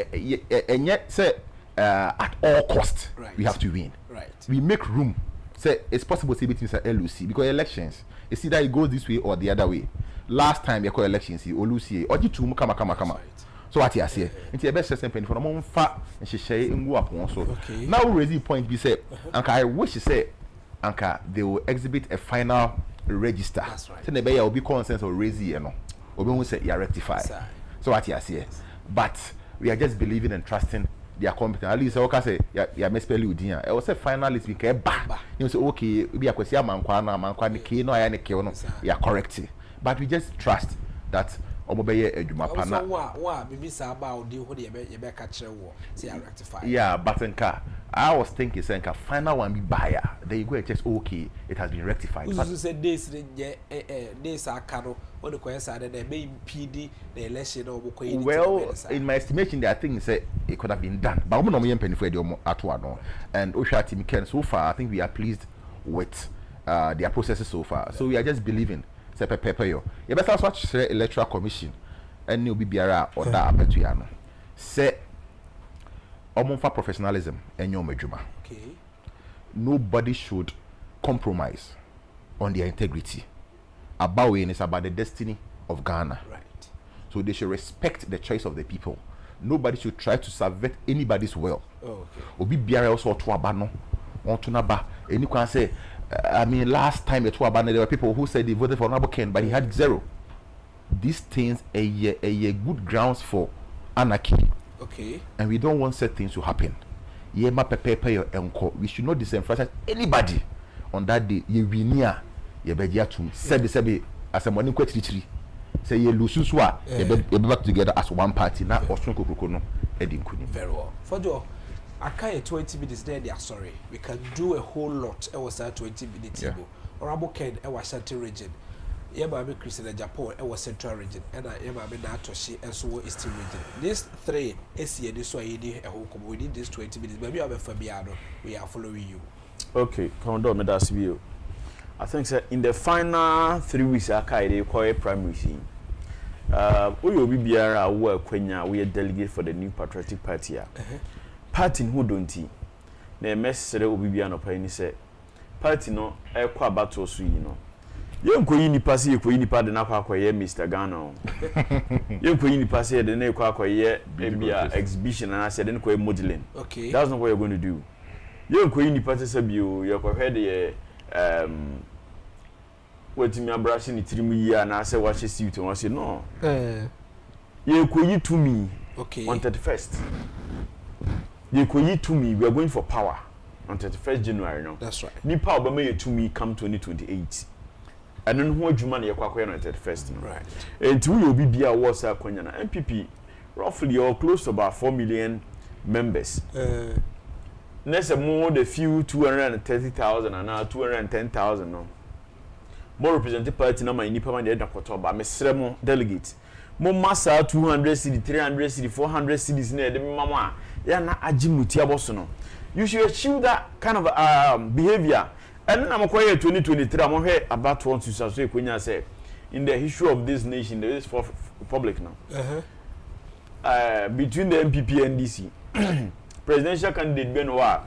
and yet say at all cost we have to win. Right. We make room. Say it's possible to between LUC because elections it's either it goes this way or the other way. Last time you call elections you LUC or you two come. So what you say? It's your best system for the moment fat and she say go up so. Now raise the point be said Anka I wish you say Anka they will exhibit a final register. That's right. So the will be consensus or raise you know. Or we will say you rectify. So what you say? But we are just believing and trusting their competence. At least I can say you misspell you dia. I will say finalist we can ba. You say okay, we are kwesi amankwa ni ke no aya ne ke no. You are correct. But we just trust that yeah, but I was thinking saying final one be buyer. Then you go and check okay, it has been rectified. You said this are caro what the question that may PD the election or well in my estimation I think say it could have been done. But we no penny for the at and Osha team can so far I think we are pleased with their processes so far. So we are just believing pepe yo. You better watch the electoral commission and you be biara or that abetuano. Say for professionalism and your medjuma. Okay. Nobody should compromise on their integrity. About is about the destiny of Ghana. Right. So they should respect the choice of the people. Nobody should try to subvert anybody's will. Oh, okay. Obi biara also to abano. On to naba. And you can say I mean, last time at Wabana, there were people who said they voted for Honorable Ken, but he had 0. These things a good grounds for anarchy. Okay. And we don't want such things to happen. We should not disenfranchise anybody on that day. You be near, you be here to say as a morning question. Say you lose you be back together as one party. Now, very well. For Joe. I can't 20 minutes there, they are sorry. We can do a whole lot. It was a 20 minutes ago. Honorable Ken, it was certain region. Yema Christian Agyapong, it was central region. And I am Natoshi, and so eastern region. These three, SCA, this way, within these 20 minutes. Maybe I'm a Fabiano. We are following you. Okay, come on, that's you. I think sir, in the final 3 weeks, I can't call a primary scene. We will be biara work when we are delegate for the new Patriotic Party. Party who don't he? Na message obi bia no pa ni say party no e kwa battle so yi no. Ye nkoyi ni pass ye koyi ni pa de na kwa akoye Mr. Ghana. Ye nkoyi ni pass ye de na kwa akoye bia exhibition and I said den koyi modeling. Okay. That's not what you're going to do. Ye nkoyi ni pass say bio ye kwa head ye wetimi abrashe ni tirimu yi and I say what she see to say no. Ye nkoyi to me. Okay. On 31st. You could to me, we are going for power on 31st January now. That's right. Ni power may to me come 2028. And then who you money on 31st. Right. And two will be a WhatsApp Kwanyana MPP roughly or close to about 4 million members. Next more the few 230,000 and now 210,000 no. More representative party na my nipa man dey da kotoba me sremo delegate. Mo massa 200 cedi 300 cedi 400 cedis na dey mama ya na agimuti aboso no. You should achieve that kind of behavior. And na makoye 2023 am hwe about one to so ekwenya say in the history of this nation there is for republic now. Between the MPP and DC presidential candidate Benoit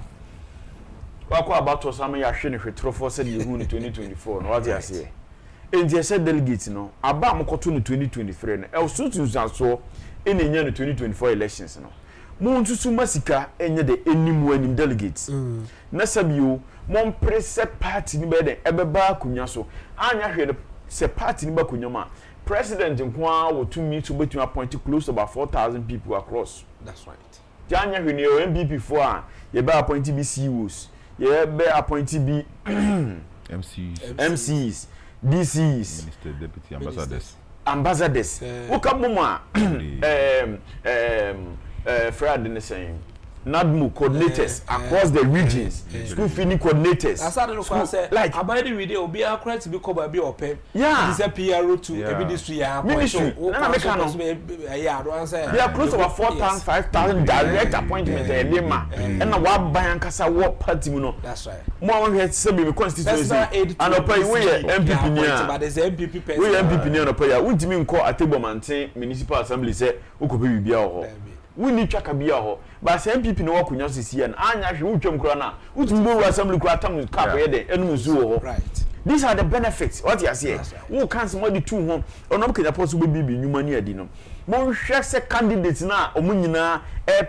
wako about to some ya hwe ne hwetro for said you in 2024 no what you say and they said delegates no aba mokoto no 2023 no el so to so in the 2024 elections no mo ntusu masika enye de anim delegates na sabio mo prese party ni be de ebeba akunya so anya hwe se party ni ba kunya ma president nko wo tumi to between appoint close to about 4,000 people across. That's right. Janya hwe ne MPP for ye be appoint BCUs ye be appoint B MCs DCs Minister Deputy Ambassadors ukamuma Fred in the same NADMU coordinators across the regions, school feeding coordinators. I started to say, like, about the video, be a credit to be covered by open. Yeah, it's a PRO to every district. Ministry. They are close to about 4,000, 5,000 direct appointments. And a what by Ankasa what party, you know. That's right. More we had some constituency. And a pay we MPP, but there's MPP. We MPP near the player. What do you mean call a table maintain municipal assembly say, who could be here? We need chaka biya ho but some people no work kunyo sisi and anya hwe utwam kura na utumbo assembly kura tam cap ye de enu nzu ho. Right. These are the benefits. What you say? Who can somebody two home or no can possible be nyuma ni adi no. Mo hwe se candidates na omu nyina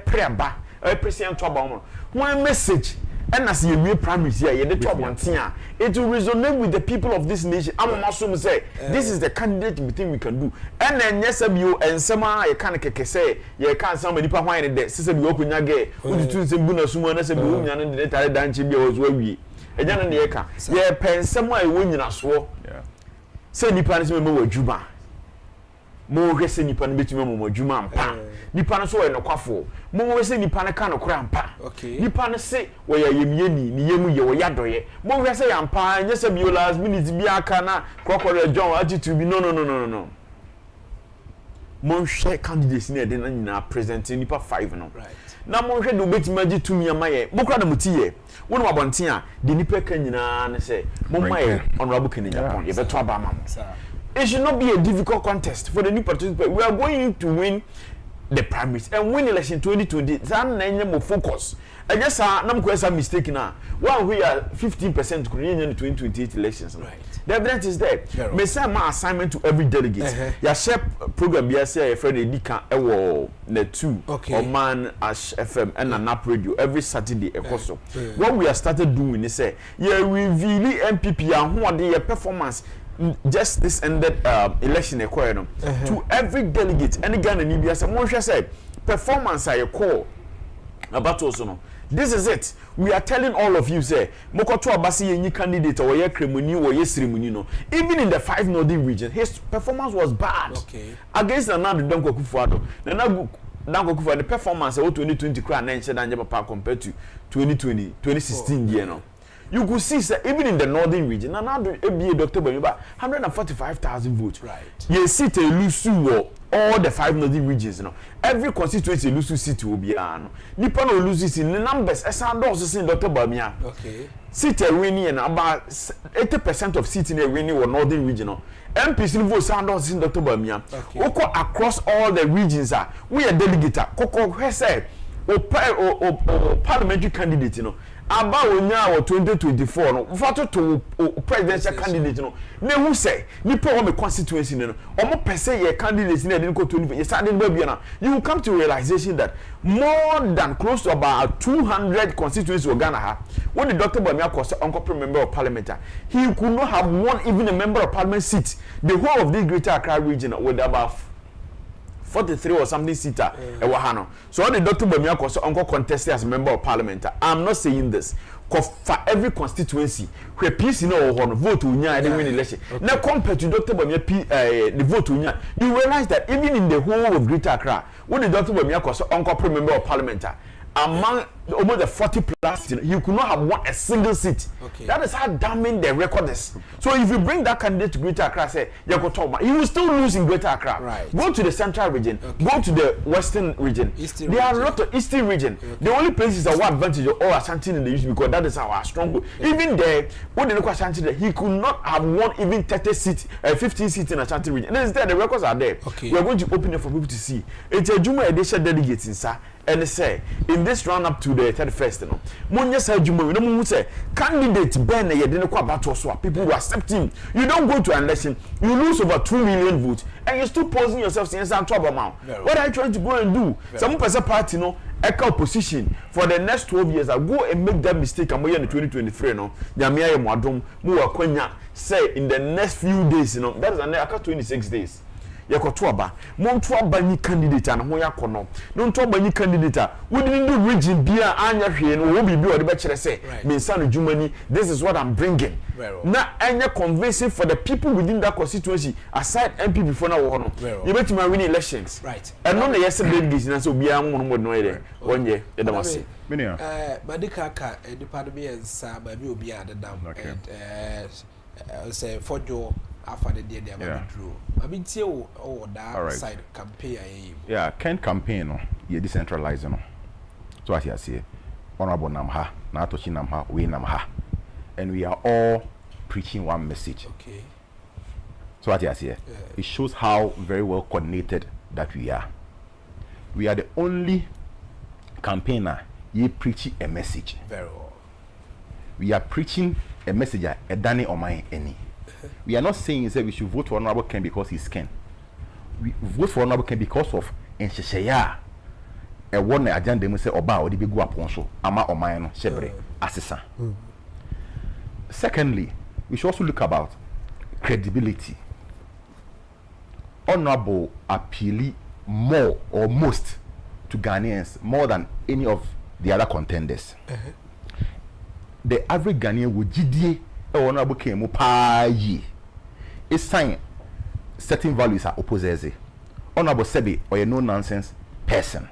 preba president to aba mo. One message and as you promise here ye de to abonten a it will resonate with the people of this nation. Amamasum say this is the candidate we think we can do. And then yes bio ensema ye kan keke say ye kan some nipa hwan ne de sese bi okunya ge udi tun se bu na sumo na se bi wo nya ne de tare danche bi ozo awie eja na ye ka ye pensema e wo nyina so se nipa ne se me wadwuma mo hwe se nipa ne betumi mo wadwuma ampa nipa ne so we no kwafo mo hwe se nipa ne ka no kora ampa nipa ne se we ya yemieni ni yemu ye we yadoye mo hwe se yampa nya se bi last minute bi aka na kokore John attitude bi no mo hwe candidates ne de na nyina present nipa 5 no na mo hwe do betumi agi tumi amaye mo kora na mutiye wonu abonten a de nipa ka nyina ne se mo maye honorable Agyapong ye beto aba ma mo. It should not be a difficult contest for the new participants. We are going to win the primaries and win election 2020. That name more focus. I guess I'm quite some mistake now. Well, we are 15% Korean in the 2028 elections. Right. The evidence is there. Me say my assignment to every delegate. Ya share program be say Friday Dika ewo the 2 or man Ash FM and Nap Radio every Saturday ekoso. What we have started doing is say yeah reveal MPP and who are their performance. Just this ended election to every delegate any Ghana Nibia someone said performance I call about also no. This is it. We are telling all of you say Mokoto Abasi any candidate or ye Kremuni or ye Srimuni no. Even in the 5 northern region his performance was bad against another akufo-addo. The performance of 2020 crown and Agyapong compared to 2016 year no. You could see sir, even in the northern region, and now ABA Dr. Banyuba 145,000 votes. Right. You see the Lusu all the 5 northern regions, you know. Every constituency Lusu seat will be on. Nippon will lose in the numbers. As I also see Dr. Bamia. Okay. Seat winning and about 80% of seats in the winning were northern regional. MPC votes and also in Dr. Bamia. Okay. Across all the regions are we are delegate. Koko said or parliamentary candidate, you know. About now 2024 no fato to presidential candidate no na who say nipa o me constituency no o mo pese ye candidate na dey go 24 yes ade ba bia na you will come to realization that more than close to about 200 constituencies of Ghana ha when the Dr. Bamia was uncle member of parliament he could not have won even a member of parliament seat the whole of this greater Accra region with about 43 or something seater ewahano. So all the Dr. Bamia was uncle contested as a member of parliament. I'm not saying this. For every constituency, where peace no vote unya and win election. Now compared to Dr. Bamia the vote unya, you realize that even in the whole of Greater Accra, when the Dr. Bamia was uncle member of parliament, among almost the 40 plus, you could not have won a single seat. Okay. That is how damning the record is. So if you bring that candidate to Greater Accra, say you go talk, he will still lose in Greater Accra. Right. Go to the Central region, go to the Western region. There are a lot of Eastern region. Okay. The only places that one advantage of all Ashanti in the East because that is our stronghold. Okay. Even there, when they look at Ashanti, he could not have won even 30 seats, 15 seats in Ashanti region. And instead, the records are there. Okay. We are going to open it for people to see. It's a Juma edition delegates in Sa. And say in this round up to the 31st, you know, Munya said Juma, we don't say candidate Ben, you didn't quite battle swap. People will accept him. You don't go to an election, you lose over 2 million votes, and you're still posing yourself in some trouble now. What are you trying to go and do? Some person party, no, echo opposition for the next 12 years. I go and make that mistake. I'm in 2023, no. Yamia Mwadum, Mua Kwenya, say in the next few days, you know, that is another 26 days. Yakotoaba, Montoaba ni candidate and Hoya Kono. Don't talk about any candidate. We didn't do region beer, Anya Hian, or be the bachelor say, Minsan Jumani, this is what I'm bringing. Now, Anya convincing for the people within that constituency, aside MP before now, you bet my winning elections. Right. And not the yesterday business, so be one more no 1 year. It was Madikaka, a department and Sam, I will be at the dam. And say, for your. After the day they withdrew. I mean, that side campaign. Yeah, Kent campaign, no, you decentralize, no. So as you say, honorable Namha, Natoshi Namha, we Namha, and we are all preaching one message. Okay. So what you say, it shows how very well coordinated that we are. We are the only campaigner ye preaching a message. Very well. We are preaching a message a Danny or my any. We are not saying that we should vote for Honorable Ken because he's Ken. We vote for Honorable Ken because of Nsheshaya. A one agenda we say Oba or the big guaponso, Ama or Mayano, Shebre, Assisa. Secondly, we should also look about credibility. Honorable appeal more or most to Ghanaians more than any of the other contenders. The average Ghanaian would GDA. Honorable came ye. It's sign certain values are opposite. Honorable Sebi or a no nonsense person.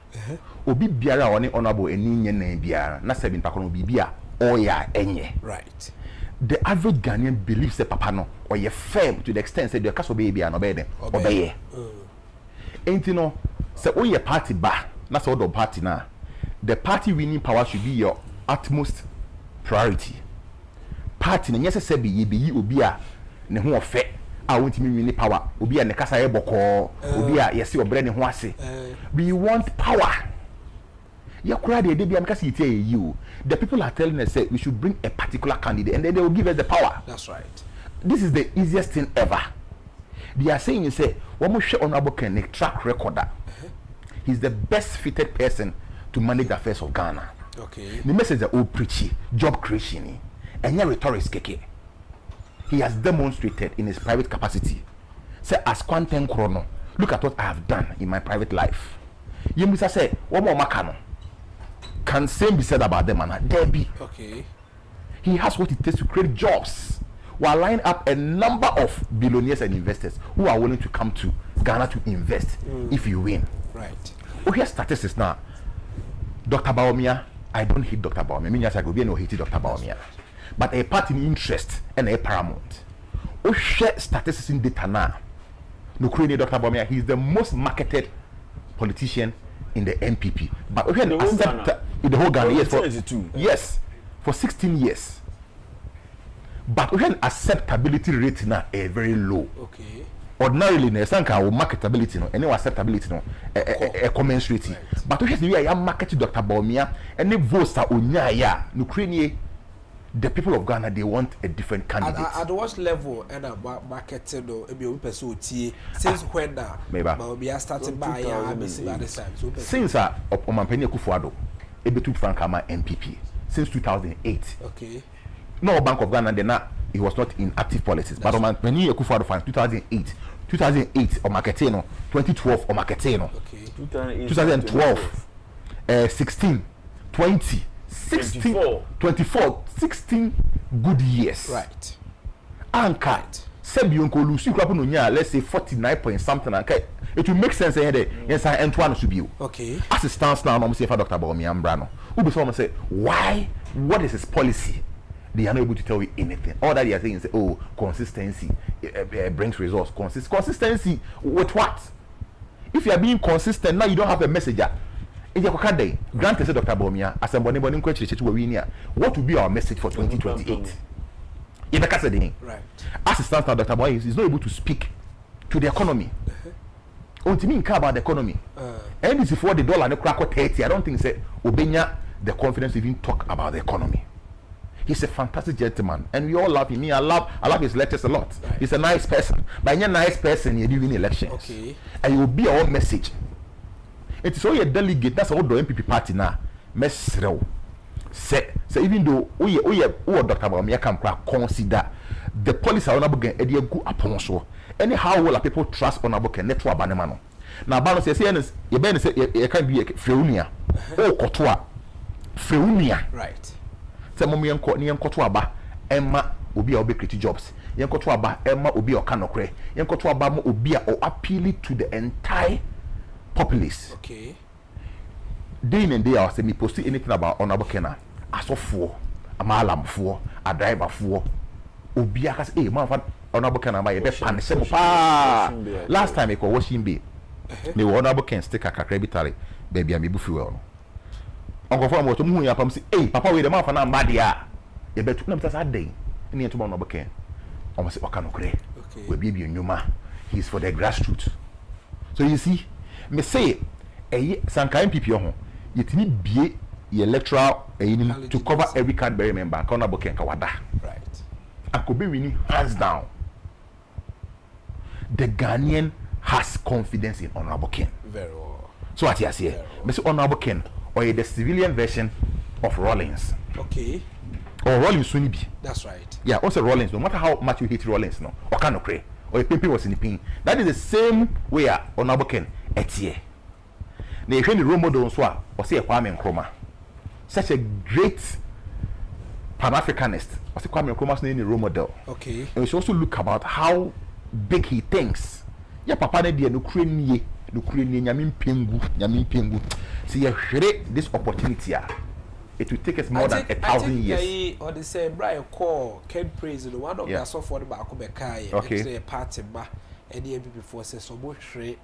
Obi biara or honorable a name biara, not Sebi Pacono Bibia or ya enye. Right. The average Ghanaian believes the papano or ye firm to the extent that the castle baby and obey them. Obey. Ain't you know, say oh ye party ba, that's all the party now. The party winning power should be your utmost priority. Party na nyese sebi ye be yi obi a ne ho ofe a wontimi win power obi a ne kasa ye boko obi a yesi obre ne ho ase. We want power. Ya kura de bia mekasa yitie you. The people are telling us say we should bring a particular candidate and then they will give us the power. That's right. This is the easiest thing ever. They are saying you say one more honorable Ken track recorder. He's the best fitted person to manage the affairs of Ghana. Okay. The message that all preachy job creation. And your rhetoric keke. He has demonstrated in his private capacity. Say as quantum chrono. Look at what I have done in my private life. You must say one more makano. Can same be said about them and Debbie. Okay. He has what it takes to create jobs while line up a number of billionaires and investors who are willing to come to Ghana to invest if you win. Right. Oh, here's statistics now. Dr. Baumia, I don't hate Dr. Baumia. Me I go be no hate Dr. Baumia. But a party in interest and a paramount. Oh, share statistics in data now. No create Dr. Baumia. He's the most marketed politician in the NPP. But we in the whole Ghana. Yes, for 16 years. But we have acceptability rate now a very low. Okay. Ordinarily, ne sanka our marketability no, any acceptability no, a commensurate. Right. But we have marketed Dr. Baumia and the votes are onya ya. No create. The people of Ghana, they want a different candidate. At what level and marketed or a person since when we are starting by since akufo-addo took Frankama NPP since 2008. Okay. No Bank of Ghana then he was not in active politics. But when he akufo-addo from 2008 or Maketeno, 2012 or Maketeno. Okay. 2012, 16, 20. 16, 24, 16 good years. Right. Anchor Sebion ko lose you no nya let's say 49 point something okay it will make sense here yes I Antoine Subio okay as it stands now I'm say for Dr. Baomi Ambrano who be someone say why what is his policy they are not able to tell you anything all that they are saying is oh consistency brings results consistency with what if you are being consistent now you don't have a messenger if you can day grant say Dr. Baomi as somebody what will be our message for 2028 in the case of the right assistant Dr. Boy is not able to speak to the economy. To me, care about the economy. And it's for the dollar and the crack 30. I don't think say Obenya the confidence to even talk about the economy. He's a fantastic gentleman, and we all love him. I love his lectures a lot. Right. He's a nice person. But you're a nice person, you win elections. Okay. And you will be our message. It is only a delegate. That's all the MPP party now. Mesrel. Say even though Dr. Baumia can consider the policy honorable gen e go upon so anyhow will people trust honorable gen network abanemano na ba no say you be say you can be freunia o kotoa freunia right say mom yen koto aba emma obi a obi create jobs yen koto aba emma obi o kanokre yen koto aba mo obi a o appeal to the entire populace. Okay. Day in and day out, say me post anything about honorable Kena, asofo, a malamfo, a driverfo, Ubia has a man honorable Kena by a best pan. Last time I called washing be, me honorable Ken stick a creditary, baby, and me buffalo. Uncle Farm was to move up and say, hey, Papa, with the mouth and I'm madia. You bet to that day, and near to honorable Ken. Almost a canocre, will be a new man. He's for the grassroots. So you see, me say, Sanka MPP yetini bie electoral to cover every Cadbury member Honorable Ken Kawada. Right. Akobe winning hands down. The Ghanaian has confidence in Honorable Ken. Very well. So what you say? Mr. Honorable Ken or the civilian version of Rollins. Okay. Or Rollins Sunibi. That's right. Yeah, also Rollins, no matter how much you hate Rollins, no, or Kanokre, or a Pimpi was in the pin. That is the same way Honorable Ken etie. Na ehwe ni role model so a o se Kwame Nkrumah, such a great Pan-Africanist. O se Kwame Nkrumah so any role model. Okay. And we should also look about how big he thinks. Ya papa na dia no kure nie nyame mpengu. See you hwere this opportunity it will take us more than 1,000 years. Or they say Brian Call Ken Praise the one of the so for the back of okay. Party ba and the MPP forces so much me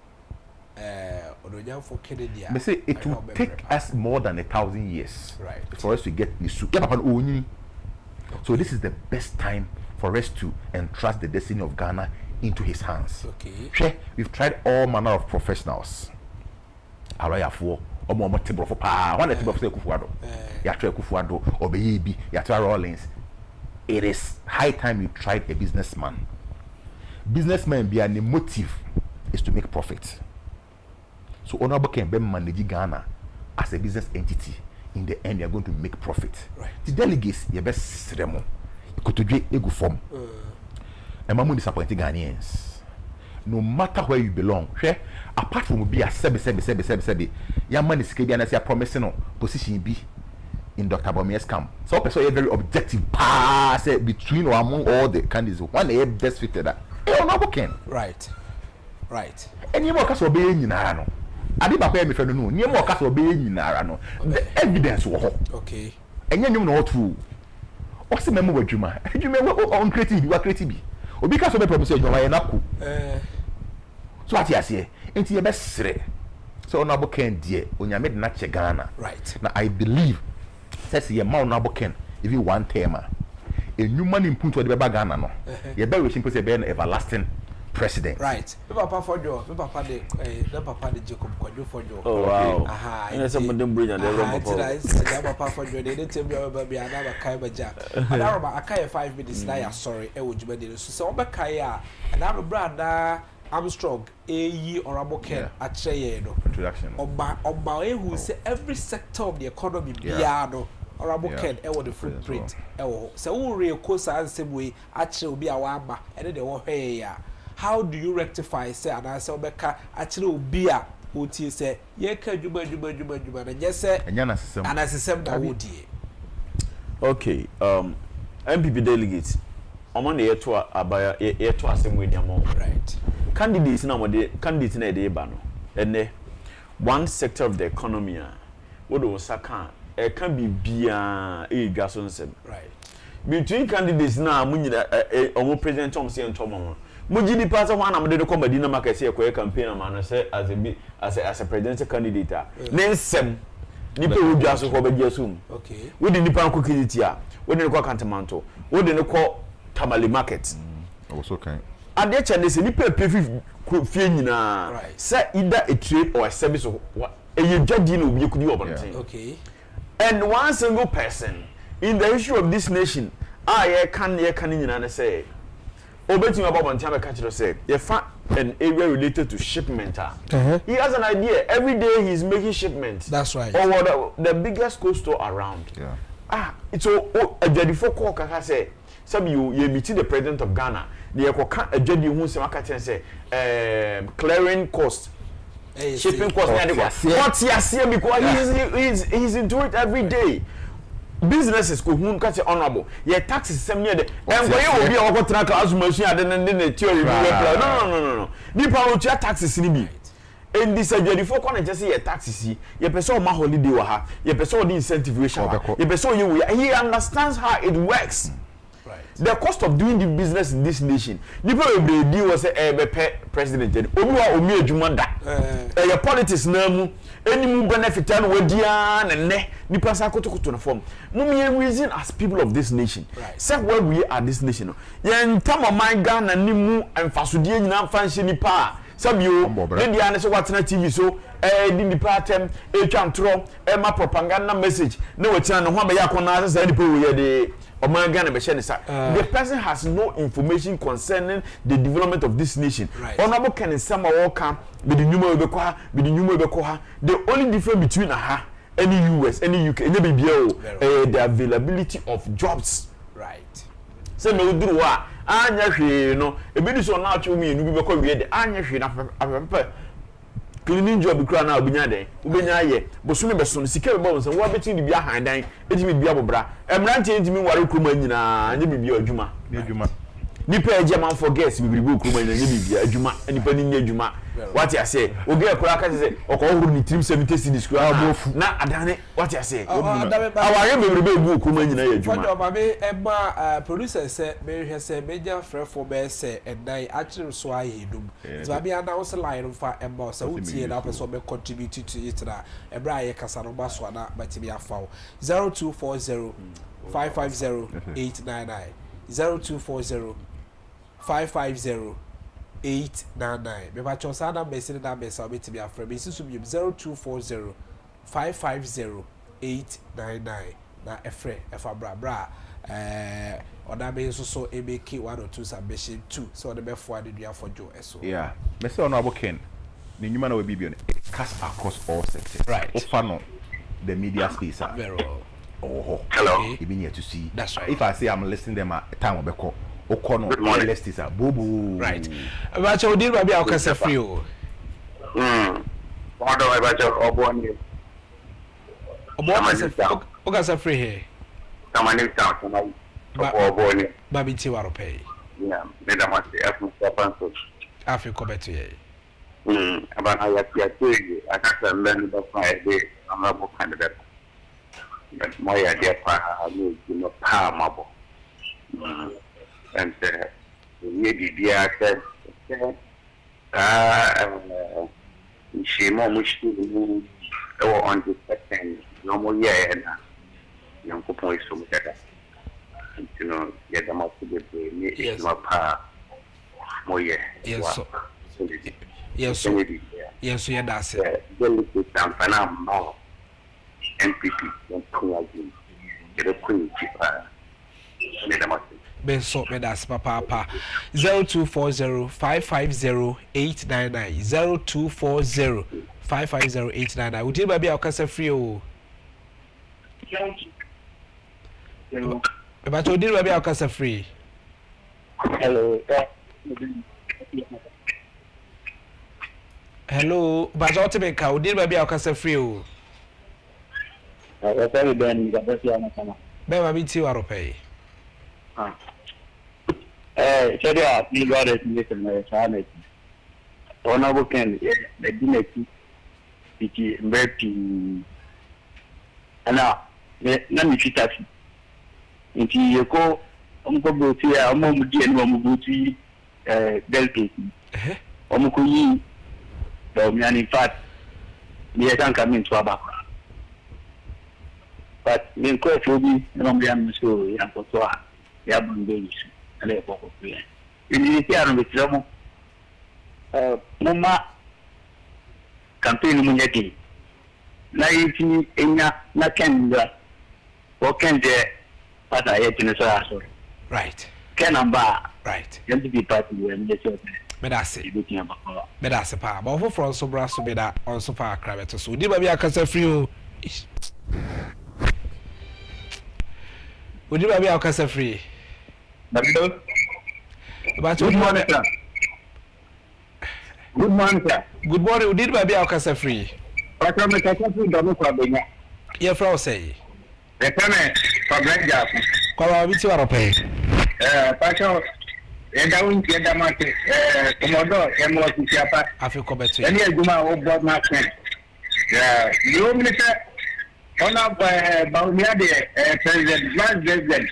say it will take us more than 1,000 years for us to get this. So this is the best time for us to entrust the destiny of Ghana into his hands. Okay. We've tried all manner of professionals. Arayafo, Omo Tebro for pa, one Tebro for Akufo-Addo. Yatra Akufo-Addo, Obeyebi, Yatra Rollins. It is high time you tried a businessman. Businessman be an motive is to make profit. So Honorable Ken be manage Ghana as a business entity. In the end, you are going to make profit. Right. The delegates, you best ceremony. You could do a good form. And Mamu disappointing Ghanaians. No matter where you belong, apart from be a sebi, your man is Canadian as you are promising no position be in Dr. Bamia's camp. So person is very objective. Pass between or among all the candidates. One is best fitted that. Honorable Ken. Right. Right. And you more case obey you now. The evidence was okay. And you know true. What's the memo with Juma? You may on creative, you are creative. Or because of the promise you are not. So what you say? Into your best say. So Honorable Ken dear, when you made not Ghana. Right. Now I believe says your Mount Honorable Ken, if you want tema. A new man in Punto de Ghana no. You better wishing to say be an everlasting president. Right. Papa for Joe, Papa de Jacob Quadro for Joe. Oh wow. Aha. And some of them bring and Papa for Joe, they didn't tell me about another Kaibaja. And I remember I 5 minutes now, sorry, I would be so Bakaya and I'm a brother Armstrong, A. Honorable Ken at Cheyeno. Introduction. Oba who say every sector of the economy piano. Honorable Ken, the footprint. So who real course and same way actually be our amba and then they were hey. How do you rectify say and I say Obeka actually be a what you say ye ka juba and yes say and as system that would okay MPP delegates omo na yeto abaya yeto asem edi among right candidates na dey ba no ene one sector of the economy what do saka e can be bia e dwa so nsem right between candidates na munyina omo president Tom say ntomo mujini pasa ho na mede ko Madina market say ko campaign ma no say as a presidential candidate na nsem nipa wo dwa so ko be dia sum okay we di nipa ko kiditi a we di ko Kantamanto we di ko Tamale market also kind ade chane se nipa pefi fie nyina say either a trade or a service or e ye dwadi na obi kudi obonten okay and one single person in the issue of this nation ye can nyina na say obetin obonten be catch say ye fa an area related to shipment he has an idea every day he's making shipments that's right or the biggest cold store around it's a for call kaka say some you meet the president of Ghana the Ajadi who say clearing cost shipping cost what because he's into it every day businesses ko hun ka say honorable your taxes sem near the and go you obi a go class machine and theory no nipa o tia taxes ni bi and this Ajadi for corner just say your taxes your person ma holiday wa ha your person the incentive ratio your person he understands how it works. The cost of doing the business in this nation. Nipa we dey was say president obi wa omi adwuma da. Your politics na mu any mu benefit and we dia na ne nipa sa kotokoto na form. Mummy reason as people of this nation. Say where we are this nation. Yen tamo man Ghana ni mu emfasodie nyina mfanhye nipa. Sabio ne dia ne so watena TV so di nipa tem twantro ma propaganda message ne watina ne ho abeya akona say nipa we ye de the person has no information concerning the development of this nation. Honorable Ken Sama Walker, with the numer the only difference between any US, any UK, any BBO, the availability of jobs. Right. So no do what? You know, a bit so now to me, and we become the cleaning job kura na obinya ye bosume beso sika be bon se wo betin di bia handan etimi bia bobra emrante etimi ware kruma nyina anye bibia adwuma nipa ejeman for guests bibiribu kruma nyina anye bibia adwuma nipa ni nya adwuma what you say oge kura ka say okohuru ni trim 70 cedis kura bofu na adane what you say aware bibiribu ebu kruma nyina ye adwuma for ma me eba producer say me hwe say meja frefo be say endan akire so ayedum so bia na wo se line fa eba so utie na person be contribute to it na ebra ye kasa no ba so na batimi afa 0240 550 899 0240 550 899. Me ba chosa na message na message obeti bi afre me sisu bi 0240 550 899 na efre efa bra oda be so ebeki 102 submission 2 so the be for the dua for jo eso yeah me say Honorable Ken ni nyuma na we bibio it cuts across all sectors right ofano the media space very well hello even here to see that's right if I say I'm listening them at time obeko okono list is a bobo right about your deal baby akasa free o what do I about your oboni okasa free here tamani town oboni baby ti waro pay yeah me da must afu sapanso afi ko beto ye abana ya tiaje akasa mbani ba fa ide amabo candidate but moya dia pa no no pa mabo and maybe be a she more much to on the second normal year and young couple is so much better. You know, get them up to the no pa more year. Yes, so yes, yeah, that's it. MPP don't come again. Get a queen cheaper. Ben so me das papa 0240 550 899 0240 550 899 we dey be akasa free o but we dey be akasa free hello but what be ka we dey be akasa free o ben ma bi ti waro pay So they are big orders in the Senate. Honorable Ken, the dinner, the Bertie, and now, let me fit us. Until you go, Omukobuti, Omumuji, and Omubuti, delegate. Omukuyi, the man in fact, we can't come into a back. But in court, will be no young so young for so young babies and a pocket. In the year with some Mama campaign Munaki 90 in Nakenda or can there, but I had in a Right. Can bar. Right. Going to be part of the Medase. Medase pa. But for from so brass to be that also for crabbe so. Di ba bi akasa free o. Would you be akasa free? But good morning, sir. Good morning, sir. Good morning. Would you be akasa free? But I'm a casa free double problem. Your frau say. The payment for Brenda. Kwa biti wa rope. Pastor, down to the market. Commodore, MOT Japa. Africa better. Any Guma or Bob Martin. You minister one of Baumia, President, Vice President.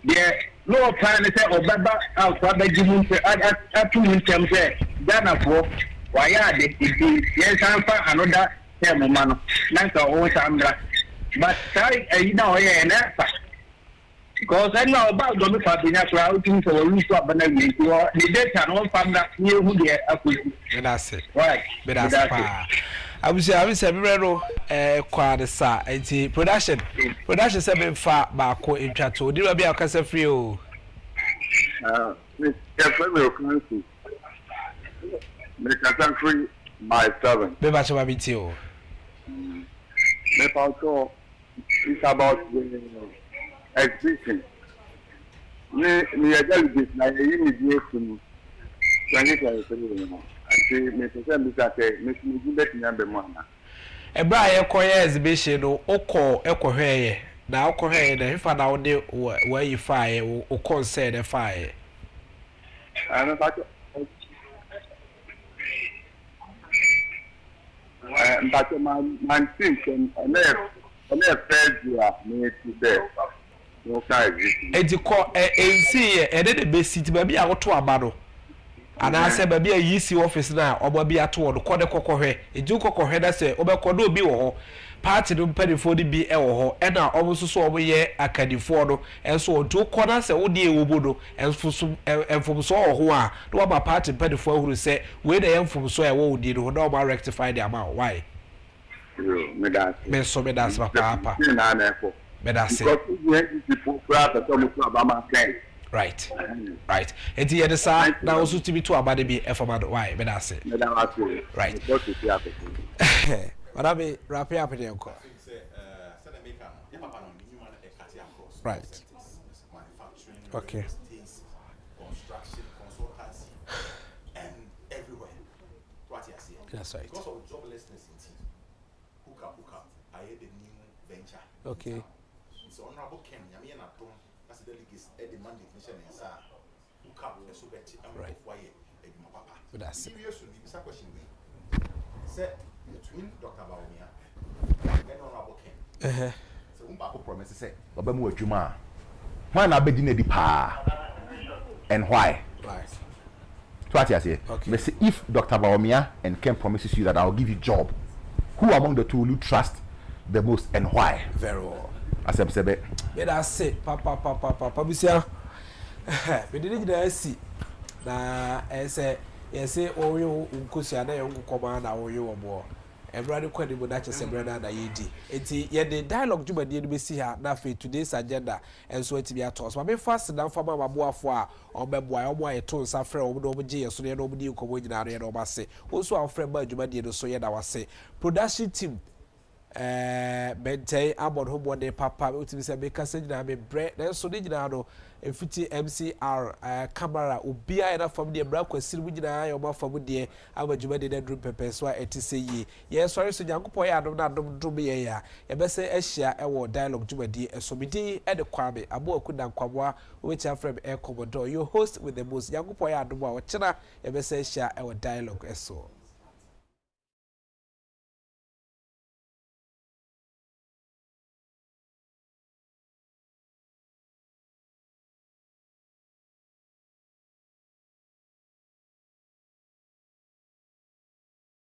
The lower plan is or Baba out for the Jimun at 2 terms. Dana for why are they? Yes, I'm for another Termomano. That's our own Sandra. But I know, because I know about the Fabinas routing for Luis Abanami, the data and all from that near who they are. That's it. Right. But that's I was Rero, quad sa, and production 7 far back in Chateau. Did I be a casa free? Make a free by 7. Be much of a video. It's about the exhibition. We are delegates like a unit to 2023. And Mr. Mr. Mr. A Brian Coya exhibition or Oko Hay. Now, Oko Hay, the if I now where you fire or concern a fire. And but my thing and first year made today. No size. And you call a see and then the best city baby out to a battle. And I said, baby, a yeasty office now, or be at all, the quarter cocoa hair. A do cocoa head, I say, Obercodo be or party don't penny for the be or and I almost saw over here a cadifordo, and so 2 corners, a dear Ubudo, and from so who are, no about party penny for who say, where the end from so I won't did who don't rectify the amount. Why? So me that's my papa. But that's it. Right. Right. And the other side, now also to be to a body be FMAD. Why? But that's it. Right. But I be wrapping up in your car. Right. Okay. Construction, consultancy, and everywhere. What you see. That's right. Because of joblessness in team. Hook up. I had a new venture. Okay. So honorable Ken, Yami and Atom, as the delegates, the mandate mission and Sa, hook up the Soviet and right. Why a papa. But that's it. Serious to be question. Said between Dr. Baumia and honorable Ken. So, Umba promise to say, Obamu Juma. Why not be dinner pa? And why? Right. So what I say? Okay. Say if Dr. Baumia and Ken promises you that I'll give you job, who among the two will you trust the most and why? Very well. As I said, but I say, Papa, Monsieur, we didn't see. Na, I say, oh, you Uncusia, you command our you or more. Everybody credible that is a brother that ye did. It's yet the dialogue you may see her now for today's agenda and so it be a toss. But be fast down for my boy for or beboy or boy to suffer over J. So nobody you come in area or say. Also, our friend Bajuma did so yet I was say. Production team maintain abon homo de papa utimi se make say na me bre na so de nyina no efiti MCR camera obia na fam de bra kwasiri nyina ya oba fam de abadwuma de na drum pepe so a etise yi ye sorry so nyankopon ya adom na adom drum ye ya ye be se ahia e wo dialogue dwumadi esomidi e de kwame abo akuda nkwabwa which afrem e komodo your host with the most nyankopon ya adom a wo chena ye be se ahia e wo dialogue eso